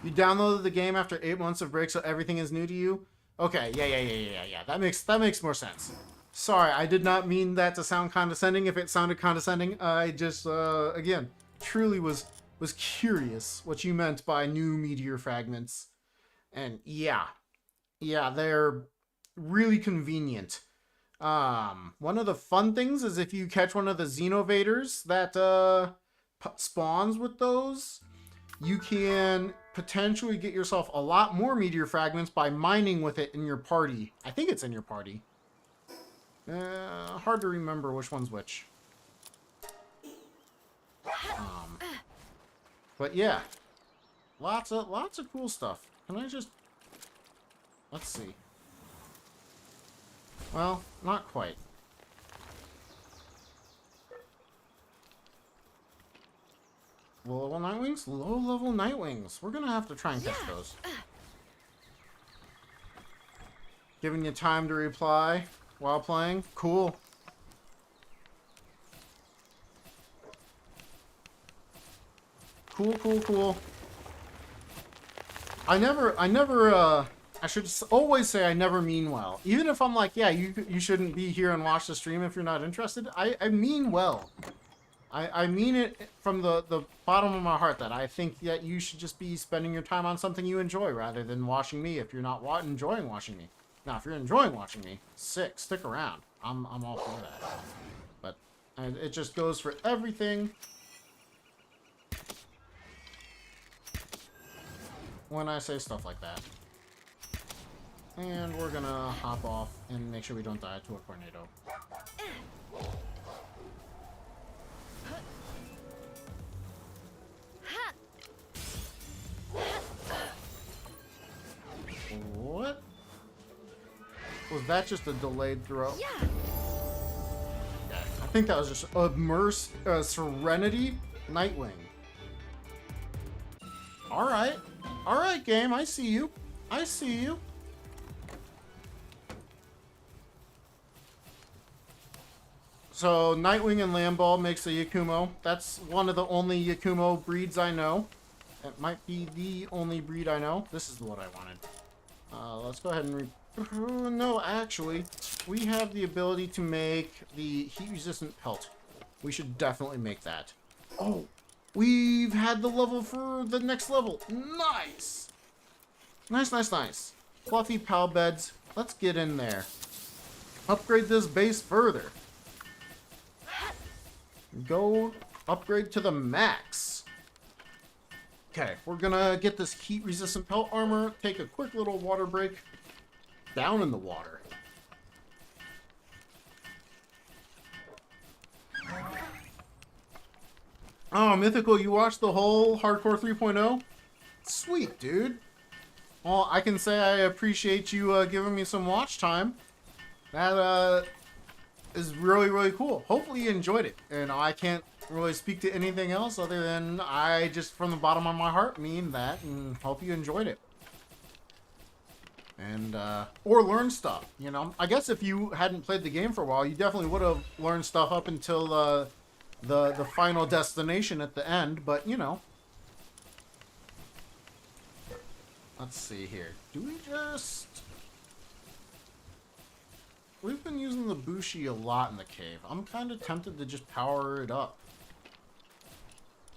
You downloaded the game after 8 months of break, so everything is new to you? Okay, yeah. That makes more sense. Sorry, I did not mean that to sound condescending. If it sounded condescending, I just, again, truly was curious what you meant by new meteor fragments. And yeah, they're really convenient. One of the fun things is if you catch one of the Xenovaders that spawns with those, you can potentially get yourself a lot more meteor fragments by mining with it in your party. I think it's in your party. Hard to remember which one's which. But yeah, lots of cool stuff. Can I just, let's see. Well, not quite. Low-level Nightwings? Low-level Nightwings. We're gonna have to try and catch those. Giving you time to reply while playing? Cool. Cool. I should always say I never mean well. Even if I'm like, yeah, you shouldn't be here and watch the stream if you're not interested. I mean well. I mean it from the bottom of my heart that I think that you should just be spending your time on something you enjoy rather than watching me if you're not enjoying watching me. Now, if you're enjoying watching me, sick, stick around. I'm all for that. But it just goes for everything. When I say stuff like that. And we're gonna hop off and make sure we don't die to a tornado. What? Was that just a delayed throw? Yeah. I think that was just a Serenity Nightwing. Alright. Alright, game. I see you. I see you. So, Nightwing and Lamball makes a Yakumo. That's one of the only Yakumo breeds I know. It might be the only breed I know. This is what I wanted. Let's go ahead and no, actually, we have the ability to make the heat-resistant pelt. We should definitely make that. Oh, we've had the level for the next level. Nice! Nice, nice, nice. Fluffy pal beds. Let's get in there. Upgrade this base further. Go upgrade to the max. Okay, we're gonna get this heat-resistant pelt armor, take a quick little water break, down in the water. Oh, Mythical, you watched the whole Hardcore 3.0? Sweet, dude. Well, I can say I appreciate you giving me some watch time. That is really, really cool. Hopefully you enjoyed it. And I can't really speak to anything else other than I just from the bottom of my heart mean that and hope you enjoyed it. And or learned stuff, you know. I guess if you hadn't played the game for a while, you definitely would have learned stuff up until the final destination at the end, but you know. Let's see here. Do we just... We've been using the Bushi a lot in the cave. I'm kind of tempted to just power it up.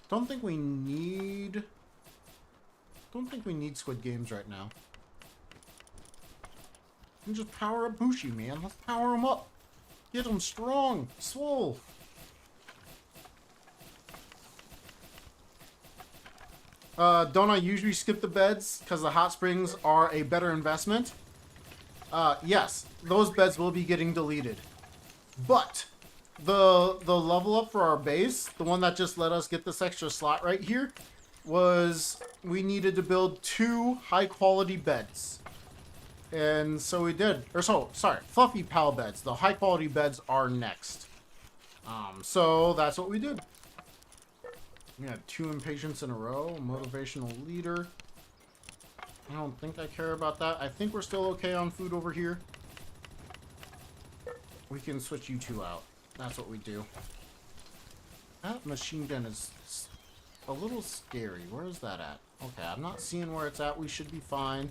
Don't think we need Squid Games right now. We can just power up Bushi, man. Let's power him up. Get him strong, swole. Don't I usually skip the beds because the hot springs are a better investment? Yes, those beds will be getting deleted. But the level up for our base, the one that just let us get this extra slot right here, was we needed to build 2 high quality beds. And so we did. Fluffy pal beds. The high quality beds are next. So that's what we did. We had 2 impatience in a row, motivational leader. I don't think I care about that. I think we're still okay on food over here. We can switch you 2 out. That's what we do. That machine gun is a little scary. Where is that at? Okay, I'm not seeing where it's at. We should be fine.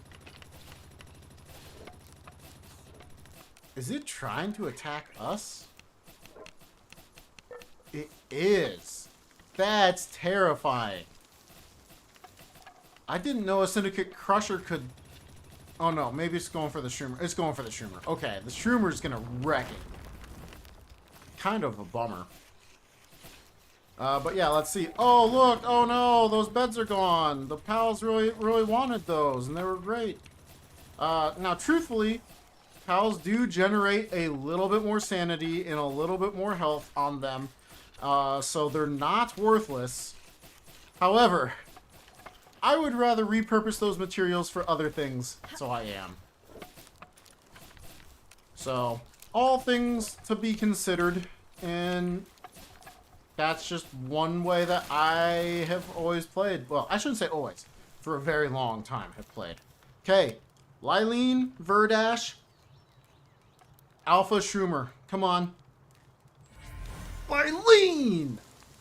Is it trying to attack us? It is. That's terrifying. I didn't know a Syndicate Crusher could... Oh no, maybe it's going for the Shroomer. It's going for the Shroomer. Okay, the Shroomer's gonna wreck it. Kind of a bummer. But yeah, let's see. Oh, look! Oh no, those beds are gone. The pals really, really wanted those, and they were great. Now, truthfully, pals do generate a little bit more sanity and a little bit more health on them. So they're not worthless. However, I would rather repurpose those materials for other things, so I am. So, all things to be considered, and that's just one way that I have always played. Well, I shouldn't say always. For a very long time have played. Okay, Lylene, Verdash, Alpha Shroomer. Come on. Lylene!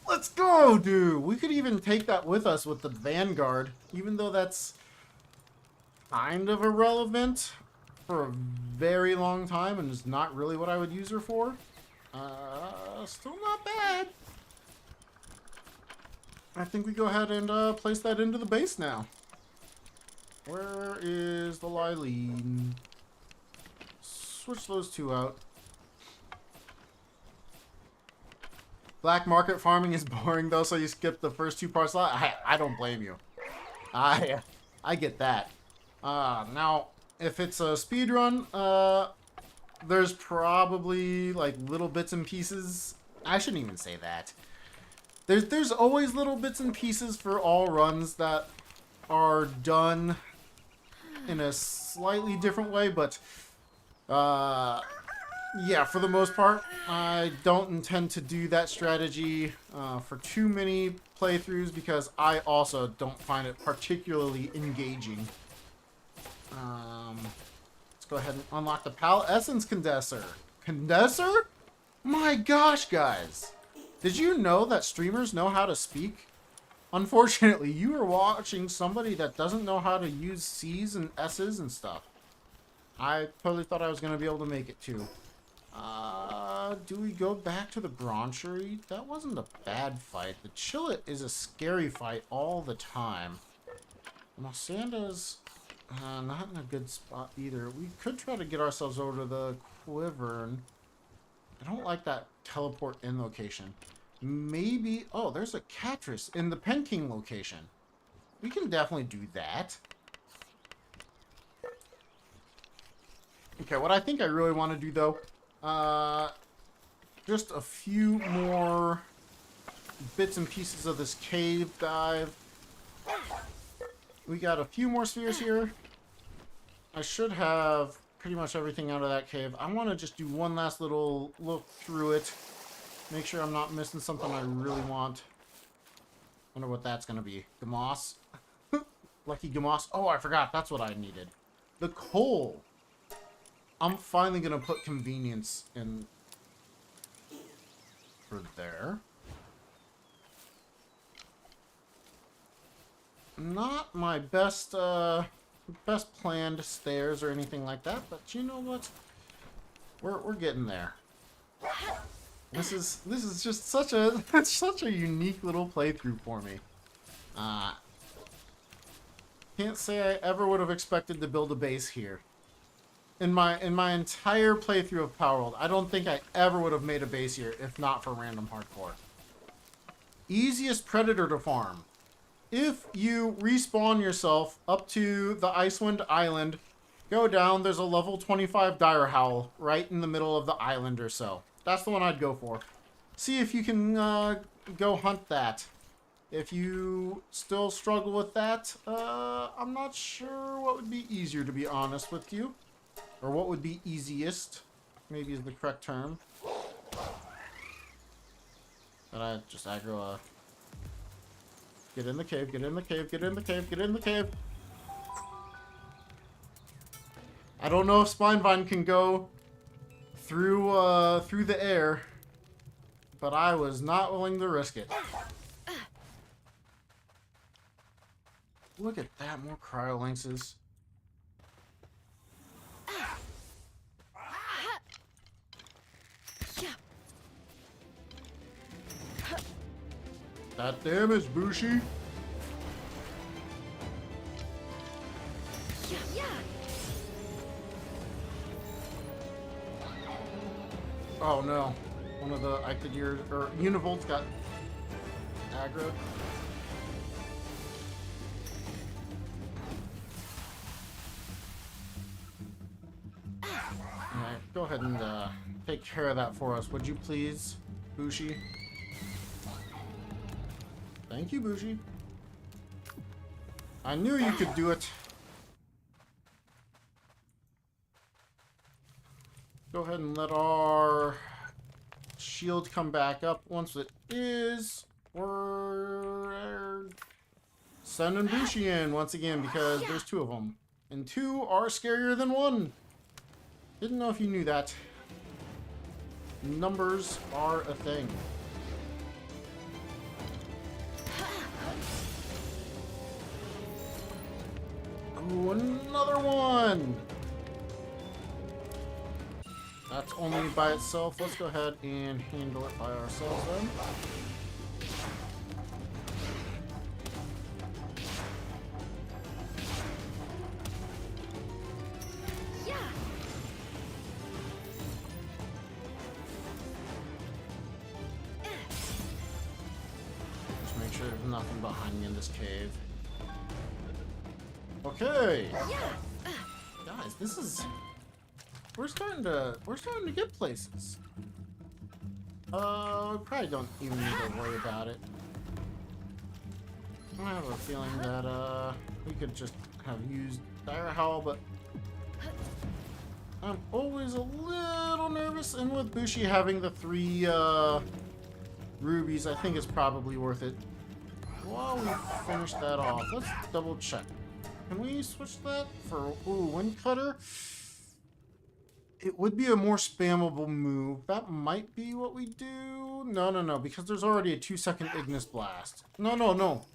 Let's go, dude! We could even take that with us with the Vanguard, even though that's kind of irrelevant for a very long time and is not really what I would use her for. Still not bad. I think we go ahead and place that into the base now. Where is the Lylene? Switch those 2 out. Black market farming is boring though, so you skip the first 2 parts. I don't blame you. I get that. Now if it's a speed run, there's probably like little bits and pieces. I shouldn't even say that. There's always little bits and pieces for all runs that are done in a slightly different way, but yeah, for the most part, I don't intend to do that strategy for too many playthroughs because I also don't find it particularly engaging. Let's go ahead and unlock the Pal Essence Condenser. Condenser? My gosh, guys. Did you know that streamers know how to speak? Unfortunately, you are watching somebody that doesn't know how to use C's and S's and stuff. I totally thought I was going to be able to make it too. Do we go back to the Bronchery? That wasn't a bad fight. The Chillet is a scary fight all the time. Mosanda's not in a good spot either. We could try to get ourselves over to the Quivern. I don't like that teleport in location. Maybe... Oh, there's a Catress in the Penking location. We can definitely do that. Okay, what I think I really want to do, though... just a few more bits and pieces of this cave dive. We got a few more spheres here. I should have pretty much everything out of that cave. I want to just do one last little look through it. Make sure I'm not missing something I really want. Wonder what that's going to be. Gamos? Lucky Gamos. Oh, I forgot. That's what I needed. The coal. I'm finally going to put convenience in for there. Not my best planned stairs or anything like that, but you know what? We're getting there. This is just such a such a unique little playthrough for me. Can't say I ever would have expected to build a base here. In my entire playthrough of Palworld, I don't think I ever would have made a base here if not for RandoM HarDcoRE. Easiest predator to farm. If you respawn yourself up to the Icewind Island, go down, there's a level 25 Dire Howl right in the middle of the island or so. That's the one I'd go for. See if you can go hunt that. If you still struggle with that, I'm not sure what would be easier, to be honest with you. Or what would be easiest, maybe is the correct term. But I just aggro a... Get in the cave, get in the cave, get in the cave, get in the cave. I don't know if Spinevine can go through through the air, but I was not willing to risk it. Look at that, more cryolinxes. That damage, Bushi. Oh no. One of the Icadiers, or Univolts got aggro. Alright, go ahead and take care of that for us, would you please, Bushi? Thank you, Bushi. I knew you could do it. Go ahead and let our shield come back up. Once it is, we're sending Bushi in once again because there's two of them. And two are scarier than one. Didn't know if you knew that. Numbers are a thing. Ooh, another one! That's only by itself. Let's go ahead and handle it by ourselves then. Yeah. Just make sure there's nothing behind me in this cave. Okay. Guys, this is... We're starting to get places. We probably don't even need to worry about it. I have a feeling that, we could just have used Dire Howl, but... I'm always a little nervous, and with Bushi having the 3, rubies, I think it's probably worth it. While we finish that off, let's double check. Can we switch that for, Wind Cutter? It would be a more spammable move. That might be what we do. No, because there's already a 2-second Ignis Blast. No.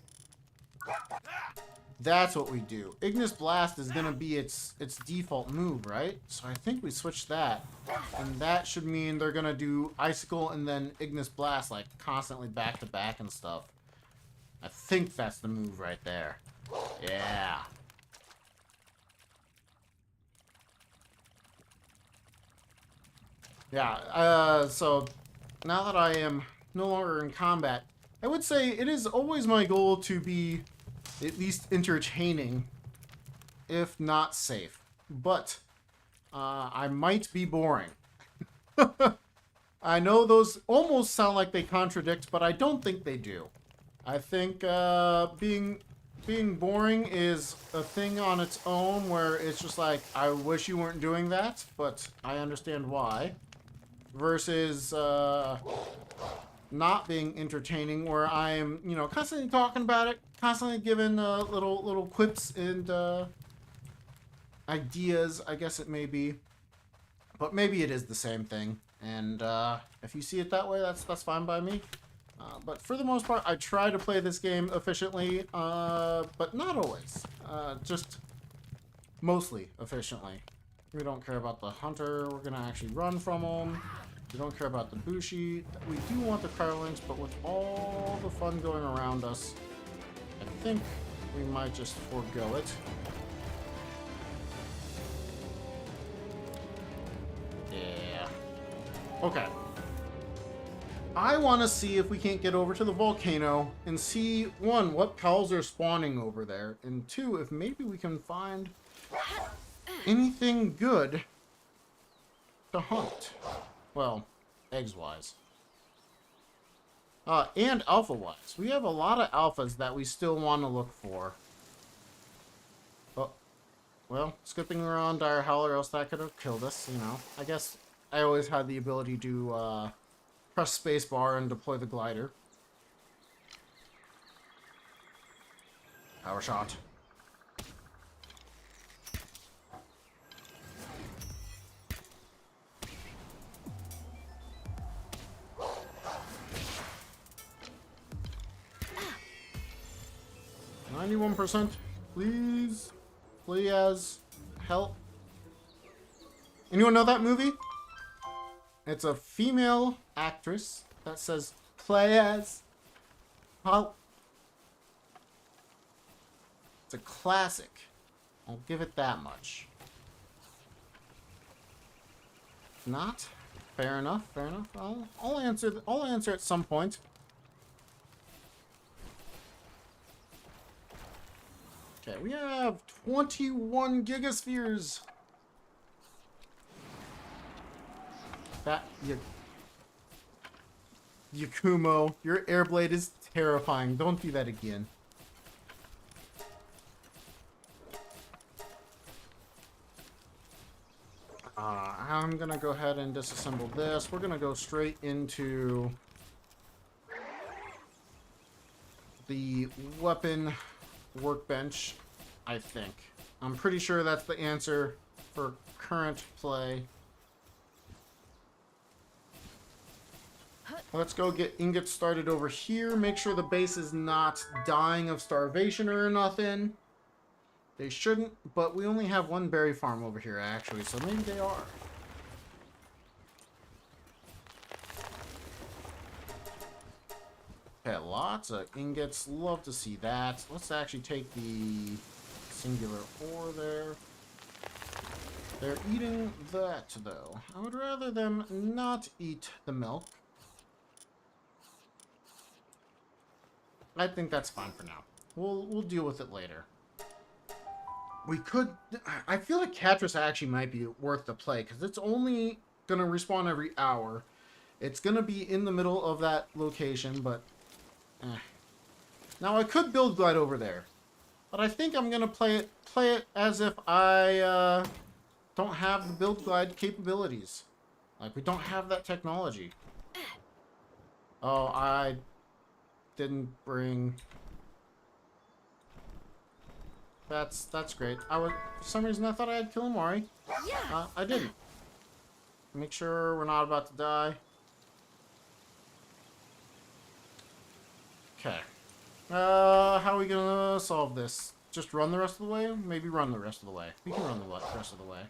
That's what we do. Ignis Blast is gonna be its default move, right? So I think we switch that. And that should mean they're gonna do Icicle and then Ignis Blast, like, constantly back to back and stuff. I think that's the move right there. Yeah. Yeah, so now that I am no longer in combat, I would say it is always my goal to be at least entertaining, if not safe. But I might be boring. I know those almost sound like they contradict, but I don't think they do. I think being boring is a thing on its own where it's just like, I wish you weren't doing that, but I understand why. Versus not being entertaining, where I'm, you know, constantly talking about it, constantly giving little quips and ideas, I guess it may be. But maybe it is the same thing. And if you see it that way, that's fine by me. But for the most part, I try to play this game efficiently, but not always. Just mostly efficiently. We don't care about the hunter. We're going to actually run from him. We don't care about the Bushi. We do want the Carlinks, but with all the fun going around us, I think we might just forego it. Yeah. Okay. I want to see if we can't get over to the volcano and see, 1, what pals are spawning over there, and 2, if maybe we can find anything good to hunt. Well, eggs-wise. And alpha-wise. We have a lot of alphas that we still want to look for. Oh, well, skipping around Dire Howl, or else that could have killed us, you know. I guess I always had the ability to, press spacebar and deploy the glider. Power shot. %, please. Please. Help. Anyone know that movie? It's a female actress that says, play as. Help. It's a classic. I'll give it that much. Not? Fair enough, fair enough. I'll answer at some point. Okay, we have 21 gigaspheres. That, Yakumo, your airblade is terrifying. Don't do that again. I'm gonna go ahead and disassemble this. We're gonna go straight into the weapon workbench, I think. I'm pretty sure that's the answer for current play. Let's go get ingots started over here. Make sure the base is not dying of starvation or nothing. They shouldn't, but we only have one berry farm over here, actually, so maybe they are. Okay, lots of ingots. Love to see that. Let's actually take the singular ore there. They're eating that, though. I would rather them not eat the milk. I think that's fine for now. We'll deal with it later. We could... I feel like Catras actually might be worth the play, because it's only going to respawn every hour. It's going to be in the middle of that location, but... Now, I could build glide over there. But I think I'm going to play it as if I don't have the build glide capabilities. Like, we don't have that technology. Oh, I didn't bring... That's great. For some reason I thought I had Killamari. I didn't. Make sure we're not about to die. Okay. How are we gonna solve this? Just run the rest of the way? Maybe run the rest of the way. We can run the rest of the way.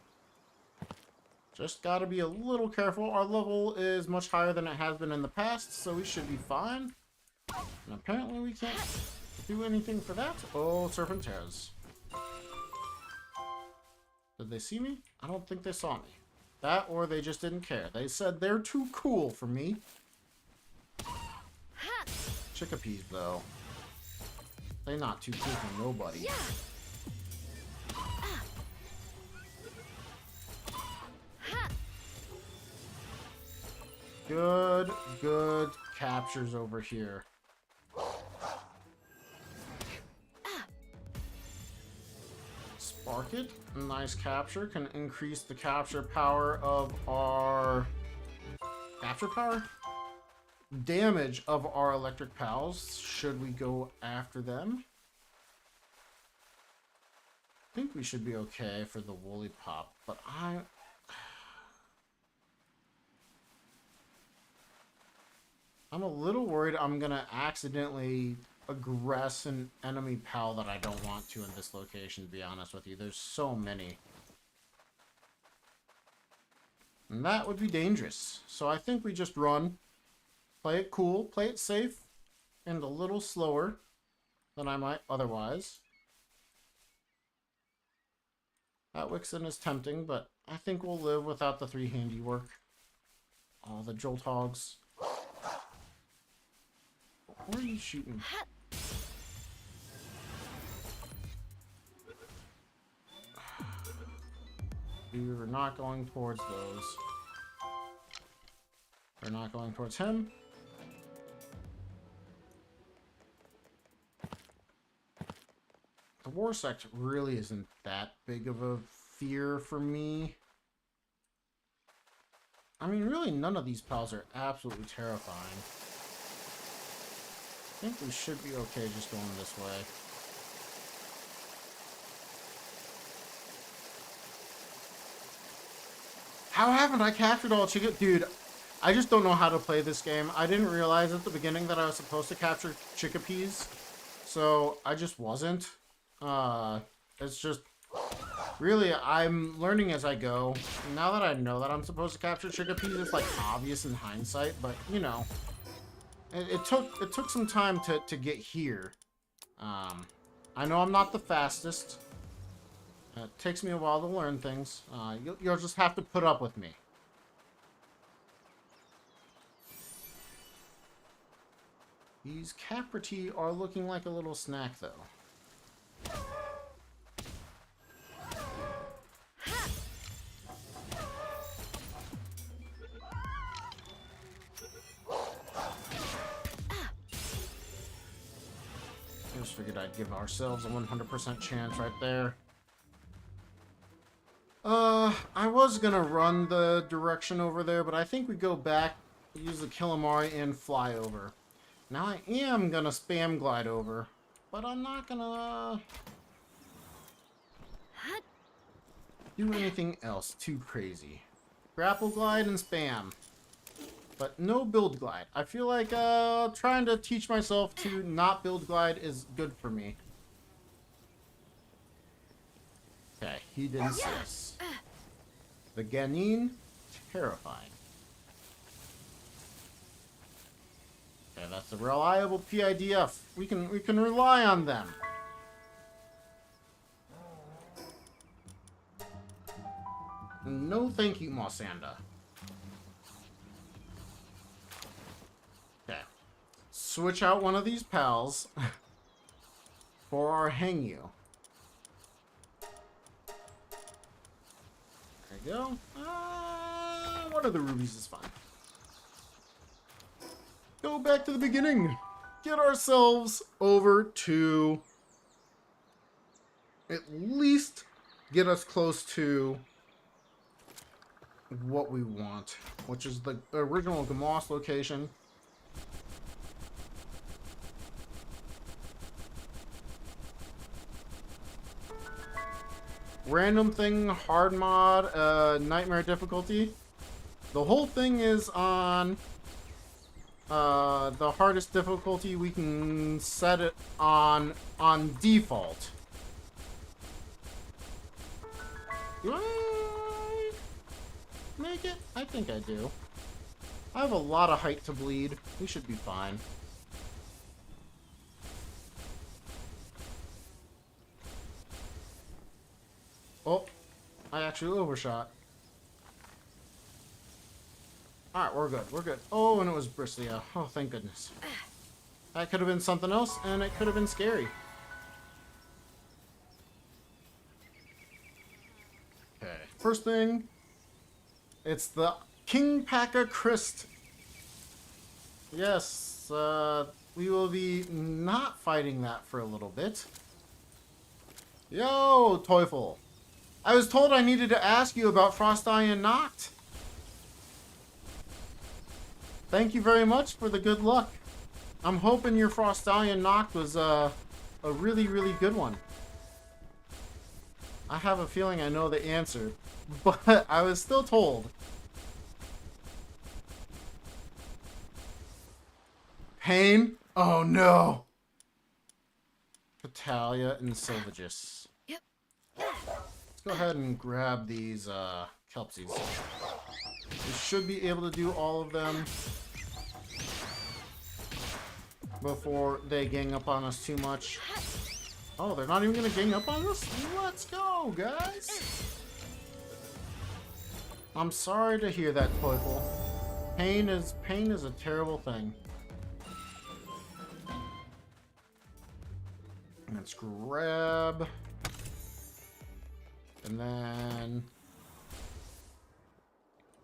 Just gotta be a little careful. Our level is much higher than it has been in the past, so we should be fine. And apparently we can't do anything for that. Oh, Serpenteras. Did they see me? I don't think they saw me. That, or they just didn't care. They said they're too cool for me. Chickapees, though. They're not too cool for nobody. Good captures over here. Spark it. Nice capture. Can increase the capture power of our... Capture power? Damage of our electric pals. Should we go after them? I think we should be okay for the woolly pop, but I'm a little worried I'm gonna accidentally aggress an enemy pal that I don't want to in this location, to be honest with you. There's so many. And that would be dangerous. So I think we just run. Play it cool, play it safe, and a little slower than I might otherwise. That Wixen is tempting, but I think we'll live without the 3 handiwork. All the Jolt Hogs. Where are you shooting? We're not going towards those. We're not going towards him. The War Sect really isn't that big of a fear for me. I mean, really, none of these pals are absolutely terrifying. I think we should be okay just going this way. How haven't I captured all chicken? Dude, I just don't know how to play this game. I didn't realize at the beginning that I was supposed to capture Chickapees. So, I just wasn't. It's just... Really, I'm learning as I go. Now that I know that I'm supposed to capture Chickapees, it's like obvious in hindsight, but you know. It took some time to get here. I know I'm not the fastest. It takes me a while to learn things. You'll just have to put up with me. These Capriti are looking like a little snack, though. I just figured I'd give ourselves a 100% chance right there. I was gonna run the direction over there, but I think we go back, use the Killamari, and fly over. Now I am gonna spam glide over, but I'm not gonna do anything else too crazy. Grapple glide and spam, but no build glide. I feel like trying to teach myself to not build glide is good for me. Okay, he didn't see us. The Ganin, terrifying. Okay, that's a reliable PIDF. We can rely on them. No thank you, Mossanda. Okay. Switch out one of these pals for our Hangyu. we go. One of the rubies is fine. Go back to the beginning. Get ourselves over to at least get us close to what we want, which is the original Gamos location. Random thing, hard mod, nightmare difficulty. The whole thing is on the hardest difficulty. We can set it on default. Do I make it? I think I do. I have a lot of height to bleed. We should be fine. Oh, I actually overshot. Alright, we're good. We're good. Oh, and it was Bristlia. Oh, thank goodness. That could have been something else, and it could have been scary. Okay. First thing, it's the King Paka Christ. Yes, we will be not fighting that for a little bit. Yo, Teufel. I was told I needed to ask you about Frostallion Noct. Thank you very much for the good luck. I'm hoping your Frostallion Noct was a really, really good one. I have a feeling I know the answer, but I was still told. Pain? Oh no! Catalia and Sylvagus. Yep. Let's go ahead and grab these Kelpsies. We should be able to do all of them before they gang up on us too much. Oh, they're not even gonna gang up on us? Let's go, guys! I'm sorry to hear that, Teufel. Pain is a terrible thing. Let's grab, and then,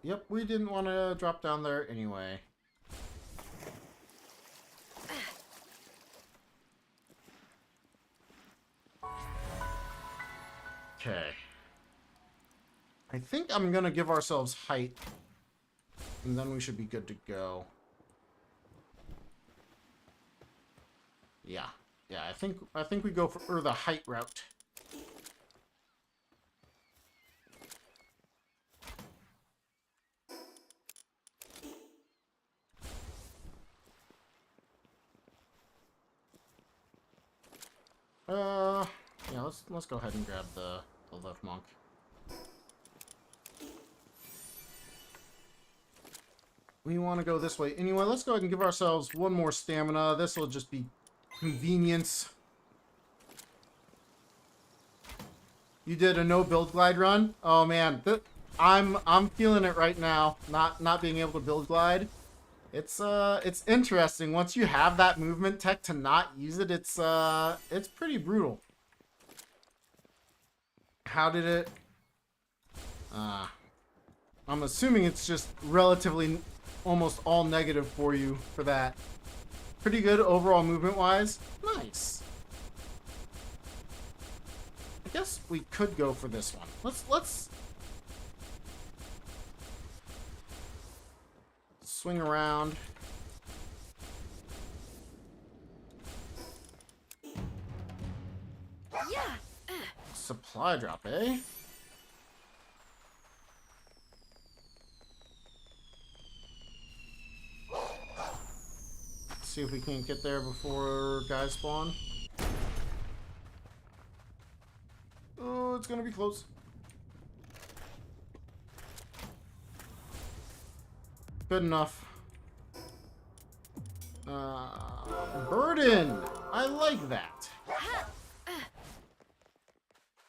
yep, we didn't want to drop down there anyway. Okay. I think I'm gonna give ourselves height, and then we should be good to go. Yeah. Yeah, I think we go for the height route. Yeah, let's go ahead and grab the left monk. We want to go this way anyway. Let's go ahead and give ourselves one more stamina. This will just be convenience. You did a no build glide run? Oh man, I'm feeling it right now. Not being able to build glide. It's interesting. Once you have that movement tech to not use it, it's pretty brutal. How did it? I'm assuming it's just relatively almost all negative for you for that. Pretty good overall movement-wise. Nice. I guess we could go for this one. Let's swing around. Yeah. Supply drop, eh? See if we can't get there before guys spawn. Oh, it's gonna be close. Good enough. Burden! I like that.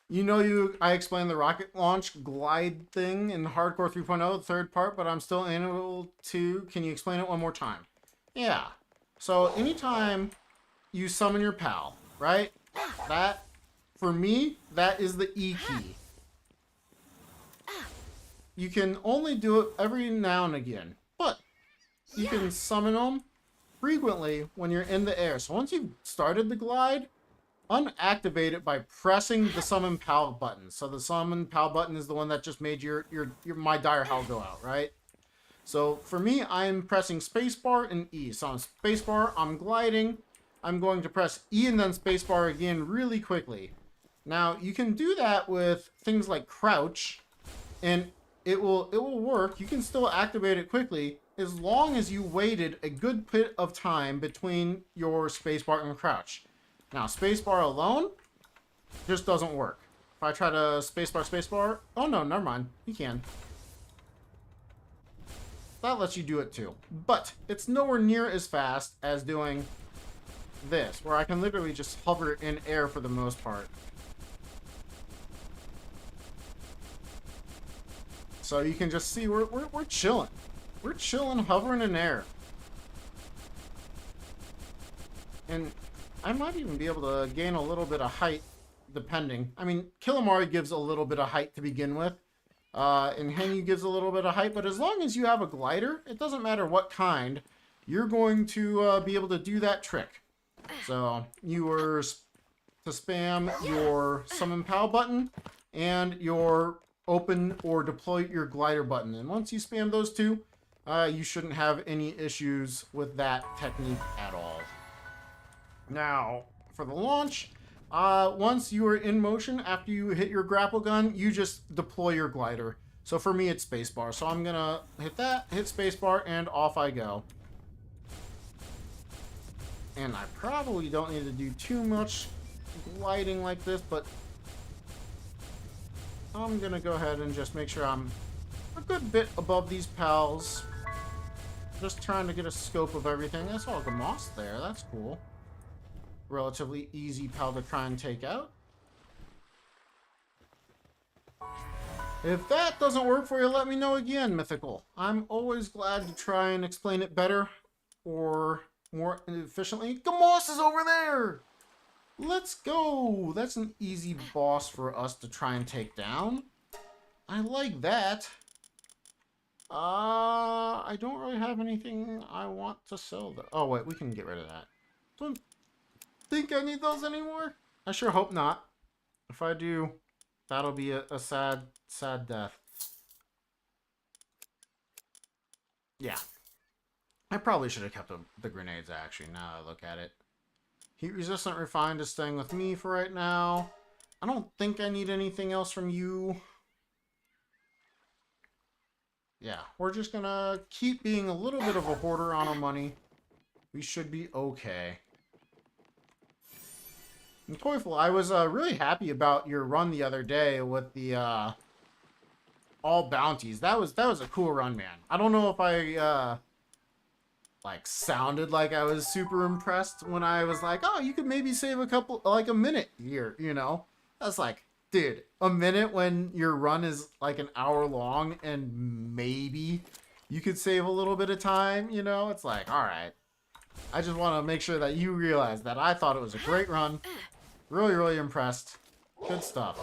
You know, I explained the rocket launch glide thing in HarDcoRE 3.0, the third part, but I'm still unable to. Can you explain it one more time? Yeah. So anytime you summon your pal, right? That, for me, that is the E key. you can only do it every now and again, but you can summon them frequently when you're in the air. So once you've started the glide, unactivate it by pressing the summon pal button. So the summon pal button is the one that just made your my dire howl go out, right? So for me, I'm pressing spacebar and E. So on spacebar, I'm gliding. I'm going to press E and then spacebar again really quickly. Now you can do that with things like crouch, and it will work. You can still activate it quickly as long as you waited a good bit of time between your spacebar and crouch. Now spacebar alone just doesn't work. If I try to spacebar, oh no, never mind. You can. That lets you do it too. But it's nowhere near as fast as doing this, where I can literally just hover in air for the most part. So you can just see we're chilling. We're chilling, hovering in air. And I might even be able to gain a little bit of height, depending. I mean, Killamari gives a little bit of height to begin with. And Henyu gives a little bit of height, but as long as you have a glider, it doesn't matter what kind, you're going to be able to do that trick. So you were to spam your summon pal button and your open or deploy your glider button. And once you spam those two, you shouldn't have any issues with that technique at all. Now, for the launch, once you are in motion, after you hit your grapple gun, you just deploy your glider. So for me, it's spacebar. So I'm gonna hit that, hit spacebar, and off I go. And I probably don't need to do too much gliding like this, but I'm gonna go ahead and just make sure I'm a good bit above these pals. Just trying to get a scope of everything. I saw a moss there. That's cool. Relatively easy pal to try and take out. If that doesn't work for you, let me know again, Mythical. I'm always glad to try and explain it better or more efficiently. Gamos is over there! Let's go! That's an easy boss for us to try and take down. I like that. I don't really have anything I want to sell though. Oh wait, we can get rid of that. Don't think I need those anymore? I sure hope not. If I do, that'll be a sad, sad death. Yeah. I probably should have kept the grenades, actually, now that I look at it. Heat resistant refined is staying with me for right now. I don't think I need anything else from you. Yeah, we're just gonna keep being a little bit of a hoarder on our money. We should be okay. And Toyful, I was really happy about your run the other day with the all bounties. That was a cool run, man. I don't know if I like sounded like I was super impressed when I was like, oh, you could maybe save a minute here, you know? That's like, dude, a minute when your run is like an hour long and maybe you could save a little bit of time, you know? It's like, all right. I just want to make sure that you realize that I thought it was a great run. Really, really impressed. Good stuff.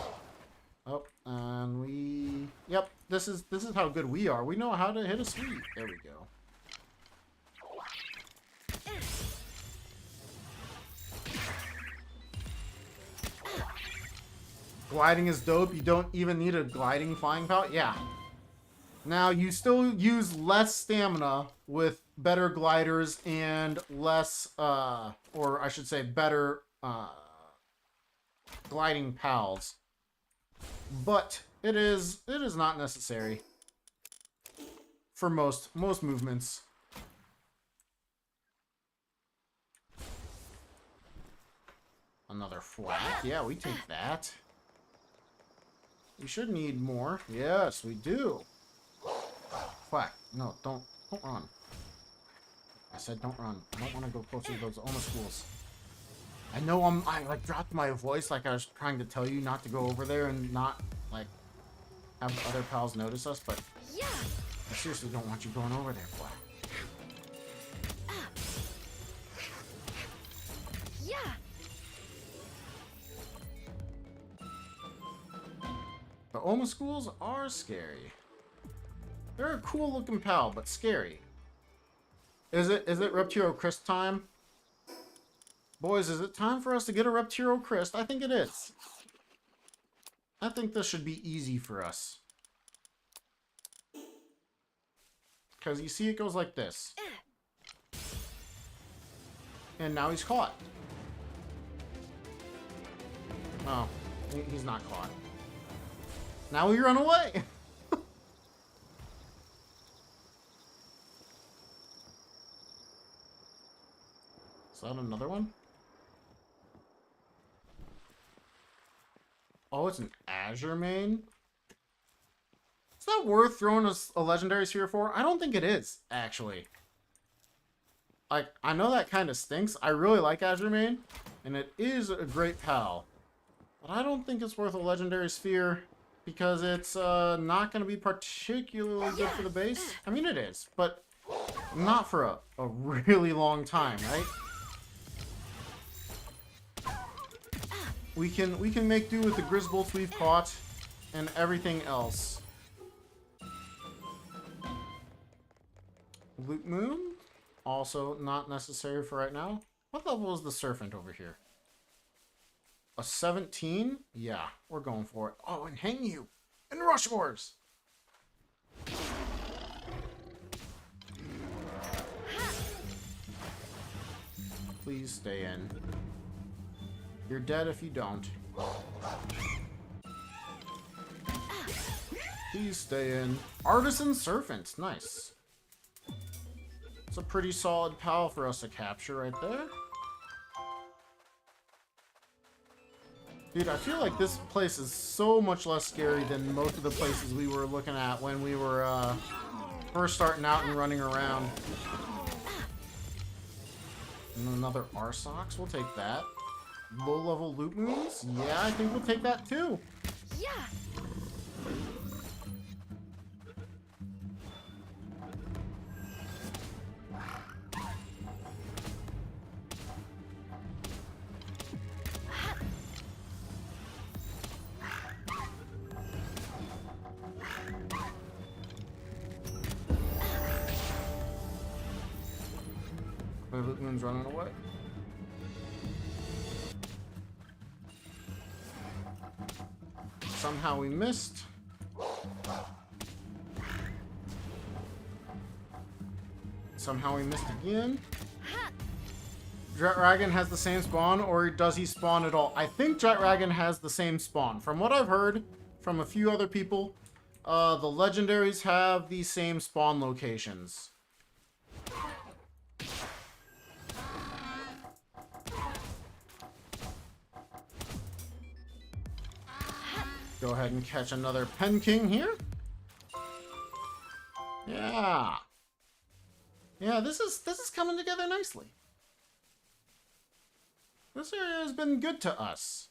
Oh, and yep, this is how good we are. We know how to hit a sweep. There we go. Gliding is dope. You don't even need a gliding flying power. Yeah. Now, you still use less stamina with better gliders and less, or I should say better, gliding pals. But it is not necessary for most movements. Another flag. Yeah, we take that. We should need more. Yes, we do. Quack. No, don't run. I said don't run. I don't want to go closer to those Oma schools. I know I like dropped my voice like I was trying to tell you not to go over there and not like have other pals notice us, but yeah. I seriously don't want you going over there, boy. Yeah. The Oma schools are scary. They're a cool looking pal, but scary. Is it Reptiro Crest time? Boys, is it time for us to get a Reptiro Crest? I think it is. I think this should be easy for us. Because you see it goes like this. And now he's caught. Oh, he's not caught. Now we run away! Is that another one? Oh, it's an Azure main? Is that worth throwing a legendary sphere for? I don't think it is, actually. Like, I know that kind of stinks. I really like Azure main, and it is a great pal. But I don't think it's worth a legendary sphere, because it's not going to be particularly good for the base. I mean, it is, but not for a really long time, right? We can make do with the Grizzbolts we've caught and everything else. Loot Moon, also not necessary for right now. What level is the Serpent over here? A 17? Yeah, we're going for it. Oh, and Hang You! And Rush Wars! Please stay in. You're dead if you don't. Please stay in. Artisan Serpent. Nice. It's a pretty solid pal for us to capture right there. Dude, I feel like this place is so much less scary than most of the places we were looking at when we were first starting out and running around. And another Arsox. We'll take that. Low-level Loot Moons? Yeah, I think we'll take that too. Yeah. The Loot Moon's running away. Somehow we missed. Somehow we missed again. Jetragon has the same spawn, or does he spawn at all? I think Jetragon has the same spawn. From what I've heard from a few other people, the legendaries have the same spawn locations. Go ahead and catch another Pen King here. Yeah. Yeah, this is coming together nicely. This area has been good to us.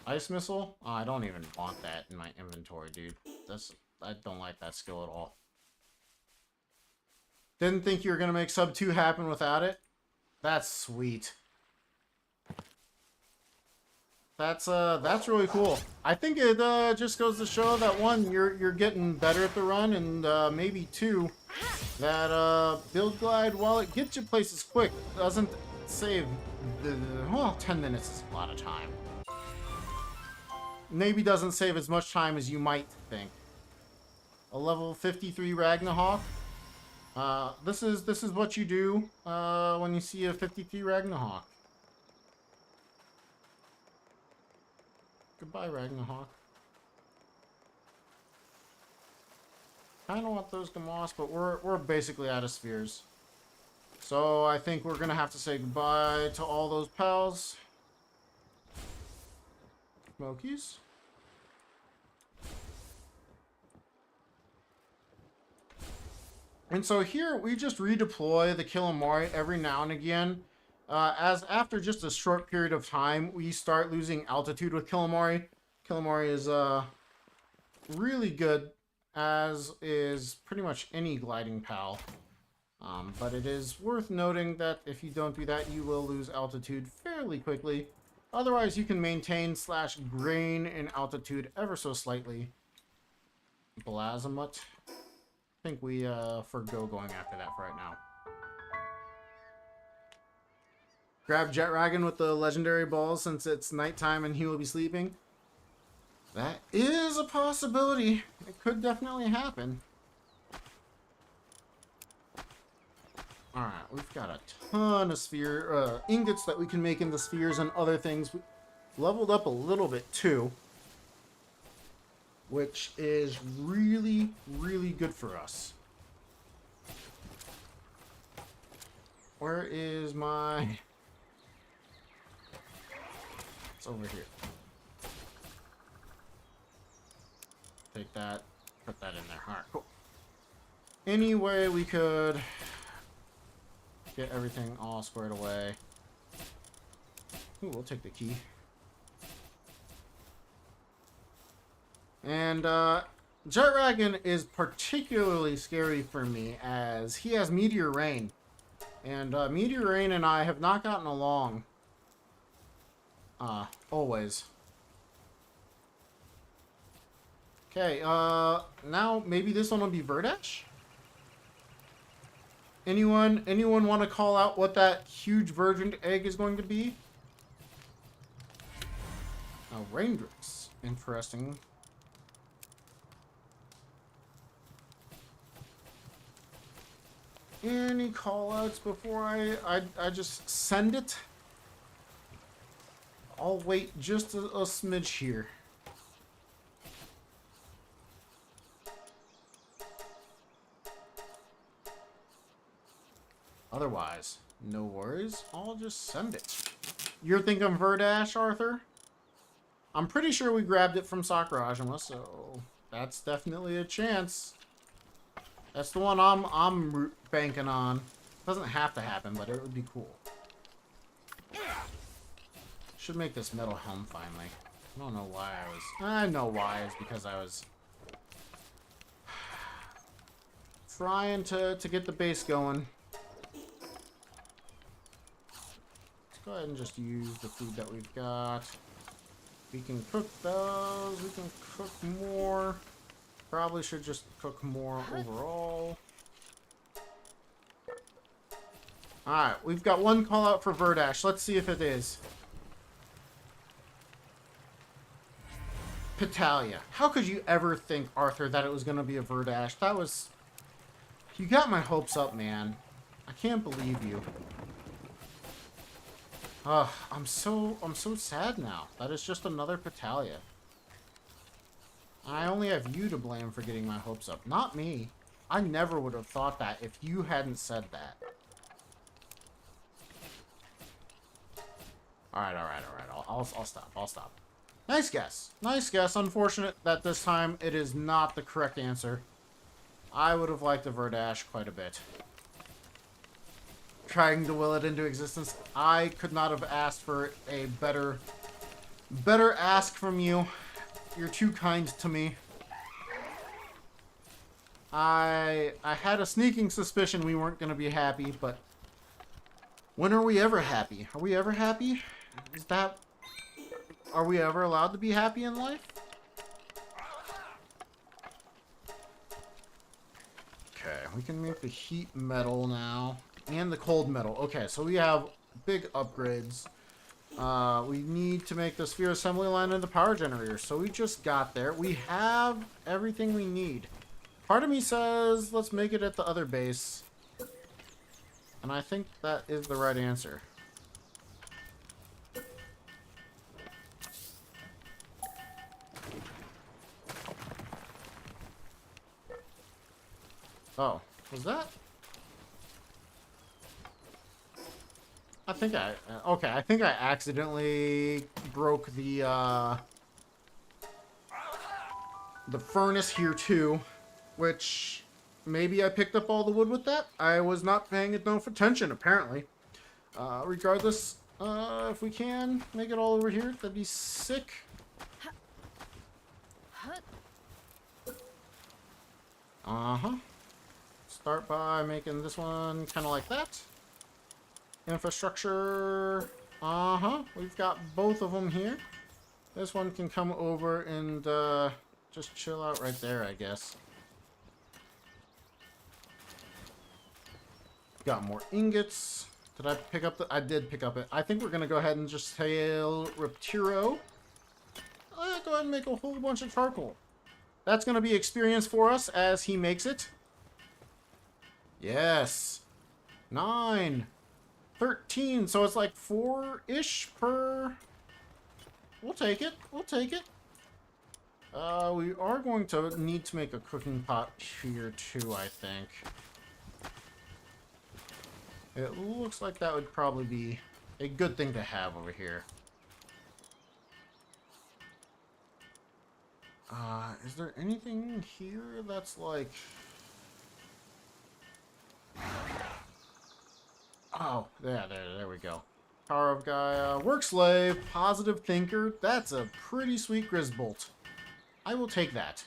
Ice Missile? Oh, I don't even want that in my inventory, dude. I don't like that skill at all. Didn't think you were gonna make sub 2 happen without it. That's sweet. That's really cool. I think it just goes to show that one, you're getting better at the run, and maybe two, that build glide, while it gets you places quick, doesn't save well, 10 minutes is a lot of time. Maybe doesn't save as much time as you might think. A level 53 Ragnarok. This is what you do when you see a 53 Ragnarok. Goodbye, Ragnarok. Kinda want those Gamos, but we're basically out of spheres. So I think we're gonna have to say goodbye to all those pals. Smokies. And so here we just redeploy the Killamori every now and again. As after just a short period of time, we start losing altitude with Killamori. Killamori is really good, as is pretty much any gliding pal. But it is worth noting that if you don't do that, you will lose altitude fairly quickly. Otherwise, you can maintain / gain in altitude ever so slightly. Blazamut. think we forgo going after that for right now. Grab Jetragon with the legendary balls since it's nighttime and he will be sleeping. That is a possibility. It could definitely happen. Alright, we've got a ton of ingots that we can make into spheres and other things. We leveled up a little bit too, which is really, really good for us. Where is my... It's over here. Take that, put that in there. Alright, cool. Any way we could get everything all squared away. Ooh, we'll take the key. And Jetragon is particularly scary for me as he has Meteor Rain. And Meteor Rain and I have not gotten along. Always. Okay, now maybe this one will be Verdash? Anyone want to call out what that huge virgin egg is going to be? Oh, Raindrix. Interesting. Any call outs before I just send it? I'll wait just a smidge here. Otherwise, no worries. I'll just send it. You're thinking Verdash, Arthur? I'm pretty sure we grabbed it from Sakurajima, so that's definitely a chance. That's the one I'm banking on. Doesn't have to happen, but it would be cool. Should make this metal helm finally. I don't know why I know why. It's because I was trying to get the base going. Let's go ahead and just use the food that we've got. We can cook those. We can cook more. Probably should just cook more overall. Alright, we've got one call out for Verdash. Let's see if it is. Petalia. How could you ever think, Arthur, that it was going to be a Verdash? That was... You got my hopes up, man. I can't believe you. Ugh, I'm so sad now. That is just another Petalia. I only have you to blame for getting my hopes up, not me. I never would have thought that if you hadn't said that. Alright. I'll stop. Nice guess. Nice guess. Unfortunate that this time it is not the correct answer. I would have liked the Verdash quite a bit. Trying to will it into existence. I could not have asked for a better ask from you. You're too kind to me. I had a sneaking suspicion we weren't going to be happy, but when are we ever happy? Are we ever happy? Are we ever allowed to be happy in life? Okay, we can make the heat metal now. And the cold metal. Okay, so we have big upgrades. We need to make the sphere assembly line and the power generator. So we just got there. We have everything we need. Part of me says, let's make it at the other base. And I think that is the right answer. Oh, was that? I think I accidentally broke the furnace here too, which maybe I picked up all the wood with that. I was not paying enough attention apparently. Regardless, if we can make it all over here, that'd be sick. Start by making this one kind of like that. Infrastructure. We've got both of them here. This one can come over and just chill out right there, I guess. Got more ingots. Did I pick up the... I did pick up it. I think we're going to go ahead and just tail Reptiro. Go ahead and make a whole bunch of charcoal. That's going to be experience for us as he makes it. Yes. 9. 13. So it's like 4-ish per... We'll take it. We'll take it. We are going to need to make a cooking pot here too, I think. It looks like that would probably be a good thing to have over here. Is there anything here that's like... Oh, there we go. Power of Gaia, work slave, positive thinker. That's a pretty sweet Grisbolt. I will take that.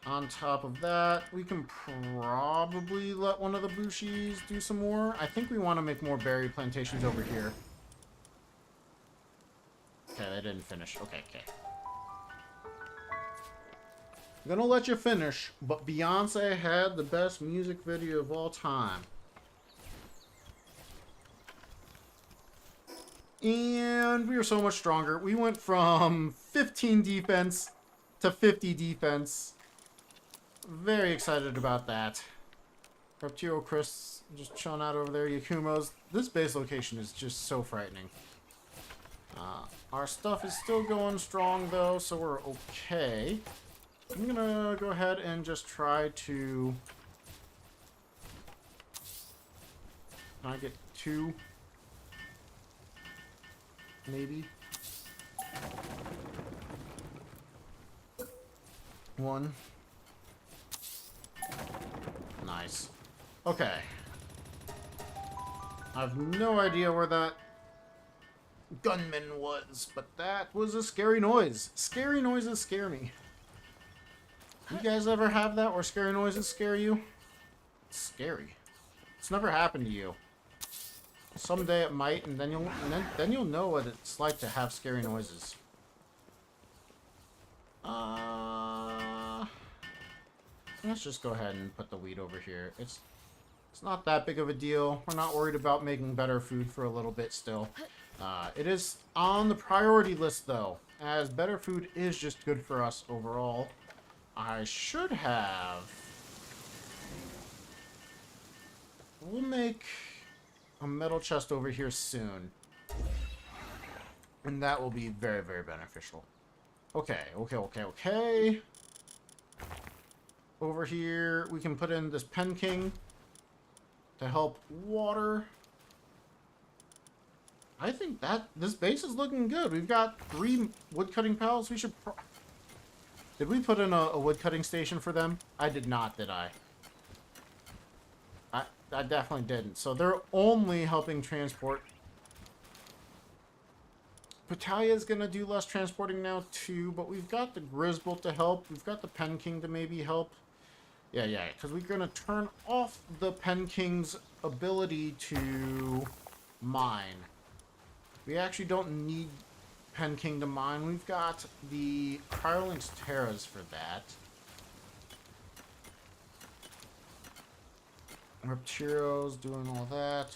On top of that, we can probably let one of the Bushis do some more. I think we want to make more berry plantations over here. Okay, they didn't finish. Okay. I'm gonna let you finish, but Beyonce had the best music video of all time. And we are so much stronger. We went from 15 defense to 50 defense. Very excited about that. Reptio Chris just chilling out over there. Yakumo's. This base location is just so frightening. Our stuff is still going strong though, so we're okay. I'm gonna go ahead and just try to... Can I get 2? Maybe. 1. Nice. Okay. I have no idea where that gunman was, but that was a scary noise. Scary noises scare me. You guys ever have that where scary noises scare you? It's scary. It's never happened to you. Someday it might, and then you'll know what it's like to have scary noises. Let's just go ahead and put the wheat over here. It's not that big of a deal. We're not worried about making better food for a little bit still. It is on the priority list though, as better food is just good for us overall. I should have... We'll make a metal chest over here soon. And that will be very, very beneficial. Okay. Over here, we can put in this Pen King to help water. I think that this base is looking good. We've got 3 woodcutting pals. We should... Did we put in a woodcutting station for them? I did not, did I? I definitely didn't. So they're only helping transport. Batalia's gonna do less transporting now too, but we've got the Grisbolt to help. We've got the Pen King to maybe help. Yeah, because we're gonna turn off the Pen King's ability to mine. We actually don't need Pen King to mine. We've got the Cryolinx Terras for that. Reptiro's doing all that.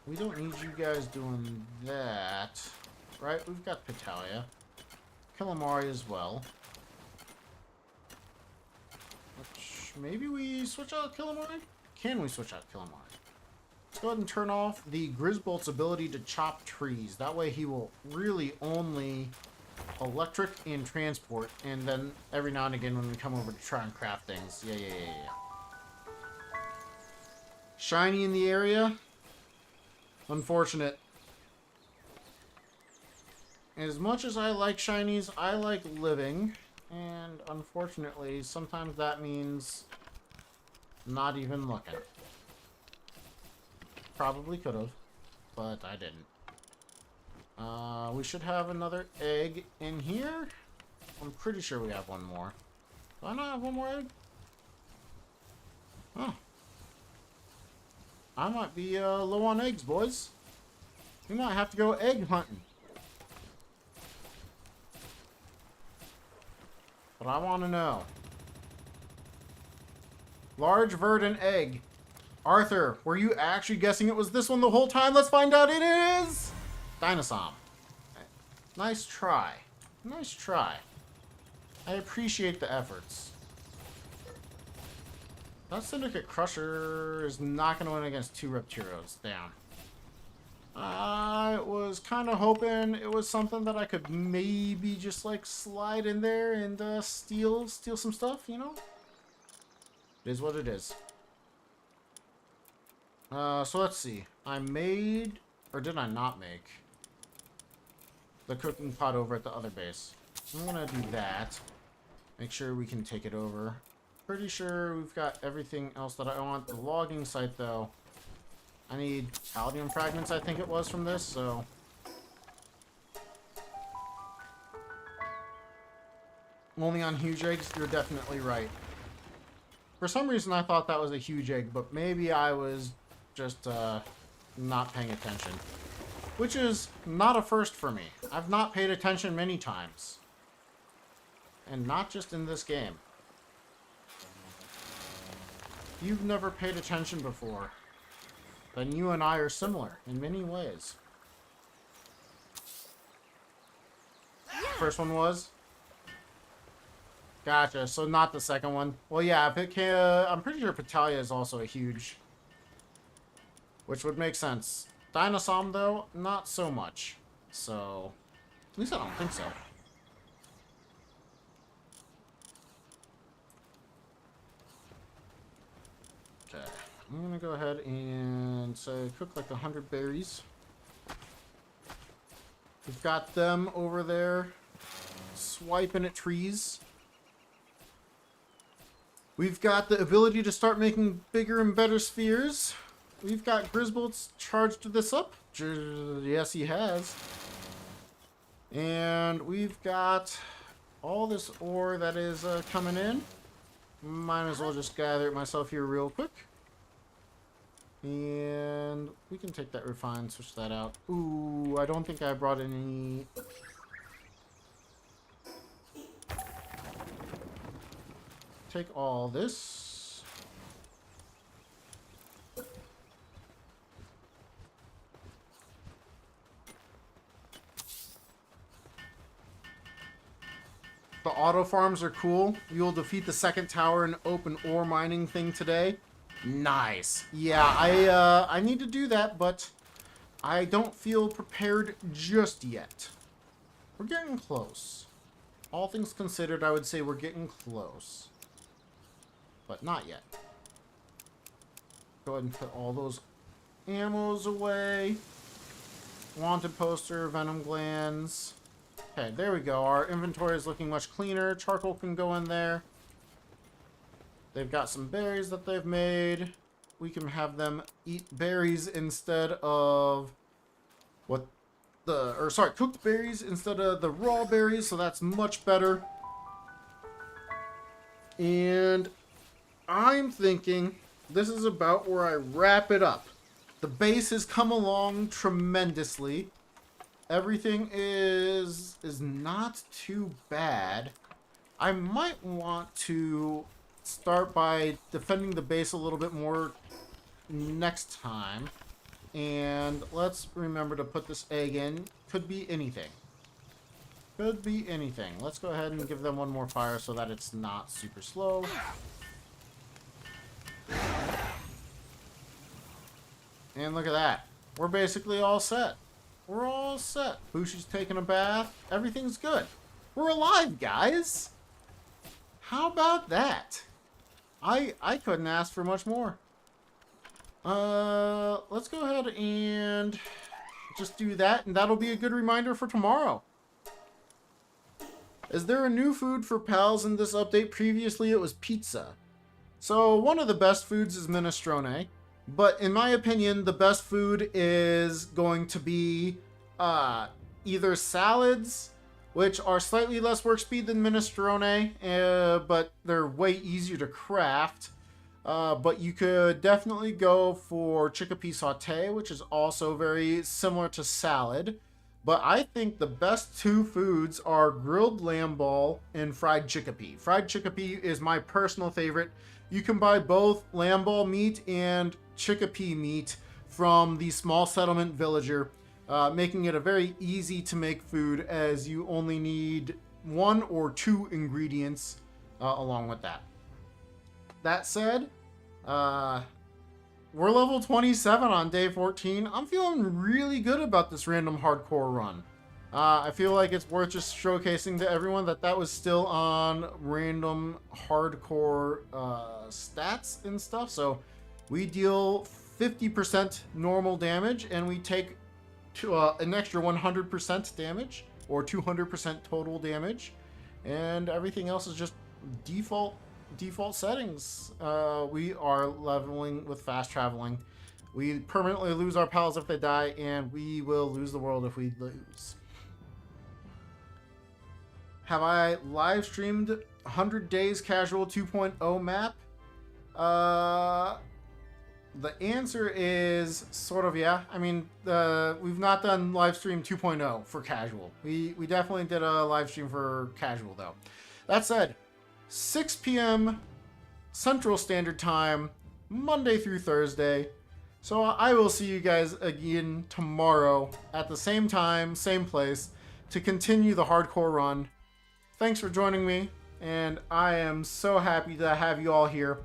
We don't need you guys doing that. Right? We've got Petalia. Killamari as well. Which, maybe we switch out Killamari? Can we switch out Killamari? Let's go ahead and turn off the Grisbolt's ability to chop trees. That way he will really only electric and transport. And then every now and again when we come over to try and craft things. Yeah. Shiny in the area. Unfortunate. As much as I like shinies, I like living. And unfortunately, sometimes that means not even looking. Probably could have, but I didn't. We should have another egg in here. I'm pretty sure we have one more. Do I not have one more egg? Oh. I might be low on eggs, boys. We might have to go egg hunting. But I want to know. Large verdant egg. Arthur, were you actually guessing it was this one the whole time? Let's find out. It is Dinosaur. Nice try. Nice try. I appreciate the efforts. That Syndicate Crusher is not going to win against 2 Reptiros. Damn. I was kind of hoping it was something that I could maybe just like slide in there and steal some stuff, you know? It is what it is. So let's see. I made, or did I not make, the cooking pot over at the other base. I'm gonna do that. Make sure we can take it over. Pretty sure we've got everything else that I want. The logging site, though, I need palladium fragments, I think it was, from this, so... Only on huge eggs, you're definitely right. For some reason, I thought that was a huge egg, but maybe I was just not paying attention. Which is not a first for me. I've not paid attention many times. And not just in this game. You've never paid attention before, then you and I are similar in many ways. First one was? Gotcha, so not the second one. Well, yeah, I'm pretty sure Petalia is also a huge, which would make sense. Dinosaur, though, not so much. So, at least I don't think so. Okay, I'm gonna go ahead and say cook like 100 berries. We've got them over there swiping at trees. We've got the ability to start making bigger and better spheres. We've got Grisbolt's charged this up. Yes, he has. And we've got all this ore that is coming in. Might as well just gather it myself here real quick. And we can take that refine, switch that out. Ooh, I don't think I brought any... Take all this. The auto farms are cool. You'll defeat the second tower and open ore mining thing today. Nice. Yeah, I need to do that, but I don't feel prepared just yet. We're getting close. All things considered, I would say we're getting close. But not yet. Go ahead and put all those ammos away. Wanted poster, venom glands. Okay, there we go. Our inventory is looking much cleaner. Charcoal can go in there. They've got some berries that they've made. We can have them eat berries instead of cooked berries instead of the raw berries, so that's much better. And I'm thinking this is about where I wrap it up. The base has come along tremendously. Everything is not too bad. I might want to start by defending the base a little bit more next time. And let's remember to put this egg in. Could be anything. Could be anything. Let's go ahead and give them one more fire so that it's not super slow. And look at that. We're basically all set. We're all set. Bushi's taking a bath. Everything's good. We're alive, guys. How about that? I couldn't ask for much more. Let's go ahead and just do that, and that'll be a good reminder for tomorrow. Is there a new food for pals in this update? Previously, it was pizza. So, one of the best foods is minestrone. But in my opinion, the best food is going to be either salads, which are slightly less work speed than minestrone, but they're way easier to craft. But you could definitely go for chickpea saute, which is also very similar to salad. But I think the best two foods are grilled lamb ball and fried chickpea. Fried chickpea is my personal favorite. You can buy both lamb ball meat and chickpea meat from the small settlement villager, making it a very easy to make food, as you only need 1 or 2 ingredients along with that. That said, we're level 27 on day 14. I'm feeling really good about this random hardcore run. I feel like it's worth just showcasing to everyone that was still on random hardcore stats and stuff. So we deal 50% normal damage, and we take an extra 100% damage, or 200% total damage, and everything else is just default settings. We are leveling with fast traveling. We permanently lose our pals if they die, and we will lose the world if we lose. Have I live streamed 100 Days Casual 2.0 map? The answer is sort of yeah. I mean, we've not done live stream 2.0 for casual. We definitely did a live stream for casual though. That said, 6 p.m. Central Standard Time, Monday through Thursday. So I will see you guys again tomorrow at the same time, same place, to continue the hardcore run. Thanks for joining me, and I am so happy to have you all here.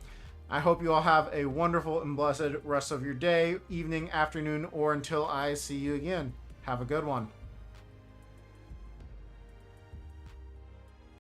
I hope you all have a wonderful and blessed rest of your day, evening, afternoon, or until I see you again. Have a good one.